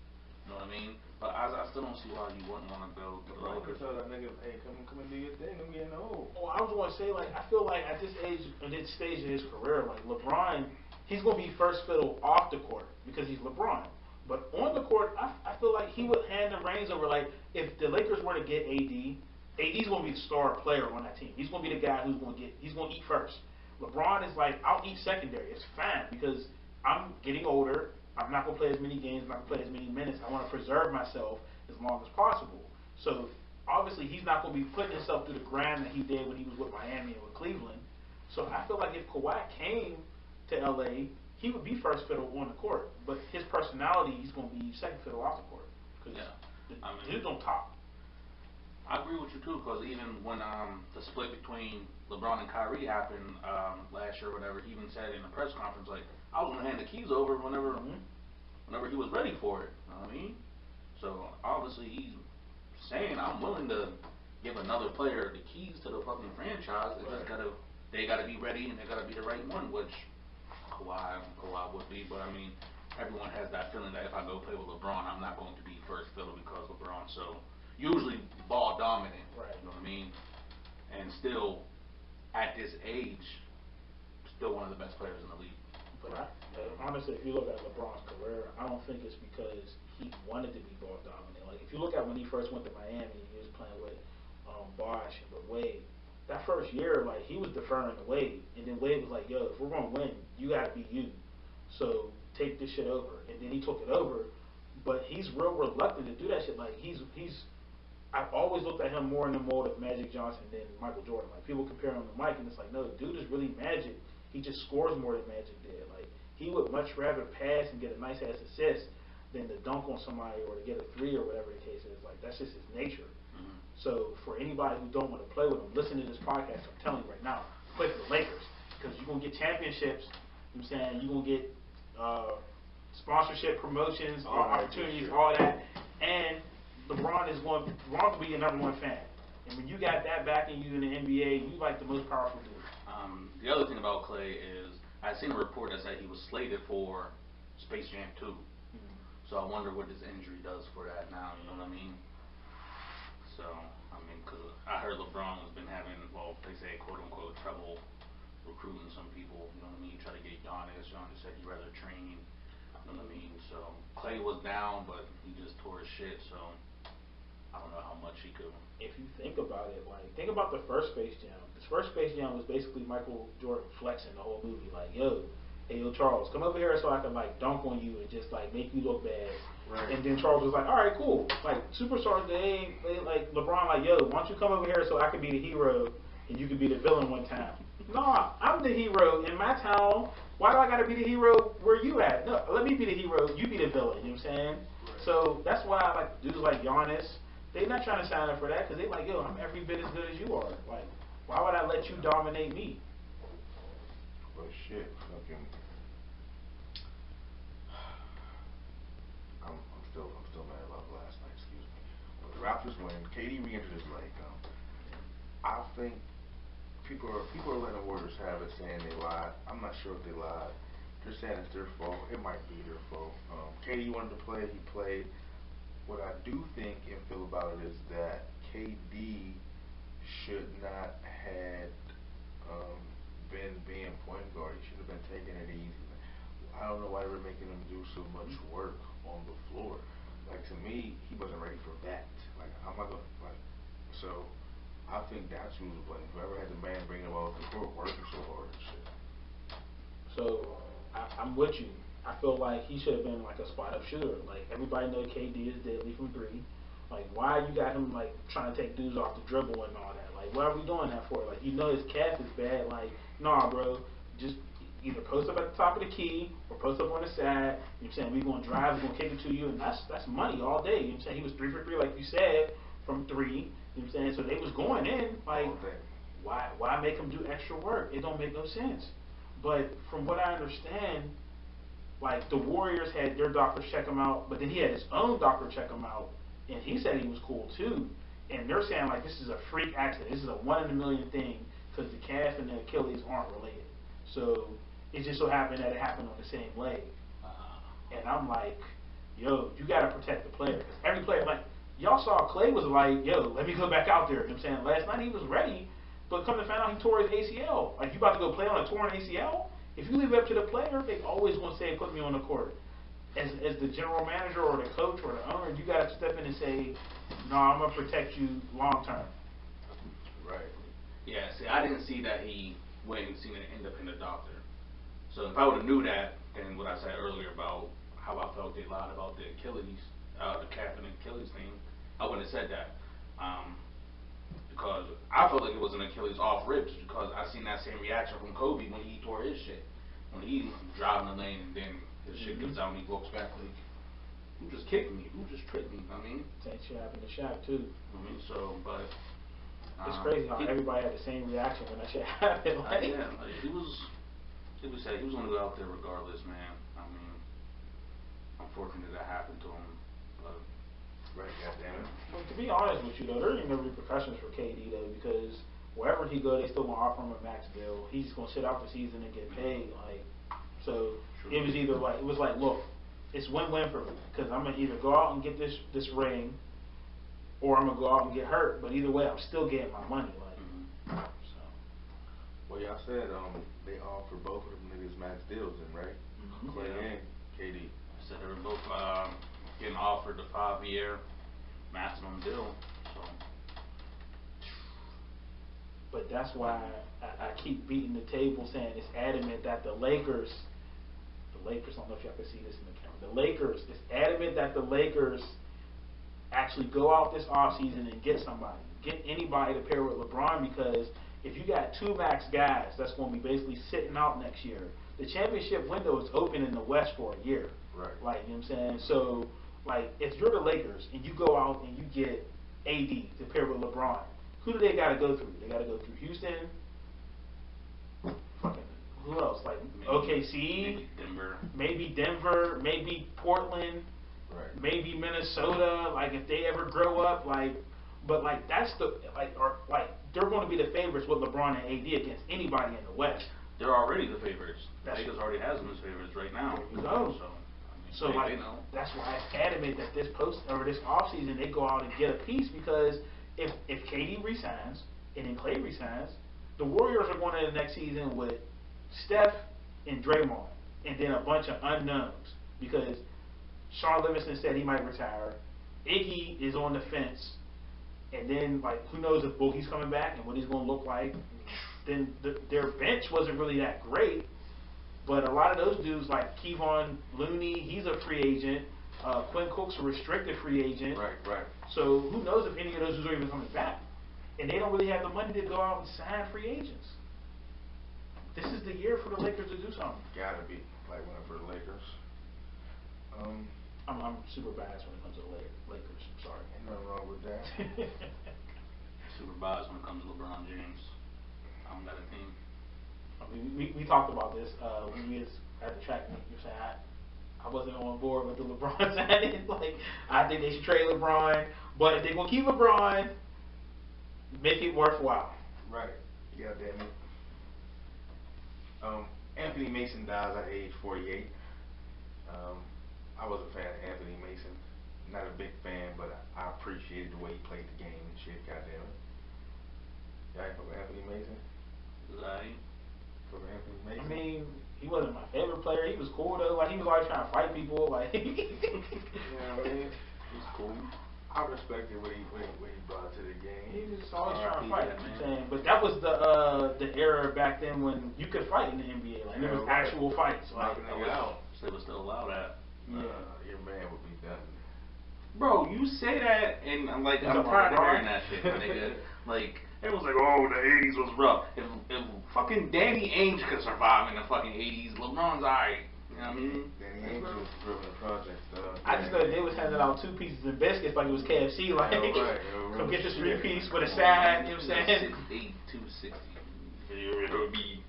You know what I mean? But I still don't see why you wouldn't want to go to the LeBron could Lakers. tell that nigga, hey, come and do your thing. I'm getting old. Well, I was going to say, like, I feel like at this age, at this stage of his career, like LeBron, he's going to be first fiddle off the court because he's LeBron. But on the court, I feel like he would hand the reins over. Like, if the Lakers were to get AD's going to be the star player on that team. He's going to be the guy he's going to eat first. LeBron is like, I'll eat secondary. It's fine because I'm getting older. I'm not going to play as many games. I'm not going to play as many minutes. I want to preserve myself as long as possible. So, obviously, he's not going to be putting himself through the grind that he did when he was with Miami and with Cleveland. So, I feel like if Kawhi came to L.A., he would be first fiddle on the court. But his personality, he's going to be second fiddle off the court. Because the dude's on top. I agree with you too, because even when the split between LeBron and Kyrie happened last year, or whatever, he even said in the press conference, like, I was gonna hand the keys over whenever he was ready for it. You know what I mean? So obviously he's saying, I'm willing to give another player the keys to the fucking franchise. They gotta be ready and they gotta be the right one, which Kawhi would be. But I mean, everyone has that feeling that if I go play with LeBron, I'm not going to be first fiddle because LeBron so usually ball dominant. Right. You know what I mean? And still, at this age, still one of the best players in the league. But honestly, if you look at LeBron's career, I don't think it's because he wanted to be ball dominant. Like, if you look at when he first went to Miami, he was playing with Bosh and with Wade. That first year, like, he was deferring to Wade, and then Wade was like, "Yo, if we're gonna win, you gotta be you. So take this shit over." And then he took it over, but he's real reluctant to do that shit. Like, I've always looked at him more in the mold of Magic Johnson than Michael Jordan. Like, people compare him to Mike, and it's like, no, the dude is really Magic. He just scores more than Magic did. Like, he would much rather pass and get a nice ass assist than to dunk on somebody or to get a three or whatever the case is. Like, that's just his nature. Mm-hmm. So for anybody who don't want to play with him, listen to this podcast. I'm telling you right now, play for the Lakers because you're gonna get championships. You know what I'm saying, you're gonna get sponsorship, promotions, opportunities, all that, and LeBron will be your number one fan. And when you got that backing you in the NBA, you like the most powerful dude. The other thing about Clay is I seen a report that said he was slated for Space Jam 2. Mm-hmm. So I wonder what his injury does for that now. You know what I mean? So I mean, because I heard LeBron has been having, well, they say quote unquote trouble recruiting some people. You know what I mean? Try to get Giannis. Giannis said he'd rather train. You know what I mean? So Clay was down, but he just tore his shit. So I don't know how much he could. If you think about it, like, think about the first Space Jam. This first Space Jam was basically Michael Jordan flexing the whole movie. Like, yo, hey, yo, Charles, come over here so I can, like, dunk on you and just, like, make you look bad. Right. And then Charles was like, all right, cool. Like, superstars, they like, LeBron, like, yo, why don't you come over here so I can be the hero and you can be the villain one time? No, I'm the hero in my town. Why do I got to be the hero where you at? No, let me be the hero. You be the villain. You know what I'm saying? Right. So that's why I like dudes like Giannis. They're not trying to sign up for that because they like, yo, I'm every bit as good as you are. Like, why would I let you dominate me? But shit, fucking. I'm still mad about last night. Excuse me. But the Raptors win. KD re-entered his leg. I think people are letting the Warriors have it, saying they lied. I'm not sure if they lied. They're saying it's their fault. It might be their fault. KD wanted to play. He played. What I do think and feel about it is that KD should not have been being point guard. He should have been taking it easy. I don't know why they were making him do so much work on the floor. Like, to me, he wasn't ready for that. Like, I'm not gonna like. So I think that's who's to blame. Whoever had the man bringing him off the court working so hard and shit. So I'm with you. I feel like he should have been like a spot up shooter. Like, everybody knows KD is deadly from three. Like, why you got him like trying to take dudes off the dribble and all that? Like, what are we doing that for? Like, you know his calf is bad. Like, nah, bro, just either post up at the top of the key or post up on the side. You know what I'm saying? We're gonna drive, we're gonna kick it to you, and that's money all day. You know what I'm saying? He was 3 for 3, like you said, from three. You know what I'm saying? So they was going in. Like, why make him do extra work? It don't make no sense. But from what I understand, like the Warriors had their doctors check him out, but then he had his own doctor check him out, and he said he was cool too. And they're saying like this is a freak accident. This is a 1 in a million thing because the calf and the Achilles aren't related. So it just so happened that it happened on the same leg. And I'm like, yo, you gotta protect the player. 'Cause every player, like y'all saw, Clay was like, yo, let me go back out there. You know what I'm saying? Last night he was ready, but come to find out he tore his ACL. Like you about to go play on a torn ACL? If you leave it up to the player, they always gonna say, put me on the court. As the general manager or the coach or the owner, you gotta step in and say, no, I'm gonna protect you long term. Right. Yeah. See, I didn't see that he went and seen an independent doctor. So if I would have knew that, then what I said earlier about how I felt they lied about the Achilles, the calf and Achilles thing, I wouldn't have said that. Because I felt like it was an Achilles off ribs because I seen that same reaction from Kobe when he tore his shit. When he driving the lane and then his shit gets out and he looks back like, who just kicked me? Who just tripped me? I mean, Same shit happened to Shaq too. I mean, so, but It's crazy how everybody had the same reaction when that shit happened. Like, yeah, like he was said he was gonna go out there regardless, man. I mean, unfortunately that happened to him, but Right, goddammit. But to be honest with you though, there ain't no repercussions for KD though because wherever he go, they still gonna offer him a max deal. He's gonna sit out the season and get paid. Like, so it was either like look, it's win-win for me because I'm gonna either go out and get this ring, or I'm gonna go out and get hurt. But either way, I'm still getting my money. Like, so. Well, y'all said they offered both of them niggas max deals, then, right? Clay and KD. I said they were both getting offered the 5-year maximum deal. So. But that's why I keep beating the table saying it's adamant that the Lakers, I don't know if y'all can see this in the camera, the Lakers, it's adamant that the Lakers actually go out this offseason and get somebody. Get anybody to pair with LeBron because if you got 2 max guys, that's going to be basically sitting out next year. The championship window is open in the West for a year. Right. Like, you know what I'm saying? So, like, if you're the Lakers and you go out and you get AD to pair with LeBron, who do they got to go through? They got to go through Houston. Fucking who else? Like OKC, maybe Denver, maybe Portland, Right. maybe Minnesota. Like if they ever grow up, like, but like that's the they're going to be the favorites with LeBron and AD against anybody in the West. They're already the favorites. That's- Lakers already has them as favorites right now. There you go. So, So they like know. that's why it's adamant that this offseason they go out and get a piece because if KD resigns and then Clay resigns, the Warriors are going into the next season with Steph and Draymond and then a bunch of unknowns because Sean Livingston said he might retire. Iggy is on the fence, and then like who knows if Boogie's coming back and what he's going to look like. Then their bench wasn't really that great. But a lot of those dudes, like Kevon Looney, he's a free agent. Quinn Cook's a restricted free agent. Right. So who knows if any of those dudes are even coming back? And they don't really have the money to go out and sign free agents. This is the year for the Lakers to do something. Gotta be like one for the Lakers. I'm super biased when it comes to the Lakers. I'm sorry. Ain't nothing wrong with that. Super biased when it comes to LeBron James. I don't got a team. I mean, we talked about this when we was at the track meet. You're saying I wasn't on board with the LeBron signing. Like I think they should trade LeBron, but if they're gonna keep LeBron, make it worthwhile. Right. God damn it. Anthony Mason dies at age 48. I was a fan of Anthony Mason. Not a big fan, but I appreciated the way he played the game and shit. God damn it. Y'all ain't fuck with Anthony Mason? Like, Fuck with Anthony Mason? I mean, he wasn't my favorite player. He was cool though. Like he was always trying to fight people. Like you know what I mean? He's cool. I respected what he brought to the game. he was just always trying to RIP, fight. man. You know what I'm saying? But that was the era back then when you could fight in the NBA. Like there was Yeah, right. actual fights. Like Knocking niggas out. they would still allow that. yeah. Your man would be done. Bro, you say that, and I'm like, It's I'm a tired of pride, hearing that shit, my nigga. Like, everyone's like, oh, the 80s was rough. If fucking Danny Ainge could survive in the fucking 80s, LeBron's alright. You know what I mean? Danny Ainge was driven the project. I just know they was handing out 2 pieces of biscuits like it was KFC. Like, right. come get this 3-piece with a side. You know what I'm saying? 6'8", 260. It would be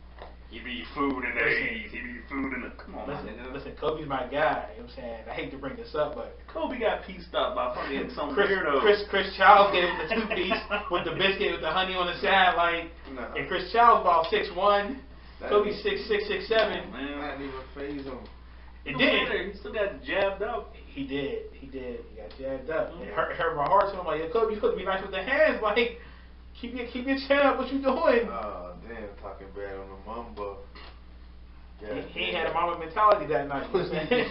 He be food in the 80s. He be food in the. Come on, nigga. Listen, Kobe's my guy. You know what I'm saying? I hate to bring this up, but Kobe got pieced up by fucking some Chris Childs gave him the 2-piece with the biscuit with the honey on the side, like, and Chris Childs about 6'1", Kobe 6'6", 6'7". Man, that didn't even phase him. It did. He still got jabbed up. He did. He got jabbed up. It hurt my heart. So I'm like, yo, Kobe, you supposed to be nice with the hands. Like, keep your chin up. What you doing? Oh, damn, talking bad on the mamba. He had a mama mentality that night. You know what I'm saying?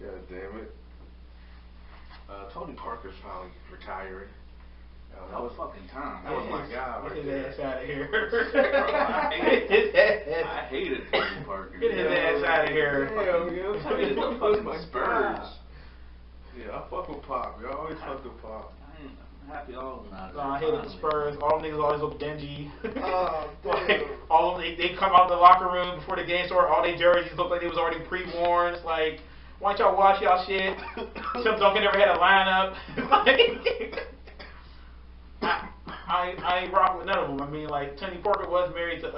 God damn it. Tony Parker's finally retiring. That was fucking time. That was my guy right Get there. his ass out of here. I hated Tony Parker. Get his ass out of here. Damn, yo. I hated the fucking Spurs. Yeah, I fuck with Pop. You always fuck with Pop. I'm happy all of them out of No, I hated the Spurs. All them niggas always look dingy. Oh, Like, damn. all of them, they come out the locker room before the game started. All their jerseys look like they was already pre-worn. It's like, why don't y'all wash y'all shit? Tim Duncan never had a lineup. I ain't rock with none of them. I mean, like, Tony Parker was married to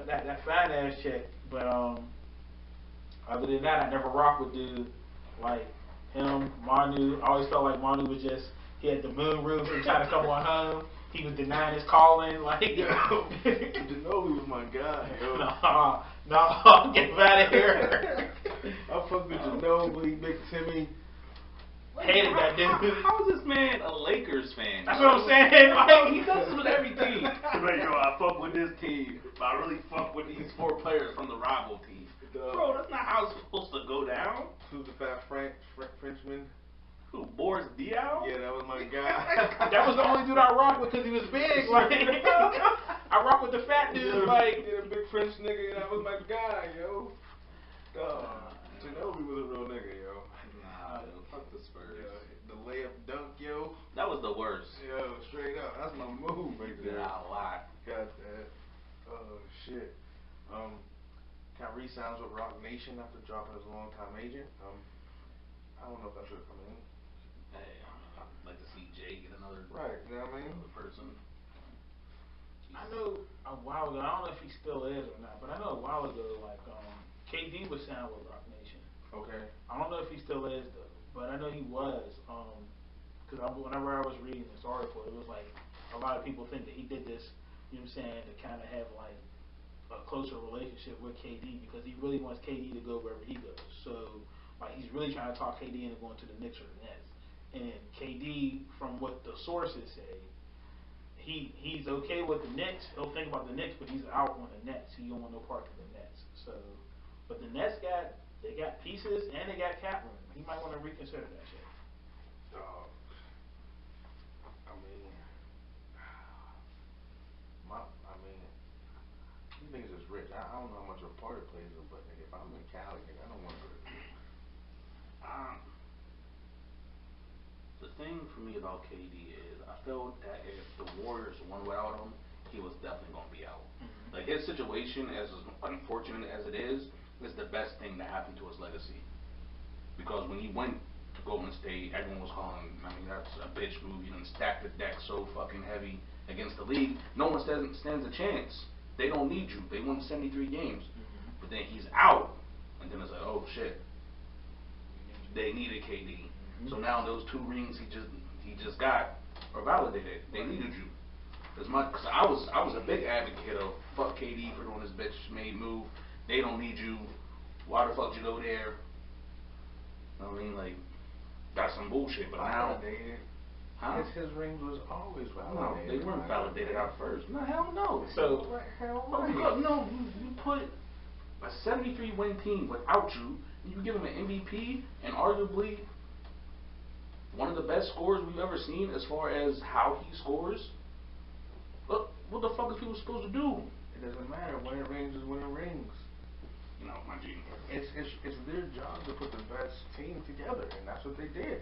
that fine ass chick, but other than that, I never rock with dude like him, Manu. I always felt like Manu was just, he had the moon roof and trying to come on home. He was denying his calling, like. Ginobili was my guy, yo. No, get him out of here. I fuck with Ginobili, Big Timmy. Hated that dude. How is this man a Lakers fan? That's what I'm saying. Like, He does this with every team. Like, yo, I fuck with this team, but I really fuck with these 4 players from the rival team. Bro, that's not how it's supposed to go down. Who's the fat Frenchman? Who, Boris Diaw? Yeah, that was my guy. that was the only dude I rocked with because he was big. Like, I rock with the fat dude. Like, yeah, the big French nigga. That was my guy, yo. Ginobili was a real nigga, yo. Nah, fuck the Spurs. Yeah, the layup dunk, yo. That was the worst. Yo, straight up. That's my move right there. Nah, lie. Got that. Oh, shit. Kyrie signs with Rock Nation after dropping his longtime agent. I don't know if that should come in. Hey, I'd like to see Jay get another, Right, you know what I mean? another person. I know a while ago, I don't know if he still is or not, but I know a while ago, like, KD was signed with Rock Nation. Okay. I don't know if he still is, though, but I know he was, because whenever I was reading this article, it was like, a lot of people think that he did this, you know what I'm saying, to kind of have, like, a closer relationship with KD, because he really wants KD to go wherever he goes. So, like, he's really trying to talk KD into going to the Knicks or the Nets. And KD, from what the sources say, he's okay with the Knicks. He'll think about the Knicks, but he's out on the Nets. He don't want no part of the Nets. So, but the Nets got pieces and they got cap room. He might want to reconsider that shit. These niggas is rich. I don't know how much of a part it plays, but nigga, if I'm in Cali, nigga, I don't want to go to. The thing for me about KD is I felt that if the Warriors won without him, he was definitely going to be out. Mm-hmm. Like, his situation, as unfortunate as it is the best thing that happened to his legacy. Because when he went to Golden State, everyone was calling, I mean, that's a bitch move. You done stacked the deck so fucking heavy against the league. No one stands a chance. They don't need you. They won 73 games. Mm-hmm. But then he's out. And then it's like, oh, shit. They needed KD. Mm-hmm. So now those 2 rings he just got are validated. They needed you. Cause I was a big advocate of fuck KD for doing this bitch made move. They don't need you. Why the fuck you go there? I mean, like, that's some bullshit. But now, Validated. huh? His rings was always No, validated. they weren't validated at first. No, hell no. So, Hell Oh, right. because, no, you put a 73 win team without you, and you give him an MVP and arguably one of the best scorers we've ever seen as far as how he scores. Look, what the fuck is people supposed to do? It doesn't matter. Winning rings is winning rings. You know, my G. It's their job to put the best team together, and that's what they did.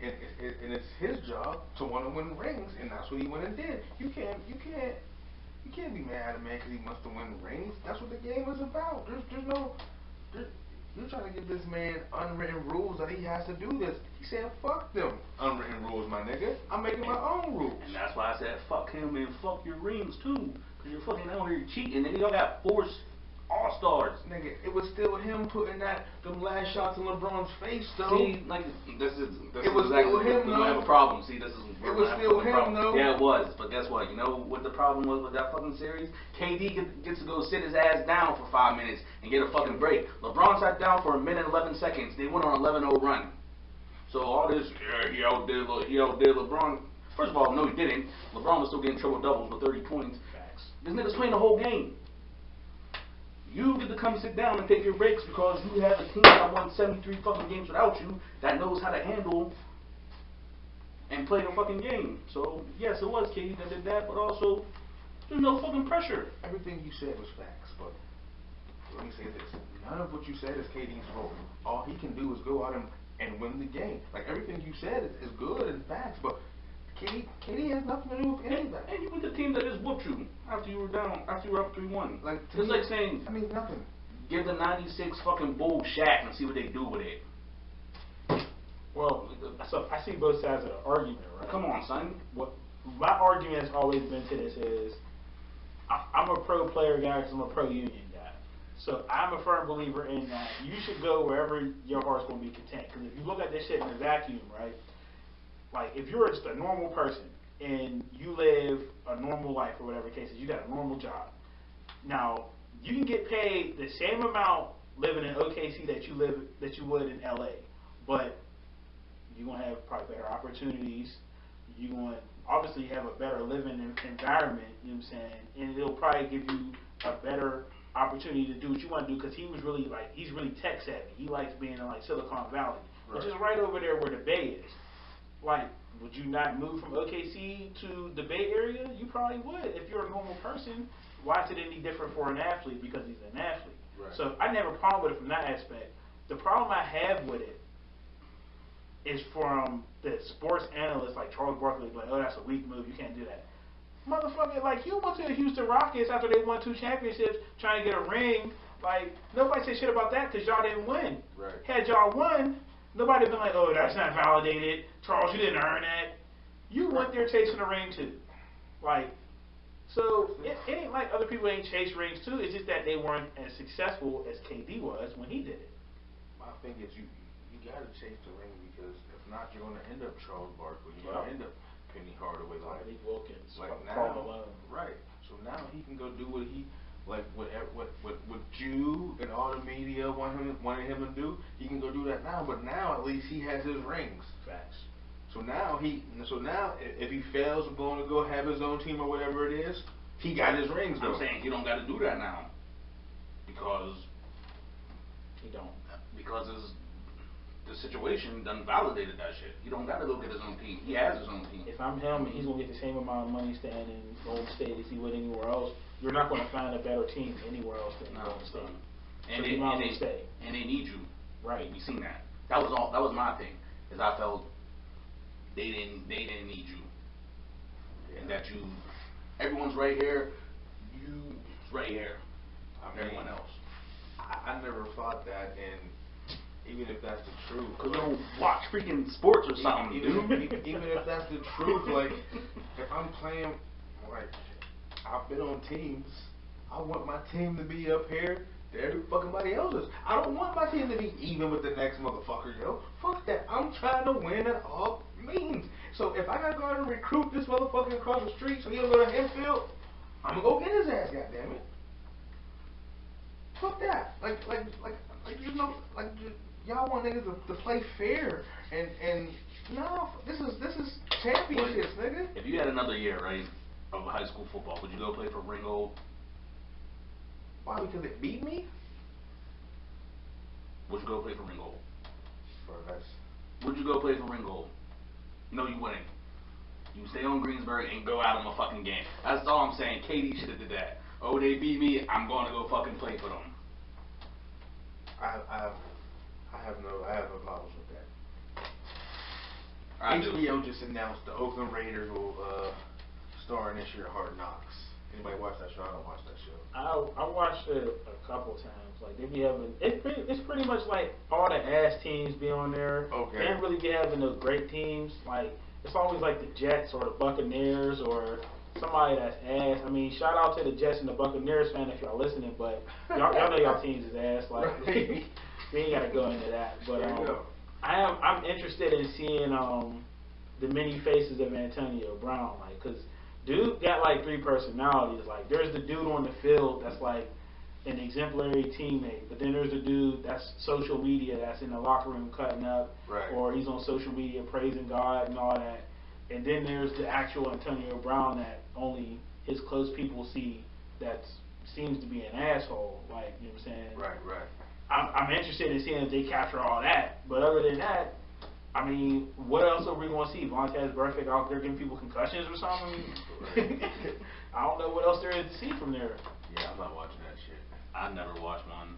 And it's his job to want to win rings, and that's what he went and did. You can't be mad at a man because he wants to win rings. That's what the game is about. You're trying to give this man unwritten rules that he has to do this. He said, fuck them unwritten rules, my nigga. I'm making my own rules. And that's why I said fuck him and fuck your rings too. Cause you're fucking out here cheating, nigga. Y'all got 4 all-stars. Nigga, it was still him putting them last shots in LeBron's face, though. See, like, this is It was exactly still him, we though. have a problem. See, this is It was still him, though. Yeah, it was. But guess what? You know what the problem was with that fucking series? KD gets to go sit his ass down for 5 minutes and get a fucking break. LeBron sat down for 1:11. They went on an 11-0 run. So all this, yeah, he outdid LeBron. First of all, no, he didn't. LeBron was still getting triple doubles with 30 points. Facts. This nigga's playing the whole game. You get to come sit down and take your breaks because you have a team that won 73 fucking games without you that knows how to handle and play the fucking game. So, yes, it was KD that did that, but also, there's no fucking pressure. Everything you said was facts, but let me say this. None of what you said is KD's fault. All he can do is go out and win the game. Like, everything you said is good and facts, but KD has nothing to do with any of that. And you with the team that just whooped you after you were down, after you were up 3-1. Like, It's like saying, that means nothing. give the 96 fucking Bulls Shaq and see what they do with it. Well, so I see both sides of the argument, right? Come on, son. What my argument has always been to this is, I'm a pro player guy because I'm a pro union guy. So I'm a firm believer in that you should go wherever your heart's going to be content. Because if you look at this shit in a vacuum, right? Like, if you're just a normal person and you live a normal life or whatever the case is, you got a normal job. Now, you can get paid the same amount living in OKC that you would in LA, but you're gonna have probably better opportunities. You're going to obviously have a better living environment. You know what I'm saying? And it'll probably give you a better opportunity to do what you want to do because he's really tech savvy. He likes being in like Silicon Valley, which is right over there where the Bay is. Like, would you not move from OKC to the Bay Area? You probably would. If you're a normal person, why is it any different for an athlete? Because he's an athlete. Right. So I never have a problem with it from that aspect. The problem I have with it is from the sports analysts like Charles Barkley, like, oh, that's a weak move. You can't do that. Motherfucker, like, you went to the Houston Rockets after they won 2 championships trying to get a ring. Like, nobody said shit about that because y'all didn't win. Right. Had y'all won, nobody been like, oh, that's not validated. Charles, you didn't earn that. You went there chasing a ring too. Like, so it ain't like other people ain't chased rings too. It's just that they weren't as successful as KD was when he did it. My thing is you gotta chase the ring because if not, you're gonna end up Charles Barkley. You're gonna end up Penny Hardaway. Lee Wilkins, like Karl now, Malone. right? So now he can go do what he like what you and all the media wanted him to do. He can go do that now. But now at least he has his rings. Facts. So now if he fails going to go have his own team or whatever it is, he got his rings. Though. I'm saying he don't got to do that now because He don't. because the situation done validated that shit. He don't got to go get his own team. He has his own team. If I'm him and he's gonna get the same amount of money staying in Golden State as he would anywhere else, you're not gonna find a better team anywhere else than Golden State. And So they, you might as well stay. and they need you. Right. We seen that. That was my thing. Is I felt they didn't need you. And that everyone's right here, you right here. Everyone else. I never thought that, and even if that's the truth, Cause you don't watch freaking sports or something, even dude. if that's the truth, like if I'm playing, like I've been on teams, I want my team to be up here. Everybody else is. I don't want my team to be even with the next motherfucker, yo. Fuck that. I'm trying to win at all means. So if I gotta go out and recruit this motherfucker across the street so he'll go to Henfield, I'm gonna go get his ass, goddammit. Fuck that. Like you know, y'all want niggas to play fair and no, this is championships, nigga. If you had another year, right, of high school football, would you go play for Ringgold? Why? Because it beat me? Would you go play for Ringgold? That's Would you go play for Ringgold? No, you wouldn't. You stay on Greensburg and go out on a fucking game. That's all I'm saying. KD should have did that. Oh, they beat me. I'm going to go fucking play for them. I have no problems with that. I do. HBO just announced the Oakland Raiders will star in this year Hard Knocks. Anybody watch that show? I don't watch that show. I watched it a couple times. Like they be having it's pretty much like all the ass teams be on there. Okay. They didn't really be having no great teams. Like it's always like the Jets or the Buccaneers or somebody that's ass. I mean, shout out to the Jets and the Buccaneers fan if y'all listening, but y'all know y'all teams is ass. Like Right. we ain't gotta go into that. But There you go. I'm interested in seeing the many faces of Antonio Brown, like, cause dude got like 3 personalities. Like, there's the dude on the field that's like an exemplary teammate, but then there's the dude that's social media, that's in the locker room cutting up, Right. or he's on social media praising God and all that. And then there's the actual Antonio Brown that only his close people see, that seems to be an asshole. Like, you know what I'm saying? Right. I'm interested in seeing if they capture all that. But other than that, I mean, what else are we going to see? Vontaze Burfict out there giving people concussions or something? I don't know what else there is to see from there. Yeah, I'm not watching that shit. I never watched one.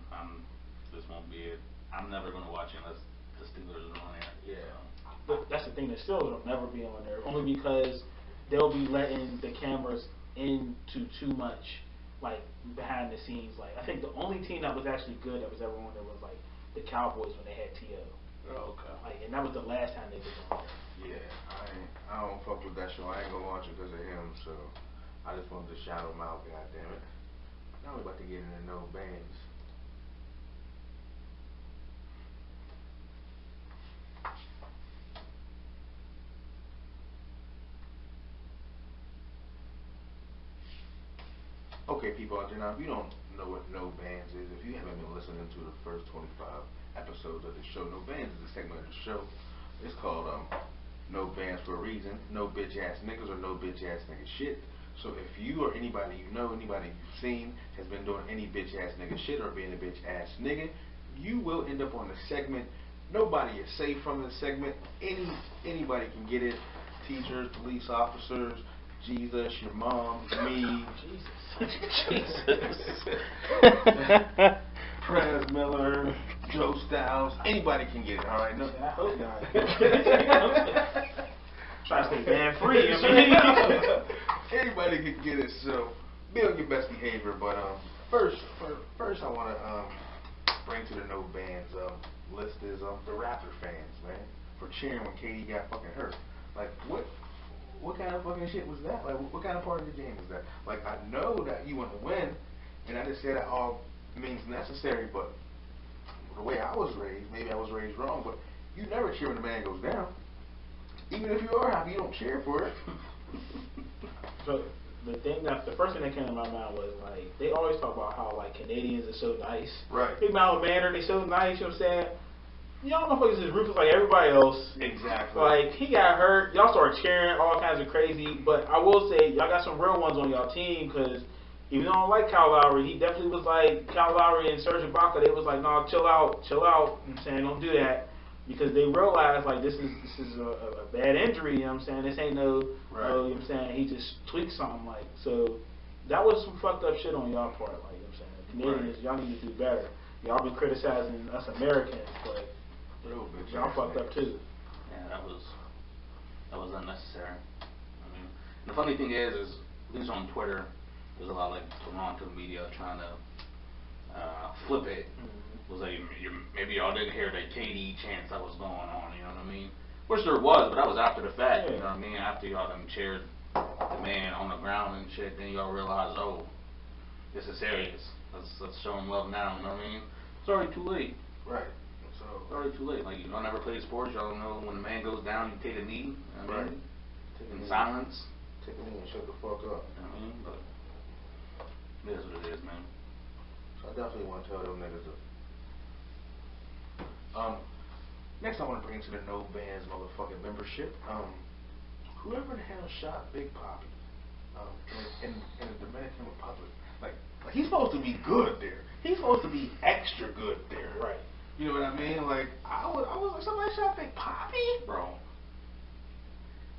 This won't be it. I'm never gonna watch it unless the Steelers are on there. Yeah. But that's the thing, the Steelers will never be on there, only because they'll be letting the cameras into too much, like, behind the scenes. Like, I think the only team that was actually good that was ever on there was, like, the Cowboys when they had T.O. Oh, okay. Like, and that was the last time they was on there. Yeah, I don't fuck with that show. I ain't gonna watch it because of him, so I just wanted to shout him out, goddammit. Now we about to get into no bands. Okay, people out there, now if you don't know what No Bands is, if you haven't been listening to the first 25 episodes of the show, No Bands is a segment of the show. It's called No Bands for a reason. No bitch ass niggas or no bitch ass nigga shit. So if you or anybody you know, anybody you've seen has been doing any bitch ass nigga shit or being a bitch ass nigga, you will end up on the segment. Nobody is safe from the segment. Anybody can get it. Teachers, police officers, Jesus, your mom, me, Jesus. Prez Miller, Joe Styles, anybody can get it, alright? No. I hope not. Try to stay band free. I mean. Anybody can get it, so be on your best behavior. But first I want to bring to the No Bands list is the Raptor fans, man, for cheering when KD got fucking hurt. Like, what kind of fucking shit was that? Like, what kind of part of the game was that? Like, I know that you want to win, and I just say that all means necessary, but the way I was raised, maybe I was raised wrong, but you never cheer when the man goes down. Even if you are happy, you don't cheer for it. So the first thing that came to my mind was, like, they always talk about how, like, Canadians are so nice. Right. Big Mouth Manor, they so nice, you know what I'm saying? Y'all motherfuckers is ruthless like everybody else. Exactly. Like, he got hurt, y'all started cheering, all kinds of crazy, but I will say, y'all got some real ones on y'all team, because even though I don't like Kyle Lowry, he definitely was like, Kyle Lowry and Serge Ibaka, they was like, nah, chill out, you know what I'm saying, don't do that. Because they realized, like, this is a bad injury, you know what I'm saying? This ain't no, right. you know what I'm saying? He just tweaked something, like, so that was some fucked up shit on y'all part, like, you know what I'm saying? Canadians, y'all need to do better. Y'all been criticizing us Americans, but y'all fucked up too. Yeah, that was unnecessary. I mean, the funny thing is at least on Twitter, there's a lot of, like, Toronto media trying to flip it. Was like, maybe y'all didn't hear that KD chants that was going on, you know what I mean? Which there was, but that was after the fact, you know what I mean? After y'all done cheered the man on the ground and shit, then y'all realize, oh, this is serious. Let's show him love now, you know what I mean? It's already too late. Right. So It's already too late. Like, you don't ever play sports, y'all don't know when the man goes down, you take a knee, you know what I mean? In silence. Take a knee and shut the fuck up. You know what I mean? But it is what it is, man. So I definitely want to tell them niggas to. Next I want to bring to the No Bands motherfucking membership. Whoever the hell shot Big Papi in the Dominican Republic, like he's supposed to be good there. He's supposed to be extra good there. Right. You know what I mean? Like I was like, somebody shot Big Papi, Bro.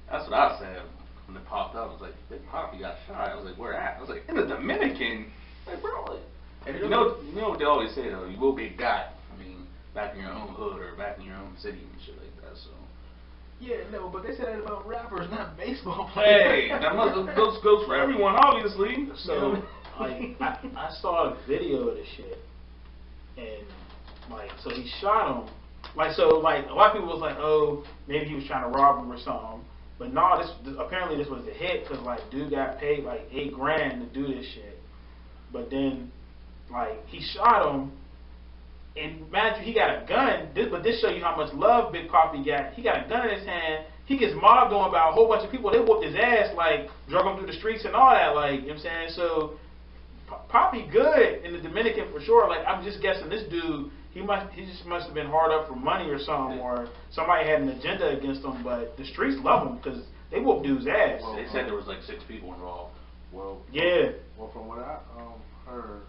That's what I said when it popped up. I was like, Big Papi got shot. I was like, where at? I was like, in the Dominican. Like, bro. Like, and you know what they always say though, you will get got. I mean, back in your own hood or back in your own city and shit like that. So Yeah, no, but they said that about rappers, not baseball players. Hey, that goes for everyone, obviously. So, like, I saw a video of this shit, and like, so he shot him. Like, so, like, a lot of people was like, oh, maybe he was trying to rob him or something. But no, this apparently this was the hit because like, dude got paid like $8,000 to do this shit. But then, like, he shot him. And imagine he got a gun, but this show you how much love Big Poppy got. He got a gun in his hand. He gets mobbed on by a whole bunch of people. They whooped his ass, like, drug him through the streets and all that, like, you know what I'm saying? So, Poppy good in the Dominican for sure. Like, I'm just guessing this dude, he just must have been hard up for money or something, or somebody had an agenda against him, but the streets love him because they whooped dude's ass. Well, they said there was like 6 people involved. Well, yeah. Well, from what I heard,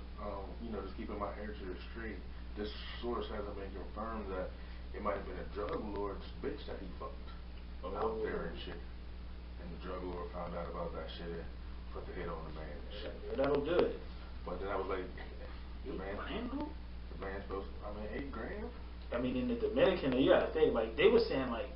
you know, just keeping my ear to the street, this source hasn't been confirmed that it might have been a drug lord's bitch that he fucked out there and shit. And the drug lord found out about that shit and put the hit on the man and shit. Yeah, that'll do it. But then I was like, the man's supposed to, I mean, $8,000? I mean, in the Dominican, you gotta think, like, they were saying, like,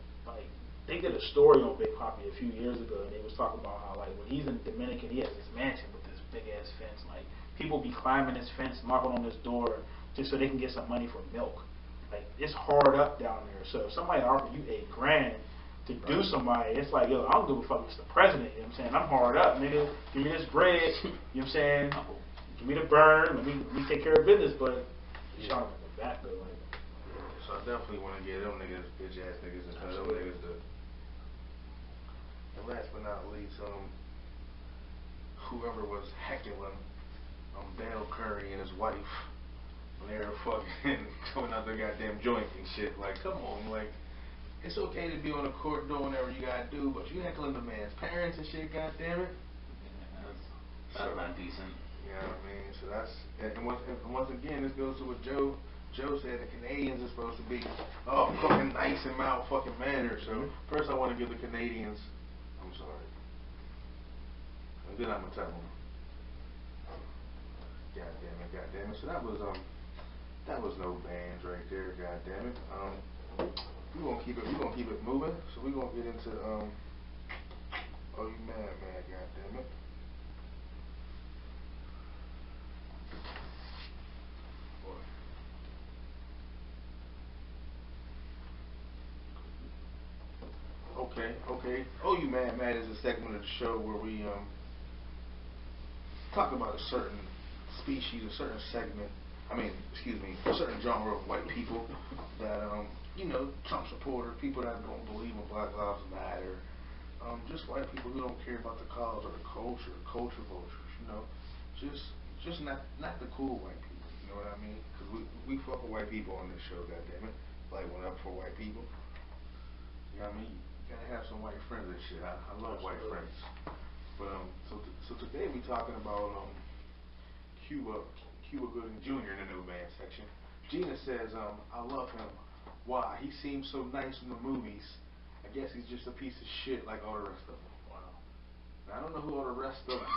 they did a story on Big Poppy a few years ago, and they was talking about how, like, when he's in the Dominican, he has this mansion with this big-ass fence. Like, people be climbing his fence, knocking on his door, just so they can get some money for milk. Like, it's hard up down there. So if somebody offer you $8,000 to do somebody, it's like, yo, I don't give a fuck, it's the president, you know what I'm saying? I'm hard up, nigga. Give me this bread, you know what I'm saying? Give me the burn, let me take care of business, but you shot him in the back, though. Like, so I definitely want to get them niggas, bitch ass niggas, and tell them niggas to. And last but not least, whoever was heckling Dale Curry and his wife when they were fucking going out their goddamn joint and shit. Like, come on, like, it's okay to be on the court doing whatever you gotta do, but you heckling the man's parents and shit, goddamn it. Yeah, that's not decent. You know what I mean? So that's, and once again, this goes to what Joe said, the Canadians are supposed to be, oh, fucking nice and mild fucking manner. So first I want to give the Canadians, I'm sorry. And then I'm going to tell them, God damn it. So that was no bands right there, god damn it. We're gonna keep it moving. So we're gonna get into oh you mad, god damn it. Okay. Oh you mad is a segment of the show where we talk about a certain species, a certain segment, a certain genre of white people that, you know, Trump supporter, people that don't believe in Black Lives Matter, just white people who don't care about the cause or the culture vultures, you know, just not the cool white people, you know what I mean? Because we fuck with white people on this show, goddammit, like one up for white people, you know what I mean? You gotta have some white friends and shit. I love white friends. But so today we talking about Cuba Gooding Jr. in the new band section. Gina says, I love him. Why? He seems so nice in the movies. I guess he's just a piece of shit like all the rest of them. Wow. Now, I don't know who all the rest of them.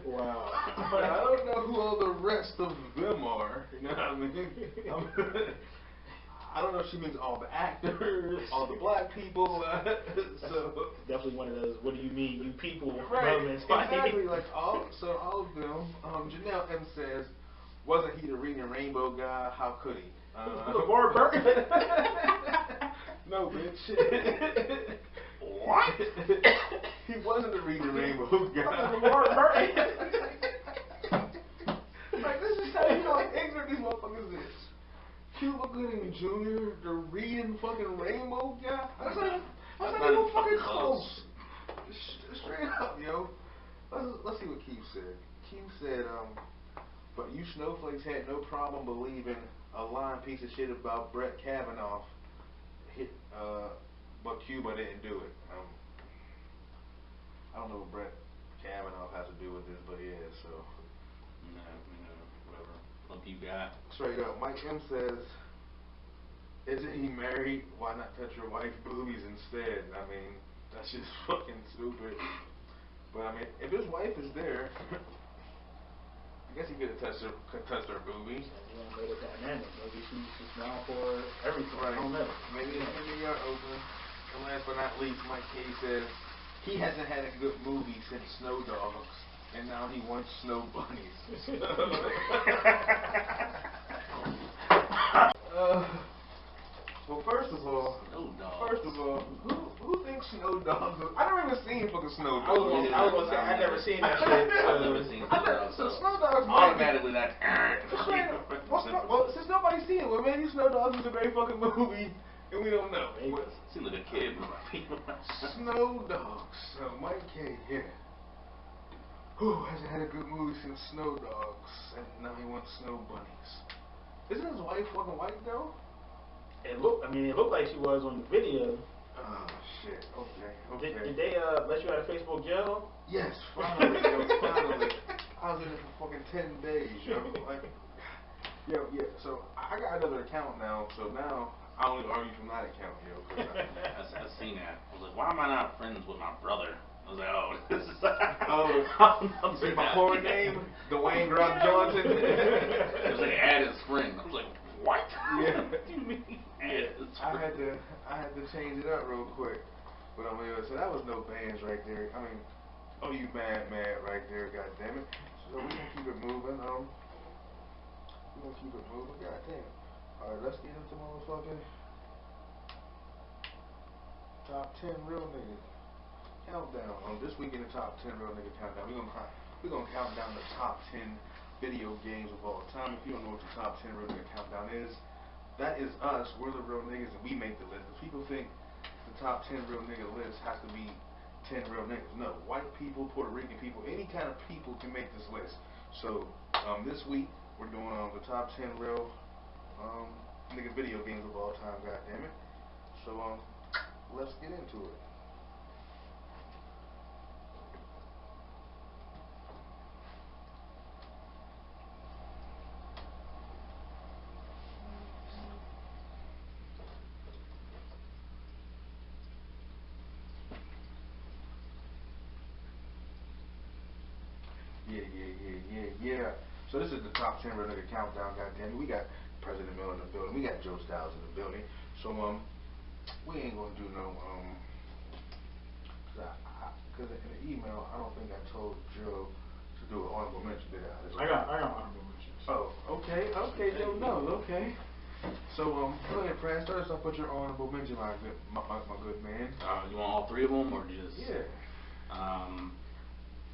Wow. But I don't know who all the rest of them are. You know what I mean? I don't know if she means all the actors, all the black people. So definitely one of those. What do you mean, you people? Right, Moments. exactly. Like all of them. Janelle M says, wasn't he the Reading Rainbow guy? How could he? LeVar Burton. No, bitch. What? He wasn't the Reading Rainbow guy. LeVar Burton. Like this is how you know how ignorant these motherfuckers is. Cuba Gooding Jr., the reading fucking rainbow guy? That's not even fucking close. Straight up, yo. Let's see what Keith said. Keith said, but you snowflakes had no problem believing a lying piece of shit about Brett Kavanaugh, but Cuba didn't do it. I don't know what Brett Kavanaugh has to do with this, but yeah, so. No, whatever. Look, you got. Straight up, Mike M says, isn't he married? Why not touch your wife's boobies instead? I mean, that's just fucking stupid. But I mean, if his wife is there, you guess he could have touched her boobies. You know, made it dynamic. Maybe she's down for everything. I don't know. Maybe it's in New York open. And last but not least, Mike K says he hasn't had a good movie since Snow Dogs, and now he wants Snow Bunnies. Well, first of all, who thinks Snow Dogs? I never even seen fucking Snow I was Dogs. gonna say I never seen that shit. I've never seen So Snow Dogs automatically that. Well, since nobody's seen it, well, maybe Snow Dogs is a great fucking movie, and we don't know. Seems like a kid movie. Snow Dogs. So Mike K here. Who hasn't had a good movie since Snow Dogs, and now he wants Snow Bunnies. Isn't his wife fucking white though? It looked like she was on the video. Oh shit. Okay. Did they let you out of Facebook jail? Yes, finally, yo, finally. I was in it for fucking 10 days, yo. Like, yeah. So I got another account now. So now I only argue from that account, yo. I've seen that. I was like, why am I not friends with my brother? I was like, oh, this is. See my porn name, Dwayne Rock Johnson. It was like add his friend. I was like, what? Yeah. What do you mean? Add his friend? I had to change it up real quick. But I mean, so that was no bands right there. I mean, oh, you mad right there, god damn it. So we're gonna keep it moving. God damn. Alright, let's get into motherfucking top 10 real niggas countdown. This week in the top 10 real nigga countdown, we're gonna count down the top 10 video games of all time. If you don't know what the top 10 real nigga countdown is, that is us. We're the real niggas and we make the list. If people think the top 10 real nigga list has to be 10 real niggas. No, white people, Puerto Rican people, any kind of people can make this list. So this week we're doing the top 10 real nigga video games of all time. God damn it. So let's get into it. Yeah. So this is the top 10 real nigga countdown, goddamn it. We got President Miller in the building. We got Joe Styles in the building. So we ain't gonna do no cause in the email I don't think I told Joe to do an honorable mention, did I? I got honorable mentions. Oh, okay, Joe knows, okay. So go ahead, Fran, start us off with your honorable mention, my good man. You want all three of them or just? Yeah.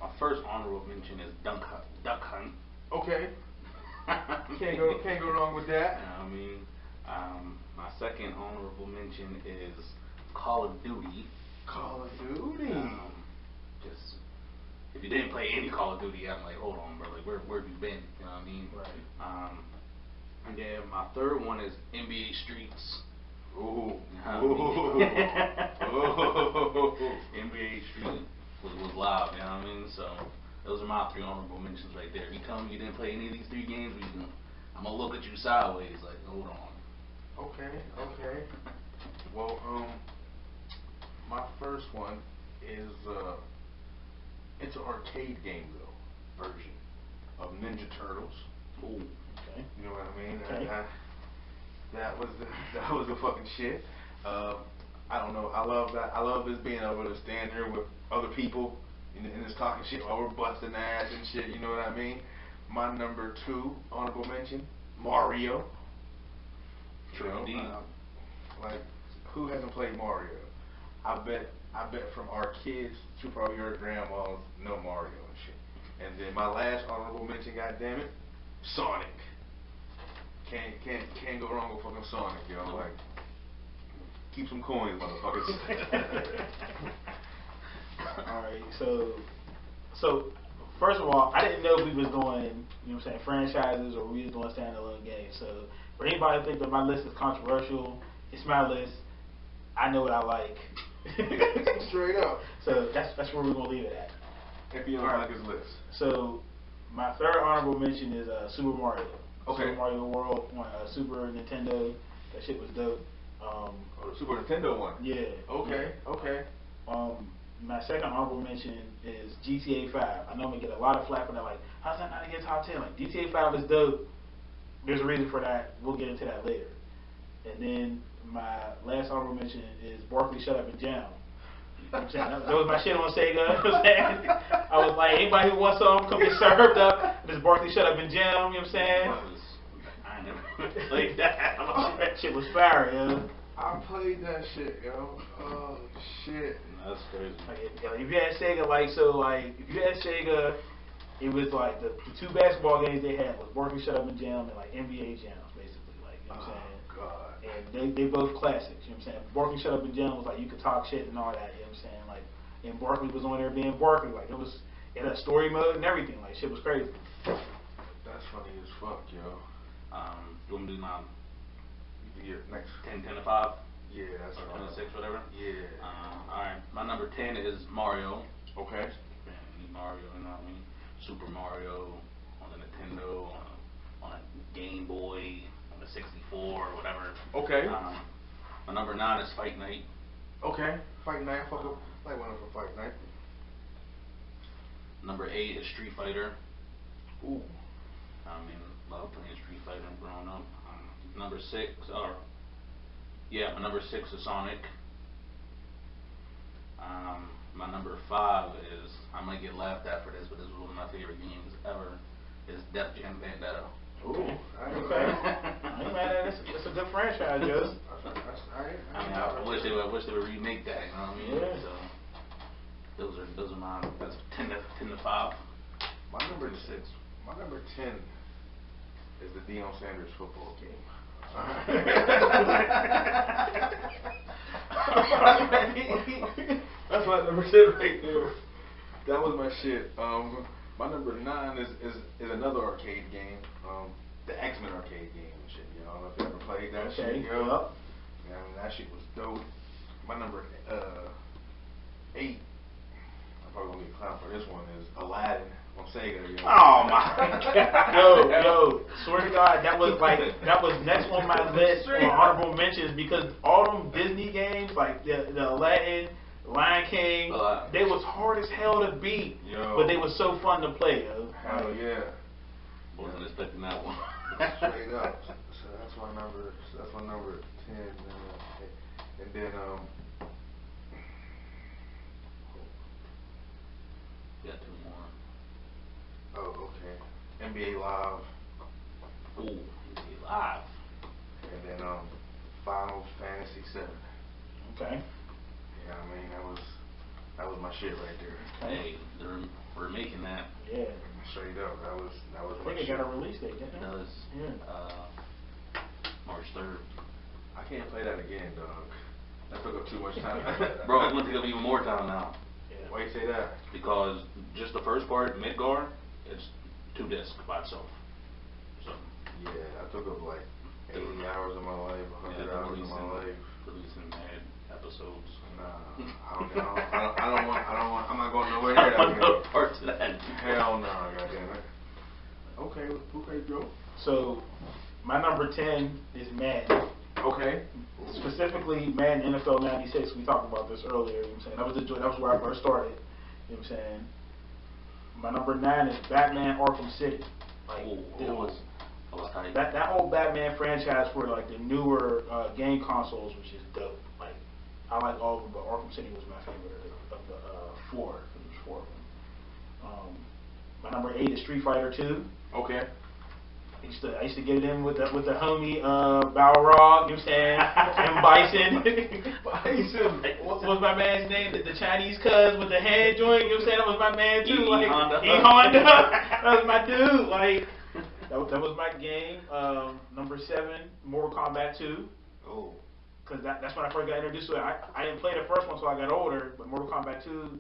My first honorable mention is Duck Hunt. Okay. Can't go wrong with that. I mean, my second honorable mention is Call of Duty. Call of Duty. Just if you didn't play any Call of Duty, I'm like, hold on, bro, like where have you been? You know what I mean? Right. And then my third one is NBA Streets. Ooh. NBA Street was live, you know what I mean? So those are my three honorable mentions right there. If you tell me you didn't play any of these three games, I'm gonna look at you sideways like, hold on. Okay. Well, my first one is it's an arcade game though, version of Ninja Turtles. Ooh. Okay. You know what I mean? Okay. That was the fucking shit. I don't know. I love that. I love this being able to stand there with other people and just talking shit while we're busting ass and shit. You know what I mean? My number 2 honorable mention, Mario. True indeed. Like, who hasn't played Mario? I bet from our kids to probably your grandmas know Mario and shit. And then my last honorable mention, goddammit, Sonic. Can't go wrong with fucking Sonic, yo. Like, keep some coins, motherfuckers. Alright, so first of all, I didn't know if we was doing, you know what I'm saying, franchises or we was doing standalone games. So for anybody who think that my list is controversial, it's my list. I know what I like. Straight up. So that's where we're gonna leave it at. If you don't like his list. So my third honorable mention is Super Mario. Okay. Super Mario World on Super Nintendo. That shit was dope. The Super Nintendo one. Yeah. Okay. my second honorable mention is GTA 5. I know I'm gonna get a lot of flack for that. Like, how's that not in your top 10? Like, GTA 5 is dope. There's a reason for that. We'll get into that later. And then my last honorable mention is Barkley Shut Up and Jam. You know what I'm saying? That was my shit on Sega. You know what I'm saying? I was like, anybody who wants some, come get served up. This Barkley Shut Up and Jam. You know what I'm saying? I ain't never played that. That shit was fire, yo. I played that shit, yo. Oh shit. That's crazy. Like, if you had Sega, if you had Sega, it was like the two basketball games they had was Barkley Shut Up and Jam and like NBA Jams, basically. Like, you know what I'm saying? God. And they both classics, you know what I'm saying? Barkley Shut Up and Jam was like you could talk shit and all that, you know what I'm saying? Like, and Barkley was on there being Barkley, like it had a story mode and everything, like shit was crazy. That's funny as fuck, yo. You want me to do my Yeah, next. 10, 10 to 5? Yeah, that's Or 26, whatever? Yeah. Alright, my number 10 is Mario. Okay. Mario, you know what I mean? Super Mario on the Nintendo, on a Game Boy, on the 64, or whatever. Okay. My number 9 is Fight Night. Okay. Fight night, fuck up. Like one for fight night. Number 8 is Street Fighter. Ooh. I mean, love playing Street Fighter growing up. Number 6, my number 6 is Sonic. My number 5 is, I might get laughed at for this, but this was one of my favorite games ever, is Def Jam Vendetta. Ooh. Okay. I ain't mad at it. It's a good franchise, Joe. I wish they would remake that, you know what I mean? Yeah. So, those are my, that's 10 to 5. My number 6. My number 10 is the Deion Sanders football game. That's my number 10 right there. That was my shit. My number 9 is another arcade game. The X-Men arcade game and shit. You know, I don't know if you ever played that shit. Yo. Yep. Yeah, I mean, that shit was dope. My number 8. I'm probably gonna be a clown for this one. Is Aladdin on Sega. You know? Oh my God. Yo, swear to God, that was next on my list for honorable mentions because all them Disney games, like the Aladdin, Lion King, they was hard as hell to beat, but they was so fun to play, yo. Hell yeah. Wasn't expecting that one. Straight up. So that's my number 10. And then Got 2 more. oh, okay. NBA Live. Ooh, NBA Live. And then Final Fantasy 7. Okay. Yeah, I mean that was my shit right there. Hey, we're making that. Yeah. Straight up, that was I my think it shit. got a release date, didn't It it? does. Yeah. March 3rd. I can't play that again, dog. That took up too much time. Bro, it's going to take up even more time now. Yeah. Why you say that? Because just the first part, Midgar, it's 2 discs by itself. So, Yeah, I took up like 80 hours of my life, 100 hours of my life. Releasing mad episodes. Nah, I don't want. I'm not going nowhere near that. No part to that. Hell no, goddamn it. Okay, Joe. So, my number 10 is Madden. Okay. Specifically, Madden NFL 96. We talked about this earlier. You know what I'm saying? That was where I first started. You know what I'm saying? My number 9 is Batman Arkham City. Like, that whole Batman franchise for like the newer game consoles was just dope. Like, I like all of them, but Arkham City was my favorite of the 4. There was 4 of them. My number 8 is Street Fighter 2. Okay. I used to get it in with the homie Balrog, you know what I'm saying? And Bison. Bison. What was my man's name? The Chinese cuz with the hand joint, you know what I'm saying? That was my man too. Like, Honda. That was my dude. Like, that was my game. Number 7, Mortal Kombat 2. Oh. Because that's when I first got introduced to it. I didn't play the first one until I got older, but Mortal Kombat 2,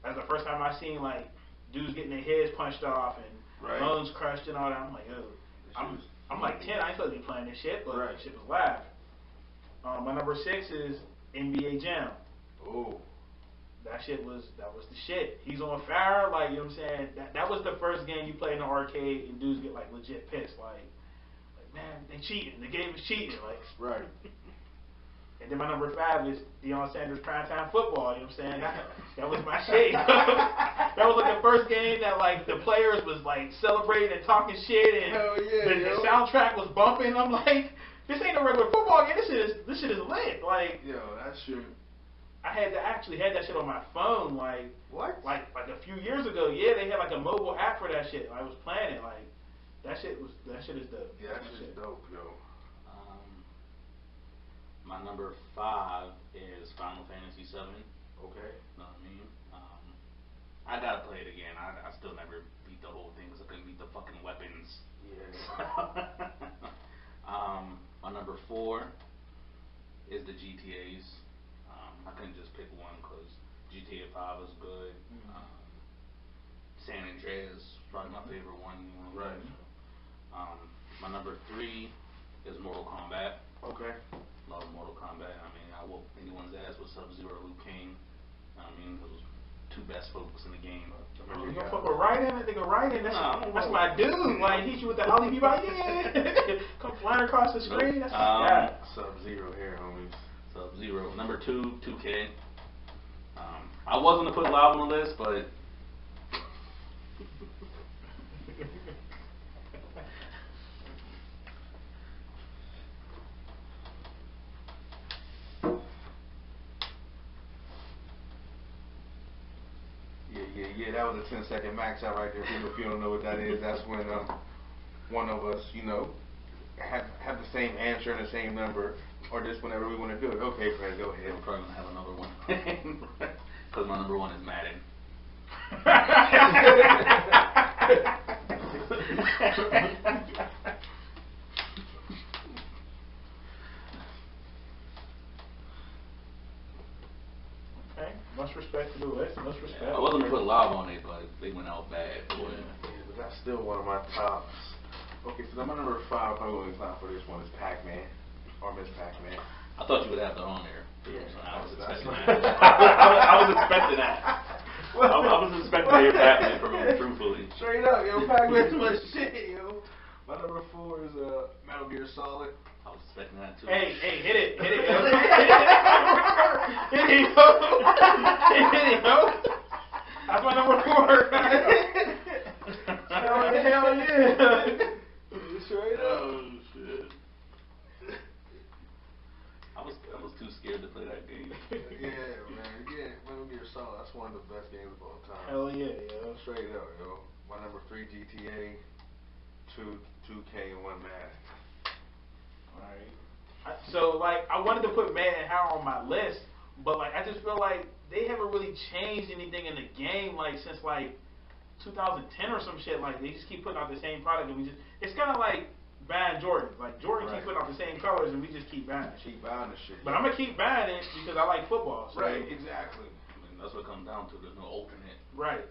that's the first time I seen like dudes getting their heads punched off and bones crushed and all that. I'm like, oh. I'm like 10. I ain't supposed to be playing this shit, but shit was live. My number 6 is NBA Jam. Oh. That was the shit. He's on fire, like, you know what I'm saying? That was the first game you play in the arcade and dudes get like legit pissed, like man, they cheating. The game is cheating, like. Right. And then my number 5 is Deion Sanders primetime football. You know what I'm saying? That was my shit. That was like the first game that like the players was like celebrating and talking shit, and Hell yeah, the soundtrack was bumping. I'm like, this ain't a regular football game. This shit is lit. Like, Yo, that shit. I actually had that shit on my phone. Like, What? Like a few years ago. Yeah, they had like a mobile app for that shit. I was playing it. Like, that shit is dope. Yeah, that shit's dope, yo. My number 5 is Final Fantasy 7. Okay. Know what I mean? I gotta play it again. I still never beat the whole thing because I couldn't beat the fucking weapons. Yeah. My number 4 is the GTAs. I couldn't just pick one because GTA 5 was good. San Andreas, probably my favorite one. You know, Right. My number 3 is Mortal Kombat. Okay. Love Mortal Kombat. I mean, I whoop anyone's ass with Sub-Zero, Liu Kang. I mean, those two best folks in the game. You gonna fuck with Raiden? I think of Raiden. That's my dude. Like, hit you with the Ollie B. Like, yeah. Come flying across the screen. That's my guy. Sub-Zero here, homies. Sub-Zero. Number 2, 2K. I was gonna put Live on the list, but Yeah, that was a 10-second max out right there. People, if you don't know what that is, that's when one of us, you know, have the same answer and the same number, or just whenever we want to do it. Okay, Fred, go ahead. I'm probably gonna have another one because my number 1 is Madden. Okay, much respect to the list. Much respect. I wasn't gonna put Live on it, but they went out bad. Yeah, but that's still one of my tops. Okay, so my number 5, probably time for this one is Pac-Man, or Miss Pac-Man. I thought you would have that on there. Yeah, I was that's expecting right. that. I was expecting that. I was expecting to hear Batman from him, truthfully. Straight up, yo, Pac-Man's my shit, yo. My number 4 is Metal Gear Solid. I was expecting that too. Hey, hit it, yo. Hit it, yo. Hit it, yo. That's my number 4. Hell yeah. Straight up. Oh shit. I was too scared to play that game. Yeah, man. Yeah, Metal Gear Solid. That's one of the best games of all time. Hell yeah, yo. Straight up, yo. My number 3, GTA. 2K, and 1 Madden. Alright. So, like, I wanted to put Madden and Howard on my list, but, like, I just feel like they haven't really changed anything in the game, like, since, like, 2010 or some shit. Like, they just keep putting out the same product, and it's kind of like buying Jordan. Like, Jordan keeps putting out the same colors, and we just keep buying it. Keep buying the shit. But I'm going to keep buying it because I like football. So. Right, exactly. I mean, that's what it comes down to. There's no alternate. Right.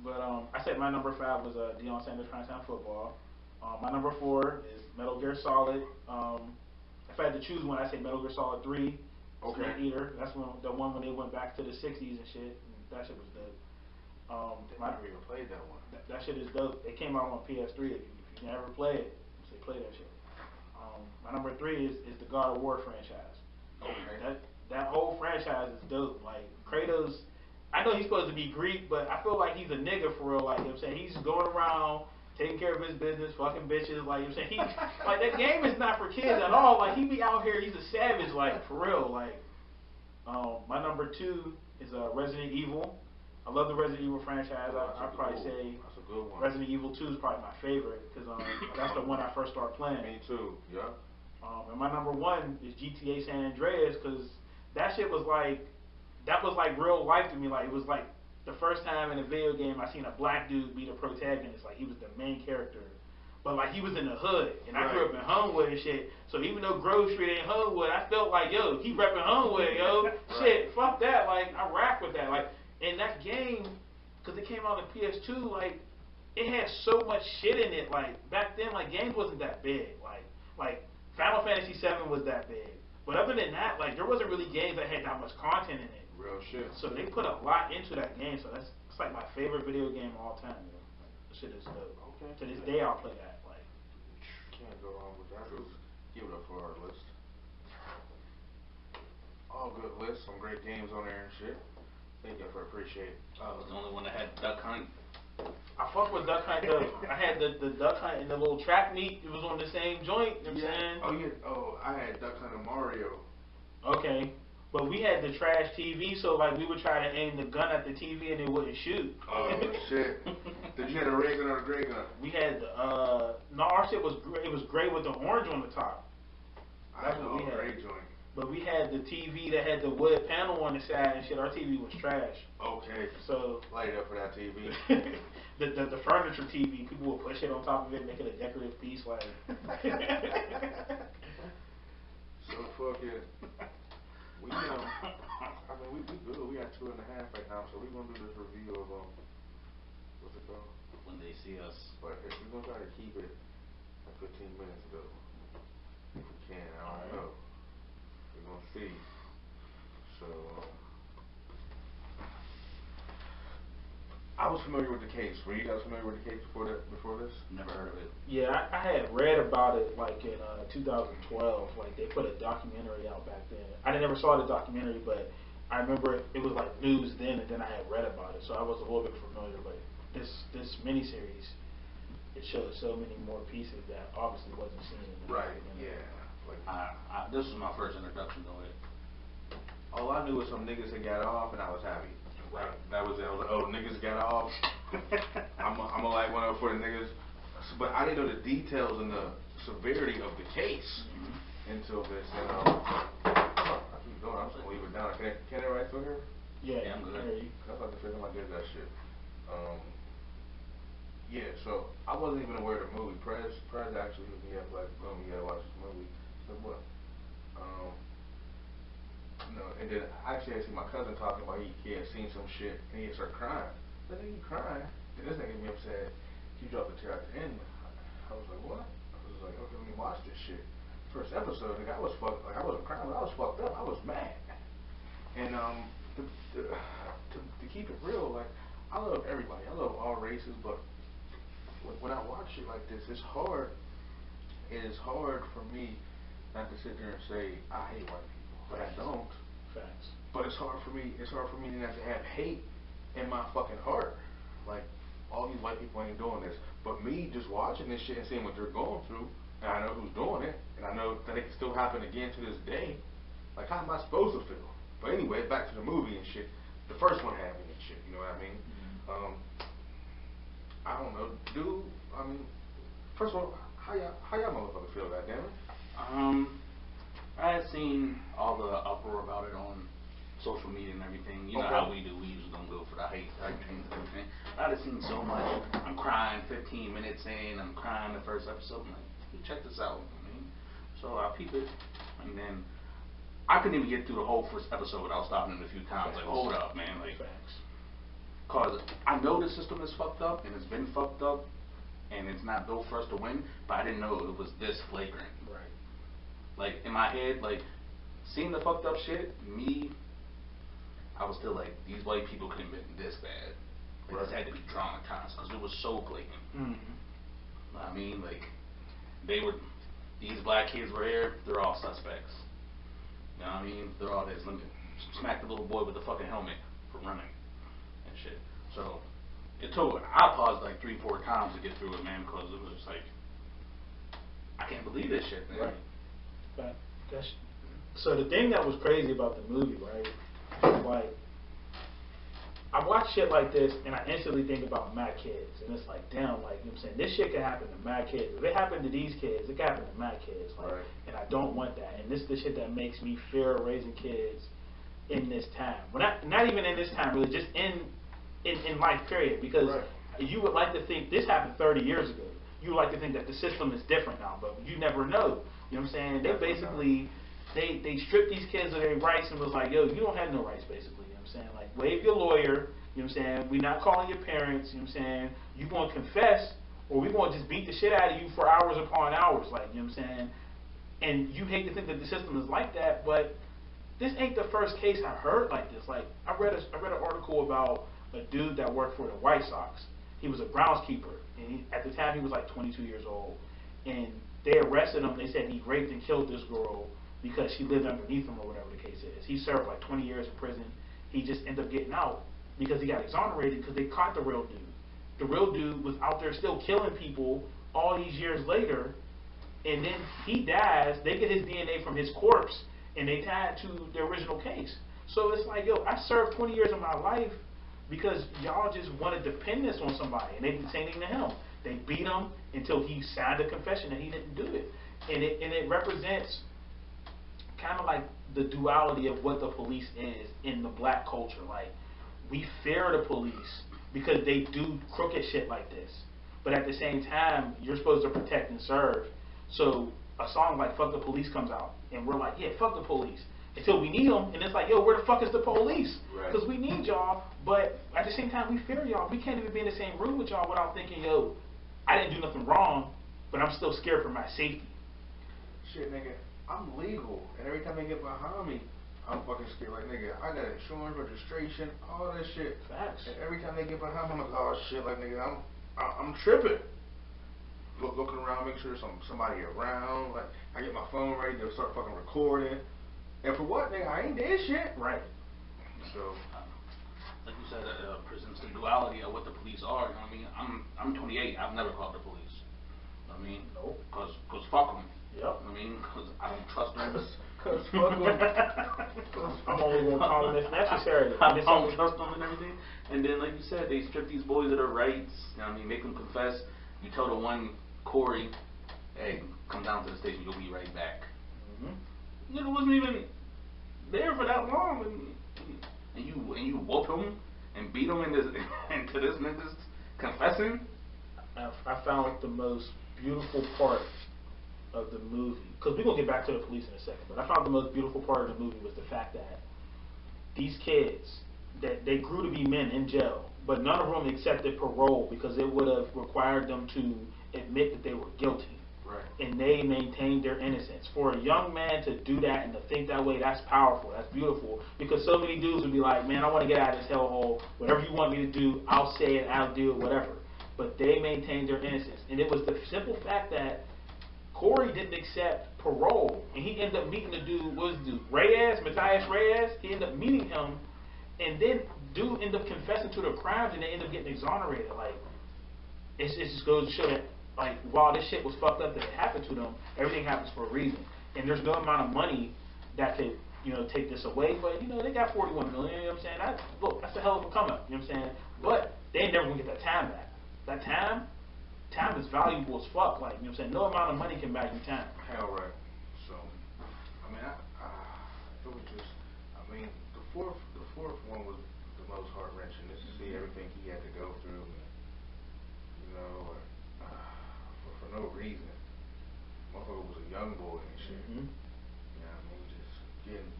But I said my number 5 was Deion Sanders primetime football. My number 4 is Metal Gear Solid. If I had to choose one, I'd say Metal Gear Solid 3. Okay. Snake Eater. That's the one when they went back to the 60s and shit. And that shit was dope. I never even played that one. That shit is dope. It came out on PS3. If you never play it, say play that shit. My number 3 is the God of War franchise. Okay. That whole franchise is dope. Like Kratos, I know he's supposed to be Greek, but I feel like he's a nigga for real. Like, you know what I'm saying? He's going around taking care of his business, fucking bitches. Like, you know what I'm saying? Like, that game is not for kids at all. Like, he be out here, he's a savage, like, for real. Like, my number 2 is Resident Evil. I love the Resident Evil franchise. I'd probably say that's a good one. Resident Evil 2 is probably my favorite because that's the one I first started playing. Me too, yeah. And my number 1 is GTA San Andreas because that shit was like, that was like real life to me. Like, it was like the first time in a video game I seen a black dude be the protagonist. Like, he was the main character. But like, he was in the hood, and I grew up in Homewood and shit. So even though Grove Street ain't Homewood, I felt like, yo, he repping Homewood, yo. Shit, fuck that. Like, I rock with that. Like, and that game, because it came out on PS2, like, it had so much shit in it. Like, back then, like, games wasn't that big. Like Final Fantasy 7 was that big. But other than that, like, there wasn't really games that had that much content in it. Real shit. So they put a lot into that game. So it's like my favorite video game of all time. You know? Like, this shit is dope. Okay. To this day, I'll play that. Like, can't go wrong with that. Let's give it up for our list. good list, some great games on there and shit. Thank you for appreciate it. I was the only one that had Duck Hunt. I fuck with Duck Hunt though. I had the Duck Hunt and the little track meet. It was on the same joint. You know what I'm saying? Oh yeah. Oh, I had Duck Hunt and Mario. Okay. But we had the trash TV, so like we would try to aim the gun at the TV and it wouldn't shoot. Oh shit! Did you have a red gun or a gray gun? We had no, our shit was gray. It was gray with the orange on the top. I had a gray joint. But we had the TV that had the wood panel on the side and shit. Our TV was trash. Okay. So light it up for that TV. the furniture TV, people would put shit on top of it, make it a decorative piece, like. So fucking. We I mean we good. We got 2.5 right now, so we're gonna do this review of what's it called? When They See Us. But if we're gonna try to keep it at 15 minutes though. If we can, I don't know. We're gonna see. So I was familiar with the case. Were you guys familiar with the case before this? Never heard of it. Yeah, I had read about it like in 2012. Like they put a documentary out back then. I never saw the documentary, but I remember it was like news then, and then I had read about it, so I was a little bit familiar. But this miniseries, it showed so many more pieces that obviously wasn't seen in the Right. documentary. Yeah. Like This was my first introduction to it. all I knew was some niggas that got off, and I was happy. Right. That was it. I was like, oh, niggas got off. I'm gonna light one up for the niggas. But I didn't know the details and the severity of the case until this. And I keep going. I'm just gonna leave it down. Can it right through here? Yeah, I'm good. I thought the film I did that shit. Yeah. So I wasn't even aware of the movie. Prez actually hit me up like, oh, you gotta watch this movie. I said what? No, and then actually I see my cousin talking about he had seen some shit and he started crying. I said, "Nigga, you crying?" Then this nigga me upset. He dropped the tear at the end. I was like, what? I was like, okay, let me watch this shit. First episode, nigga, I was fucked. Like I wasn't crying, but I was fucked up. I was mad. And to keep it real, like I love everybody. I love all races, but when I watch it like this, it's hard. It is hard for me not to sit there and say I hate white people. But I don't. Facts. But it's hard for me not to have hate in my fucking heart. Like, all these white people ain't doing this. But me just watching this shit and seeing what they're going through, and I know who's doing it, and I know that it can still happen again to this day. Like, how am I supposed to feel? But anyway, back to the movie and shit. The first one had me and shit, you know what I mean? I don't know, dude, I mean, first of all, how y'all motherfuckers feel, goddammit? I had seen all the uproar about it on social media and everything. You know how we do. We usually don't go for the hate things and everything. I had seen so much. I'm crying 15 minutes in. I'm crying the first episode. I'm like, check this out. I mean, so I peep it, and then I couldn't even get through the whole first episode without stopping it a few times. Like, hold up, man. Like, cause I know the system is fucked up and it's been fucked up, and it's not built for us to win. But I didn't know it was this flagrant. Right. Like, in my head, like, seeing the fucked up shit, I was still like, these white people couldn't have been this bad. Like, this had to be traumatized, because it was so blatant. I mean, like, these black kids were here, they're all suspects. You know what I mean? They're all this. Smack the little boy with the fucking helmet for running and shit. So, I paused like 3-4 times to get through it, man, because it was just like, I can't believe this shit, man. Right. So the thing that was crazy about the movie, right, like, I watch shit like this and I instantly think about my kids, and it's like, damn, like, you know what I'm saying, this shit can happen to my kids. If it happened to these kids, it can happen to my kids, like, and I don't want that. And this is the shit that makes me fear raising kids in this time. Well, not even in this time, really, just in life, period, because you would like to think this happened 30 years ago. You would like to think that the system is different now, but you never know. You know what I'm saying? They basically, they stripped these kids of their rights and was like, yo, you don't have no rights, basically. You know what I'm saying? Like, waive your lawyer. You know what I'm saying? We're not calling your parents. You know what I'm saying? You're going to confess, or we're going to just beat the shit out of you for hours upon hours. Like, you know what I'm saying? And you hate to think that the system is like that, but this ain't the first case I heard like this. Like, I read an article about a dude that worked for the White Sox. He was a groundskeeper, and at the time he was like 22 years old. And they arrested him. They said he raped and killed this girl because she lived underneath him or whatever the case is. He served like 20 years in prison. He just ended up getting out because he got exonerated because they caught the real dude. The real dude was out there still killing people all these years later, and then he dies. They get his DNA from his corpse, and they tie it to the original case. So it's like, yo, I served 20 years of my life because y'all just wanted dependence on somebody, and they did the same thing to him. They beat him until he signed a confession that he didn't do it. And it represents kind of like the duality of what the police is in the black culture. Like, we fear the police because they do crooked shit like this. But at the same time, you're supposed to protect and serve. So a song like Fuck the Police comes out, and we're like, yeah, fuck the police. Until we need them, and it's like, yo, where the fuck is the police? Because we need y'all, but at the same time, we fear y'all. We can't even be in the same room with y'all without thinking, yo, I didn't do nothing wrong, but I'm still scared for my safety. Shit, nigga, I'm legal, and every time they get behind me, I'm fucking scared. Like, nigga, I got insurance, registration, all that shit. Facts. And every time they get behind me, I'm like, oh shit, like, nigga, I'm tripping. Looking around, make sure there's somebody around. Like, I get my phone ready to start fucking recording. And for what, nigga? I ain't did shit. Right. So, like you said, presents the duality of what the police are. You know what I mean? I'm 28. I've never called the police. You know what I mean? Nope. Cause fuck them. Yep. You know what I mean? Cause I don't trust them. cause fuck them. I'm only going to call them if necessary. I don't trust them and everything. And then, like you said, they strip these boys of their rights. You know what I mean? Make them confess. You tell the one Corey, hey, come down to the station. You'll be right back. Mm-hmm. Nigga wasn't even there for that long, and you whoop him and beat him into this nigga's confessing. I found the most beautiful part of the movie, because we're gonna get back to the police in a second, but I found the most beautiful part of the movie was the fact that these kids, that they grew to be men in jail, but none of them accepted parole because it would have required them to admit that they were guilty. Right. And they maintained their innocence. For a young man to do that and to think that way, that's powerful, that's beautiful. Because so many dudes would be like, man, I want to get out of this hellhole. Whatever you want me to do, I'll say it, I'll do it, whatever. But they maintained their innocence. And it was the simple fact that Corey didn't accept parole. And he ended up meeting the dude, what was the dude? Muthafuckaz Reyes. He ended up meeting him. And then dude ended up confessing to the crimes and they ended up getting exonerated. Like, it just goes to show that, like, while this shit was fucked up that it happened to them, everything happens for a reason. And there's no amount of money that could, you know, take this away. But, you know, they got $41 million, you know what I'm saying? Look, that's a hell of a come up, you know what I'm saying? But they ain't never going to get that time back. That time is valuable as fuck. Like, you know what I'm saying? No amount of money can buy you time. Hell right. So, I mean, it was just, I mean, the fourth one was the most heart-wrenching. Just to see everything he had to go through, and, you know, for no reason. Motherfucker was a young boy and shit. Mm-hmm. You know what I mean? Just getting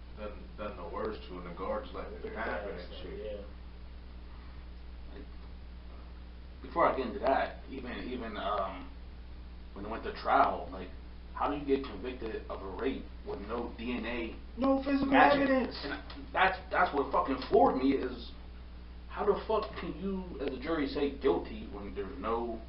done the worst to, and the guards letting it happen and shit. Yeah. Before I get into that, even when it went to trial, like, how do you get convicted of a rape with no DNA? No physical matching? evidence. And that's what fucking floored me is, how the fuck can you, as a jury, say guilty when there's no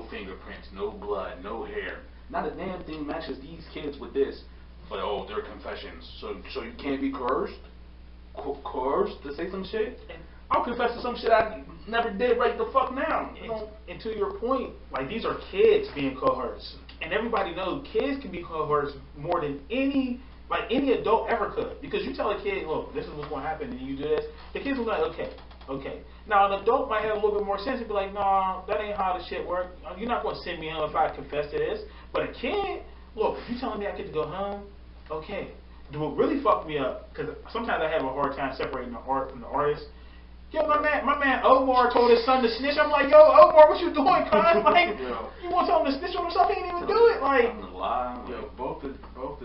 fingerprints, no blood, no hair? Not a damn thing matches these kids with this. But oh, they're confessions, so you can't be coerced to say some shit. And I'll confess to some shit I never did right the fuck now. And to your point, like, these are kids being coerced, and everybody knows kids can be coerced more than any adult ever could. Because you tell a kid, look, this is what's going to happen, and you do this, the kids will be like, okay. Now, an adult might have a little bit more sense and be like, nah, that ain't how the shit works. You're not going to send me home if I confess to this. But a kid, look, if you're telling me I get to go home, okay. What really fucked me up, because sometimes I have a hard time separating the art from the artist. Yo, my man Omar told his son to snitch. I'm like, yo, Omar, what you doing, cuz? Like, you want to tell him to snitch on himself? He didn't even do it. Like, yo, both the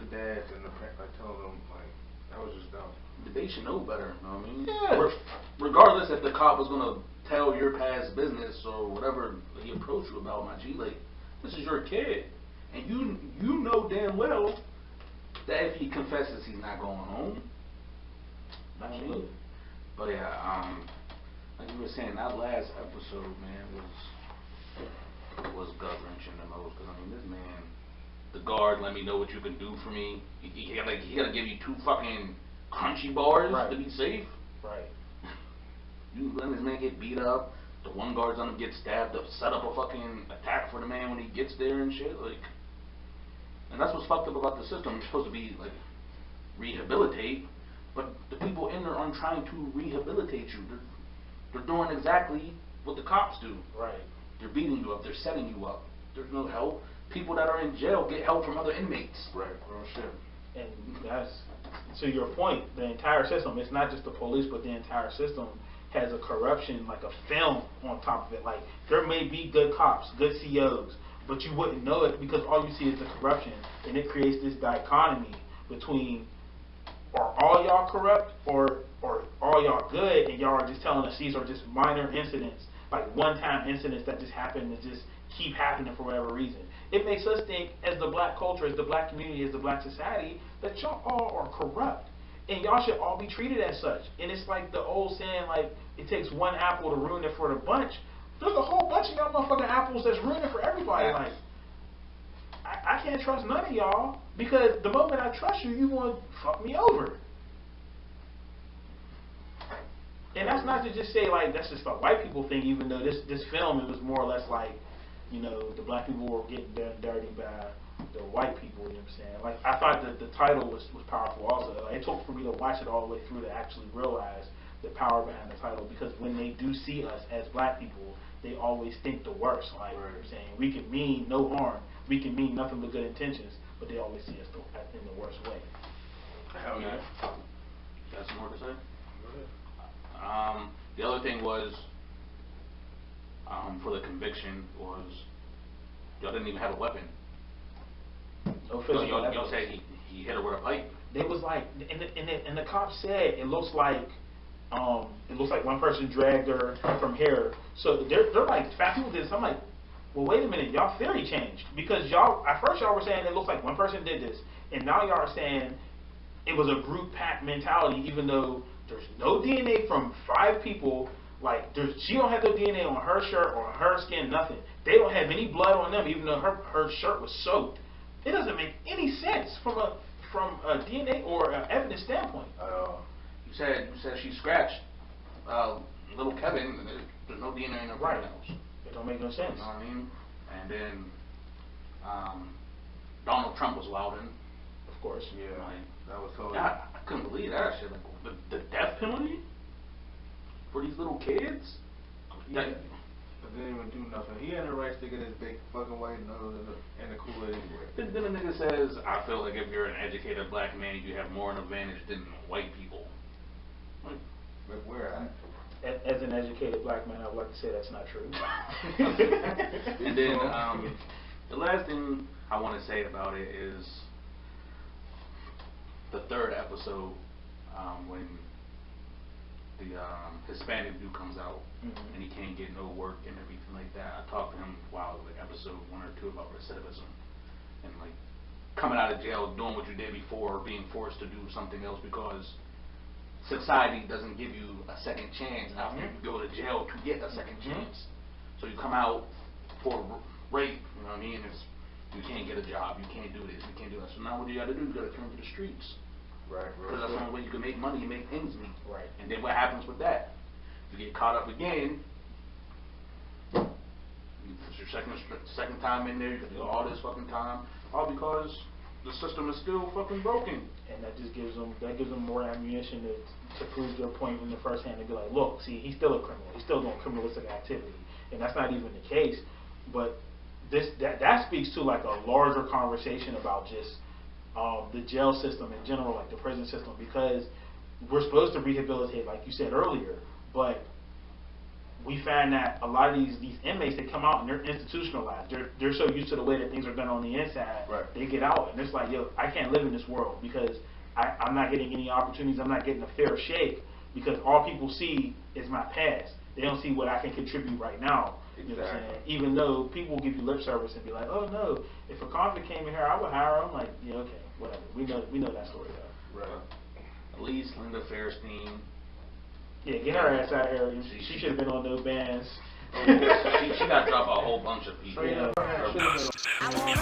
dads and the parents, like, telling them, like, that was just dumb. They should know better, you know what I mean? Yeah. Regardless if the cop was going to tell your past business or whatever he approached you about, my G, like, this is your kid. And you know damn well that if he confesses, he's not going home. Absolutely. But yeah, like you were saying, that last episode, man, was gut wrenching the most. Cause I mean, this man the guard, let me know what you can do for me. He gotta give you 2 fucking crunchy bars Right. to be safe. Right. You let this man get beat up. The one guard's gonna get stabbed up, set up a fucking attack for the man when he gets there and shit. Like, and that's what's fucked up about the system. You're supposed to be like rehabilitate, but the people in there aren't trying to rehabilitate you. They're doing exactly what the cops do. Right. They're beating you up. They're setting you up. There's no help. People that are in jail get help from other inmates. Right, real shit. And that's, to your point, the entire system, it's not just the police, but the entire system has a corruption, like a film on top of it. Like, there may be good cops, good COs, but you wouldn't know it because all you see is the corruption, and it creates this dichotomy between, are all y'all corrupt, or all y'all good, and y'all are just telling us these are just minor incidents, like one-time incidents that just happen to just keep happening for whatever reason. It makes us think, as the black culture, as the black community, as the black society, that y'all all are corrupt. And y'all should all be treated as such. And it's like the old saying, like, it takes one apple to ruin it for the bunch. There's a whole bunch of y'all motherfucking apples that's ruining for everybody. Like, I can't trust none of y'all, because the moment I trust you, you want to fuck me over. And that's not to just say, like, that's just a white people thing, even though this film, it was more or less like, you know, the black people were getting done dirty by the white people, you know what I'm saying? Like, I thought that the title was powerful also. Like, it took for me to watch it all the way through to actually realize the power behind the title, because when they do see us as black people, they always think the worst. Like, you know what I'm saying? We can mean no harm. We can mean nothing but good intentions, but they always see us in the worst way. Hell yeah. Got some more to say? The other thing was, for the conviction was, y'all didn't even have a weapon. No physical Y'all evidence. said he hit her with a pipe. It was like, and the cop said it looks like one person dragged her from here. So they're like, fat people did this. I'm like, well, wait a minute, y'all theory changed, because y'all at first y'all were saying it looks like one person did this, and now y'all are saying it was a group pack mentality, even though there's no DNA from 5 people. Like, she don't have no DNA on her shirt or on her skin, nothing. They don't have any blood on them, even though her shirt was soaked. It doesn't make any sense from a DNA or evidence standpoint. You said she scratched little Kevin, and there's no DNA in her fingernails. It don't make no sense. You know what I mean? And then Donald Trump was wilding. Of course. Yeah, Like, that was totally... I couldn't believe that shit. Like, the death penalty for these little kids? Yeah. But didn't even do nothing. He had the right to get his big fucking white nose in the Kool-Aid anyway. Then the nigga says, I feel like if you're an educated black man, you have more an advantage than white people. Like, But where at? As an educated black man, I would like to say that's not true. and then the last thing I want to say about it is the 3rd episode, when the Hispanic dude comes out, and he can't get no work and everything like that. I talked to him while like episode 1 or 2 about recidivism and like coming out of jail, doing what you did before, or being forced to do something else because society doesn't give you a second chance after you go to jail to get a second chance. So you come out for rape, you know what I mean? You can't get a job, you can't do this, you can't do that. So now what do you got to do? You got to turn to the streets. Right, Because that's the only way you can make money, you make ends meet. Right. And then what happens with that? You get caught up again. It's your second time in there. You got to do all this fucking time, all because the system is still fucking broken. And that just gives them more ammunition to prove their point in the first hand and be like, look, see, he's still a criminal. He's still doing criminalistic activity, and that's not even the case. But that speaks to like a larger conversation about just the jail system in general, like the prison system, because we're supposed to rehabilitate, like you said earlier, but we find that a lot of these inmates, they come out and they're institutionalized. They're so used to the way that things are done on the inside, they get out and it's like, yo, I can't live in this world because I'm not getting any opportunities. I'm not getting a fair shake because all people see is my past. They don't see what I can contribute right now. You know what I'm saying? Even though people will give you lip service and be like, oh no, if a convict came in here, I would hire him. Like, yeah, okay, whatever. We know that story though. Right. At least Linda Fairstein. Yeah, get her ass out of here. She should have been on those bands. She got dropped a whole bunch of people. Yeah. I want